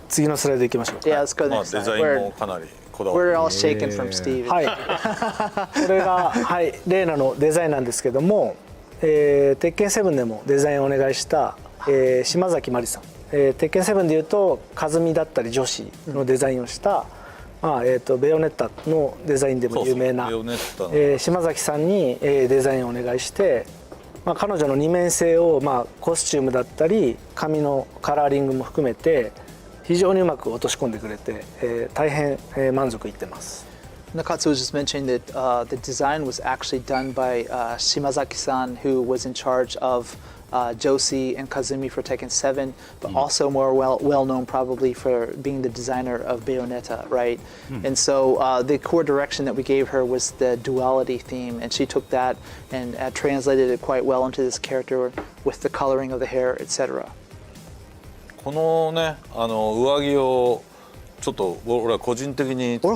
次のスライド行きましょう。Yeah, let's go next. デザインもかなりこだわり。We're all shaken from Steve. はい。これがレイナのデザインなんですけども、鉄拳7でもデザインをお願いした島崎まりさん。鉄拳7でいうと和美だったり女子のデザインをした、ベヨネッタのデザインでも有名な島崎さんにデザインをお願いして、彼女の二面性をコスチュームだったり髪のカラーリングも含めて非常にうまく落とし込んでくれて、大変満足いってます。Nakatsu was just mentioning that the design was actually done by Shimazaki-san, who was in charge of Josie and Kazumi for Tekken 7, but also more well known probably for being the designer of Bayonetta, right? And so the core direction that we gave her was the duality theme, and she took that and translated it quite well into this character with the coloring of the hair, etc. このね上着をちょっと俺は個人的に作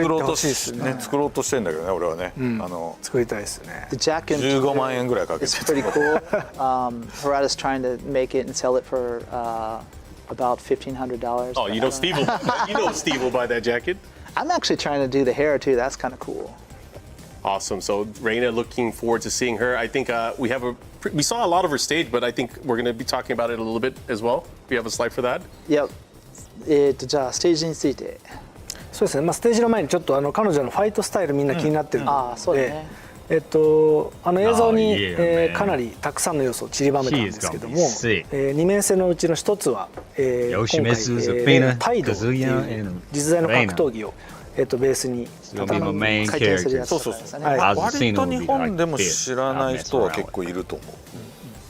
ろうとしてんだけどね俺はね、作りたいですね。 The jacket 15万円ぐらいかけて It's pretty cool. Harada's trying to make it and sell it for about $1,500. Oh, you know Steve will. You know Steve will buy that jacket. I'm actually trying to do the hair too. That's kind of cool. Awesome. So Reina, looking forward to seeing her. I think we saw a lot of her stage, but I think we're going to be talking about it a little bit as well. We have a slide for that. Yep. じゃあステージについて。そうですね。まあステージの前にちょっと彼女のファイトスタイルみんな気になってるので、映像にかなりたくさんの要素を散りばめたんですけども、2面性のうちの一つは今回態度っていう実在の格闘技をベースに回転するやつですね。割と日本でも知らない人は結構いると思う。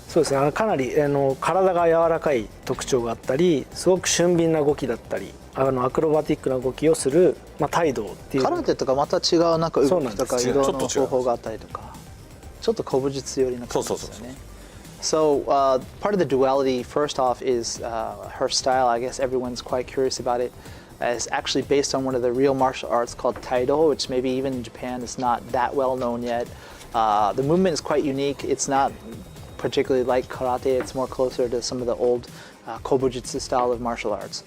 そうですね。かなり体が柔らかい特徴があったり、すごく俊敏な動きだったり、アクロバティックな動きをする態度っていう。空手とかまた違うなんか動きとか移動の方法があったりとか、ちょっと古武術寄りな感じですよね。So part of the duality, first off, is her style. I guess everyone's quite curious about it. It's actually based on one of the real martial arts called Taido, which maybe even in Japan is not that well known yet. The movement is quite unique. It's not particularly like karate. It's more closer to some of the old kobujutsu style of martial arts.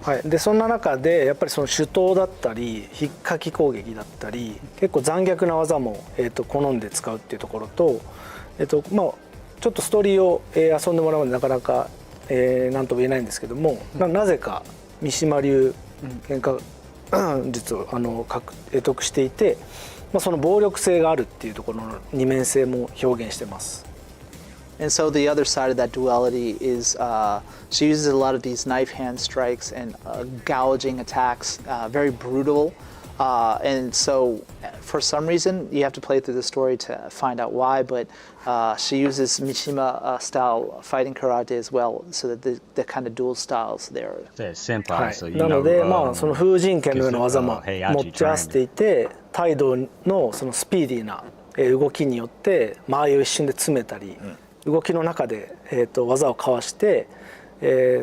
はい、でそんな中でやっぱりその手刀だったり引っかき攻撃だったり結構残虐な技も、好んで使うっていうところと、まあ、ちょっとストーリーを、遊んでもらうのでなかなか、何とも言えないんですけども、なぜか三島流喧嘩術を得得していて、まあ、その暴力性があるっていうところの二面性も表現してます。And so the other side of that duality is she uses a lot of these knife hand strikes and gouging attacks, very brutal. And so for some reason, you have to play through the story to find out why, but she uses Mishima style fighting karate as well, so that the kind of dual styles there. なので、まあ、その風神剣のような技も持ち合わせていて、態度のそのスピーディーな動きによって間合いを一瞬で詰めたり、動きの中で、技をかわして、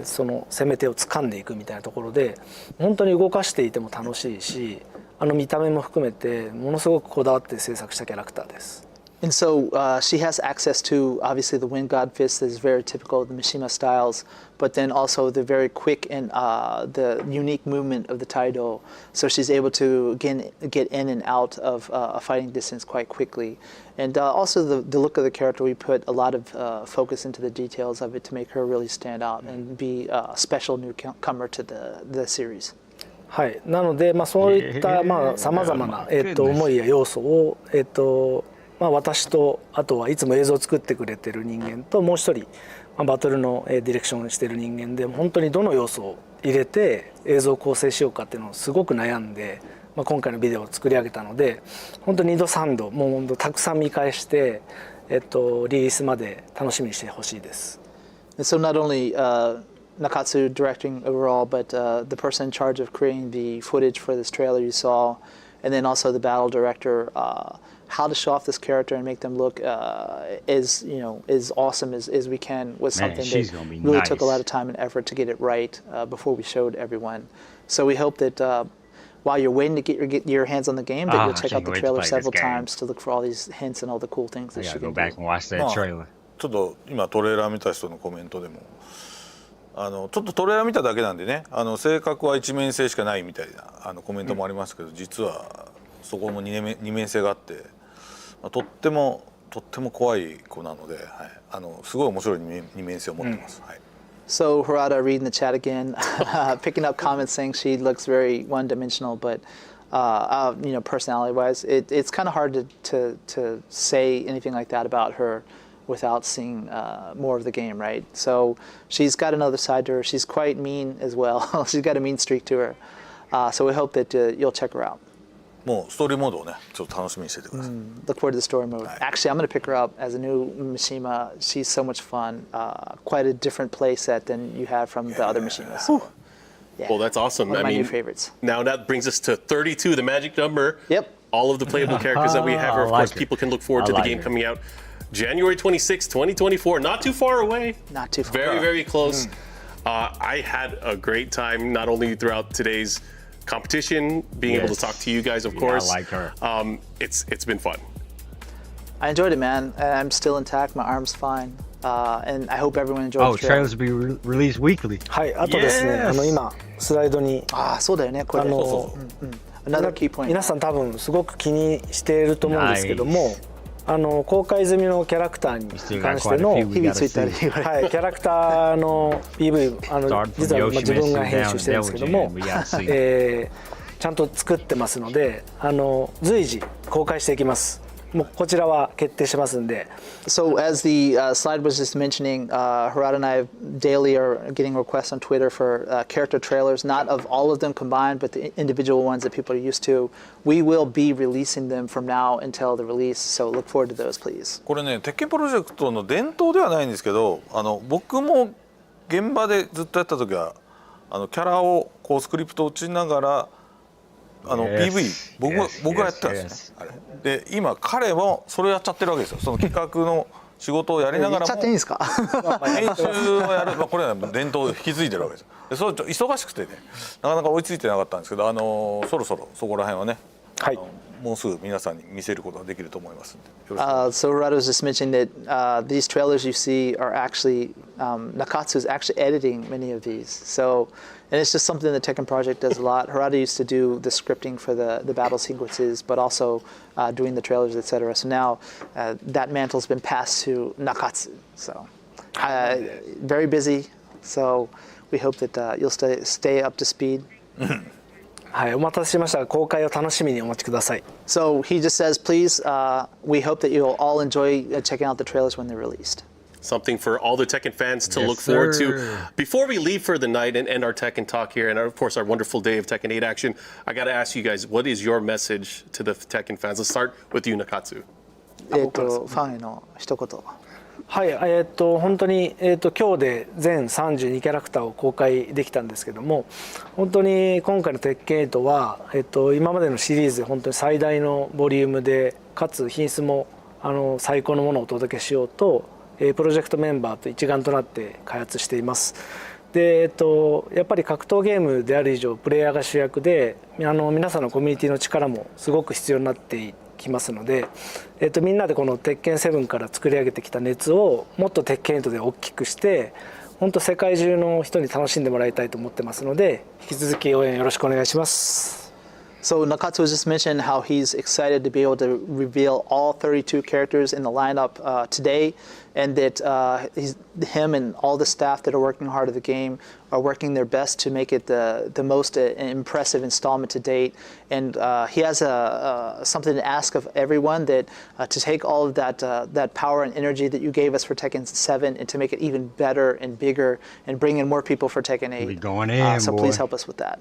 その攻め手を掴んでいくみたいなところで本当に動かしていても楽しいし、見た目も含めてものすごくこだわって制作したキャラクターです。And so she has access to obviously the Wind God Fist that is very typical of the Mishima styles, but then also the very quick and the unique movement of the Taido. So she's able to again get in and out of a fighting distance quite quickly. And also the look of the character, we put a lot of focus into the details of it to make her really stand out and be a special newcomer to the series. はい、なので、まあ、そういったさまざまな思いや要素をまあ、私とあとはいつも映像を作ってくれてる人間ともう一人、バトルのディレクションをしてる人間で本当にどの要素を入れて映像を構成しようかっていうのをすごく悩んで、まあ、今回のビデオを作り上げたので本当に2度3度もう本当たくさん見返して、リリースまで楽しみにしてほしいです。So not only Nakatsu directing overall, but the person in charge of creating the footage for this trailer you saw, and then also the battle director. How to show off this character and make them look as awesome as we can was something that really took a lot of time and effort to get it right before we showed everyone. So we hope that while you're waiting to get your hands on the game, that you'll check out the trailer several times to look for all these hints and all the cool things that she can do. Go back and watch that trailer. ちょっと今トレーラー見た人のコメントでもちょっとトレーラー見ただけなんでね、性格は一面性しかないみたいなコメントもありますけど、実はそこも二面性があって、とっても怖い子なので、はい、すごい面白い二面性を持ってます。はい。So Harada reading the chat again, picking up comments saying she looks very one-dimensional, but personality-wise, it's kind of hard to say anything like that about her without seeing more of the game, right? So she's got another side to her. She's quite mean as well. She's got a mean streak to her. So we hope that you'll check her out. もうストーリーモードをね、ちょっと楽しみにしててください。Look forward to the story mode. Actually, I'm going to pick her up as a new Mishima. She's so much fun. Quite a different play set than you have from the other Mishimas. Yeah. Well, that's awesome. One of my new favorites. Now that brings us to 32, the magic number. Yep. All of the playable characters that we have. Of course, people can look forward to the game coming out January 26, 2024. Not too far away. Not too far. Very, very close. I had a great time, not only throughout today's competition, being able to talk to you guys, of course. I like her. It's been fun. I enjoyed it, man. I'm still intact. My arm's fine. and I hope everyone enjoys Oh, the trailer. trailers will be released weekly. はい、あとですね、今スライドにそうだよね、これ。Another key point. 皆さん多分すごく気にしていると思うんですけども、公開済みのキャラクターに関しての、日々ついたり、はい、キャラクターの PV 実は自分が編集してるんですけども、ちゃんと作ってますので、随時公開していきます。もうこちらは決定してますんで。So as the slide was just mentioning, Harada and I daily are getting requests on Twitter for character trailers, not of all of them combined, but the individual ones that people are used to. We will be releasing them from now until the release, so look forward to those, please. これね、鉄拳プロジェクトの伝統ではないんですけど、僕も現場でずっとやった時はキャラをこうスクリプトを打ちながらPV 僕がやってたんですね。で今彼もそれをやっちゃってるわけですよ。その企画の仕事をやりながらも言っちゃっていいんですか？編集をやる、これは伝統を引き継いでるわけですよ。でそれ忙しくてね、なかなか追いついてなかったんですけど、そろそろそこら辺はね、もうすぐ皆さんに見せることができると思いますので。So Harada was just mentioning that these trailers you see are actually Nakatsu is actually editing many of these. So and it's just something the Tekken project does a lot. Harada used to do the scripting for the battle sequences, but also doing the trailers, etc. So now that mantle's been passed to Nakatsu. So very busy. So we hope that you'll stay up to speed. はい、お待たせしましたが、公開を楽しみにお待ちください。So he just says, please, we hope that you'll all enjoy checking out the trailers when they're released. Something for all the Tekken fans to look forward to. Before we leave for the night and end our Tekken talk here, and of course our wonderful day of Tekken 8 action, I got to ask you guys, what is your message to the Tekken fans? Let's start with you, Nakatsu. ファンへの一言。はい、本当に、今日で全32キャラクターを公開できたんですけども、本当に今回の鉄拳8は、今までのシリーズで本当に最大のボリュームで、かつ品質も最高のものをお届けしようと、プロジェクトメンバーと一丸となって開発しています。で、やっぱり格闘ゲームである以上プレイヤーが主役で、皆さんのコミュニティの力もすごく必要になってきますので、みんなでこの鉄拳7から作り上げてきた熱をもっと鉄拳8で大きくして、本当世界中の人に楽しんでもらいたいと思ってますので、引き続き応援よろしくお願いします。So Nakatsu just mentioned how he's excited to be able to reveal all 32 characters in the lineup today, and that him and all the staff that are working hard at the game are working their best to make it the most impressive installment to date. And he has something to ask of everyone, that to take all of that power and energy that you gave us for Tekken 7 and to make it even better and bigger and bring in more people for Tekken 8. We going in, so please help us with that.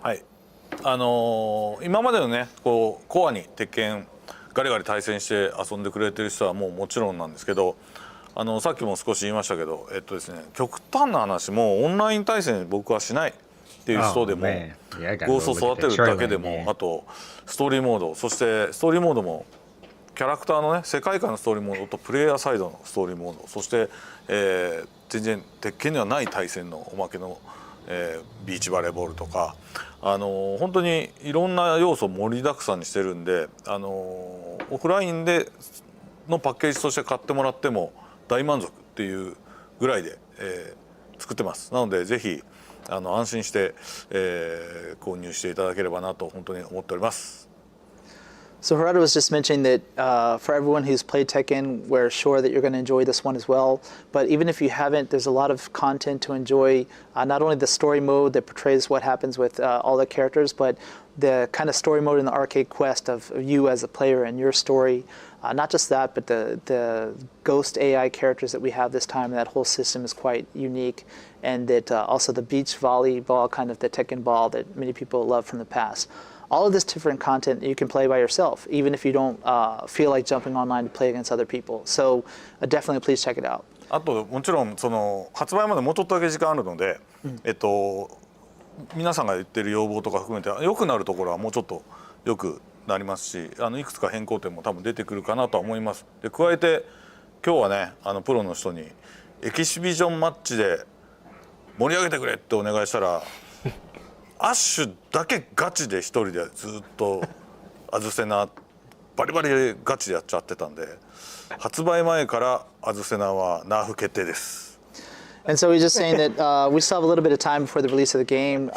はい。今までのねこうコアに鉄拳ガリガリ対戦して遊んでくれてる人はもちろんなんですけど、さっきも少し言いましたけど、ですね、極端な話もオンライン対戦僕はしないっていう人でも、ゴーストを育てるだけでも、あとストーリーモード、そしてストーリーモードもキャラクターのね世界観のストーリーモードとプレイヤーサイドのストーリーモード、そして、全然鉄拳にはない対戦のおまけのビーチバレーボールとか本当にいろんな要素を盛りだくさんにしてるんで、オフラインでのパッケージとして買ってもらっても大満足っていうぐらいで、作ってます。なのでぜひ安心して、購入していただければなと本当に思っております。So Harada was just mentioning that for everyone who's played Tekken, we're sure that you're going to enjoy this one as well. But even if you haven't, there's a lot of content to enjoy. Not only the story mode that portrays what happens with all the characters, but the kind of story mode in the arcade quest of you as a player and your story. Not just that, but the ghost AI characters that we have this time. That whole system is quite unique. And that also the beach volleyball, kind of the Tekken ball that many people love from the past. All of this different content you can play by yourself, even if you don't feel like jumping online to play against other people. So definitely please check it out. あともちろんその発売までもうちょっとだけ時間あるので、皆さんが言ってる要望とか含めて良くなるところはもうちょっと良くなりますし、いくつか変更点も多分出てくるかなとは思います。で加えて今日はねプロの人にエキシビジョンマッチで盛り上げてくれってお願いしたら。アッシュだけガチで一人でずっとアズセナバリバリガチでやっちゃってたんで、発売前からアズセナはナーフ決定です。And so he's just saying that we still have a little bit of time before the release of the game.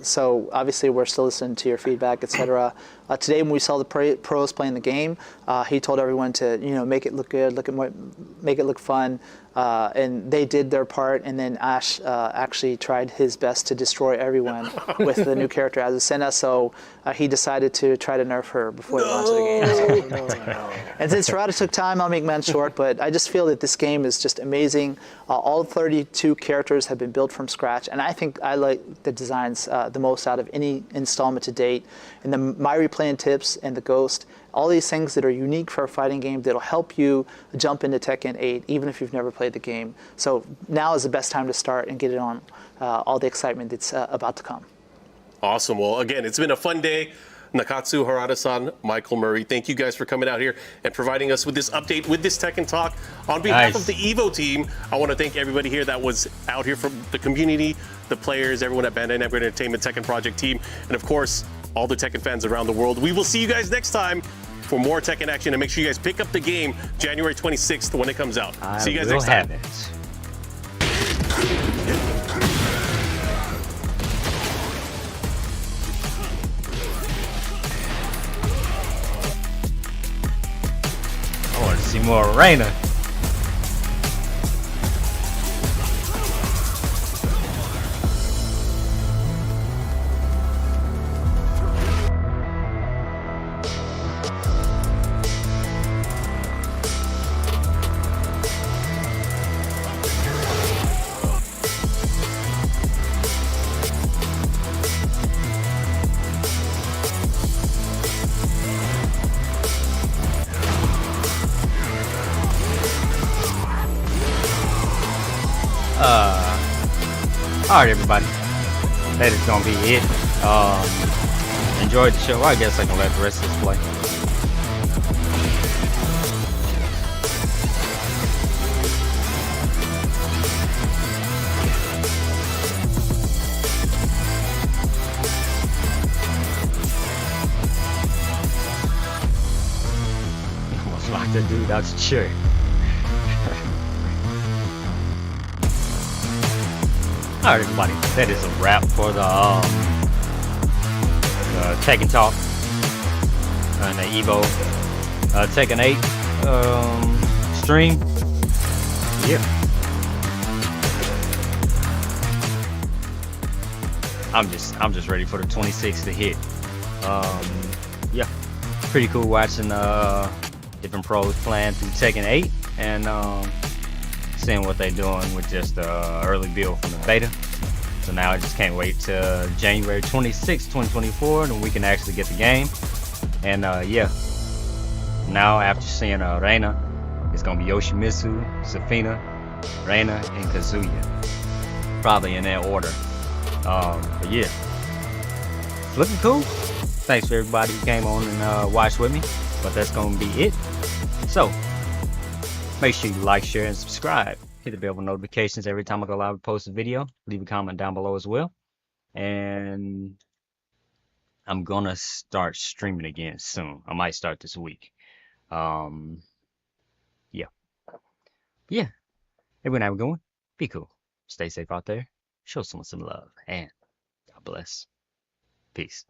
So obviously we're still listening to your feedback, etc. Today when we saw the pros playing the game, he told everyone to make it look good, make it look fun. And they did their part, and then Ash actually tried his best to destroy everyone with the new character Azucena, so he decided to try to nerf her before the launch of the game. And since Harada took time, I'll make mine short, but I just feel that this game is just amazing. All 32 characters have been built from scratch, and I think I like the designs the most out of any installment to date. And the My Replaying Tips and the Ghost, all these things that are unique for a fighting game that'll help you jump into Tekken 8 even if you've never played the game. So now is the best time to start and get it on all the excitement that's about to come. Awesome. Well, again, it's been a fun day. Nakatsu, Harada-san, Michael Murray, thank you guys for coming out here and providing us with this update, with this Tekken Talk. On behalf of the Evo team, I want to thank everybody here that was out here from the community, the players, everyone at Bandai Namco Entertainment Tekken Project team, and of course, all the Tekken fans around the world. We will see you guys next time for more Tekken action, and make sure you guys pick up the game January 26th when it comes out. See you guys next time. I want to see more Reina. Alright everybody, that is gonna be it. Enjoyed the show. I guess I can let the rest of this play. Almost locked that dude out the chair. Alright everybody, that is a wrap for the Tekken Talk and the Evo Tekken 8 stream. Yeah. I'm just ready for the 26 to hit. Yeah. Pretty cool watching different pros playing through Tekken 8 and seeing what they're doing with just the early build from the beta. So now I just can't wait till January 26, 2024, and we can actually get the game. And yeah, now after seeing Reina, it's gonna be Yoshimitsu, Zafina, Reina, and Kazuya, probably in that order. But yeah, it's looking cool. Thanks for everybody who came on and watched with me. But that's gonna be it. So make sure you like, share, and subscribe. Hit the bell for notifications every time I go live and post a video. Leave a comment down below as well. And I'm gonna start streaming again soon. I might start this week. Yeah. Everyone have a good one. Be cool. Stay safe out there. Show someone some love. And God bless. Peace.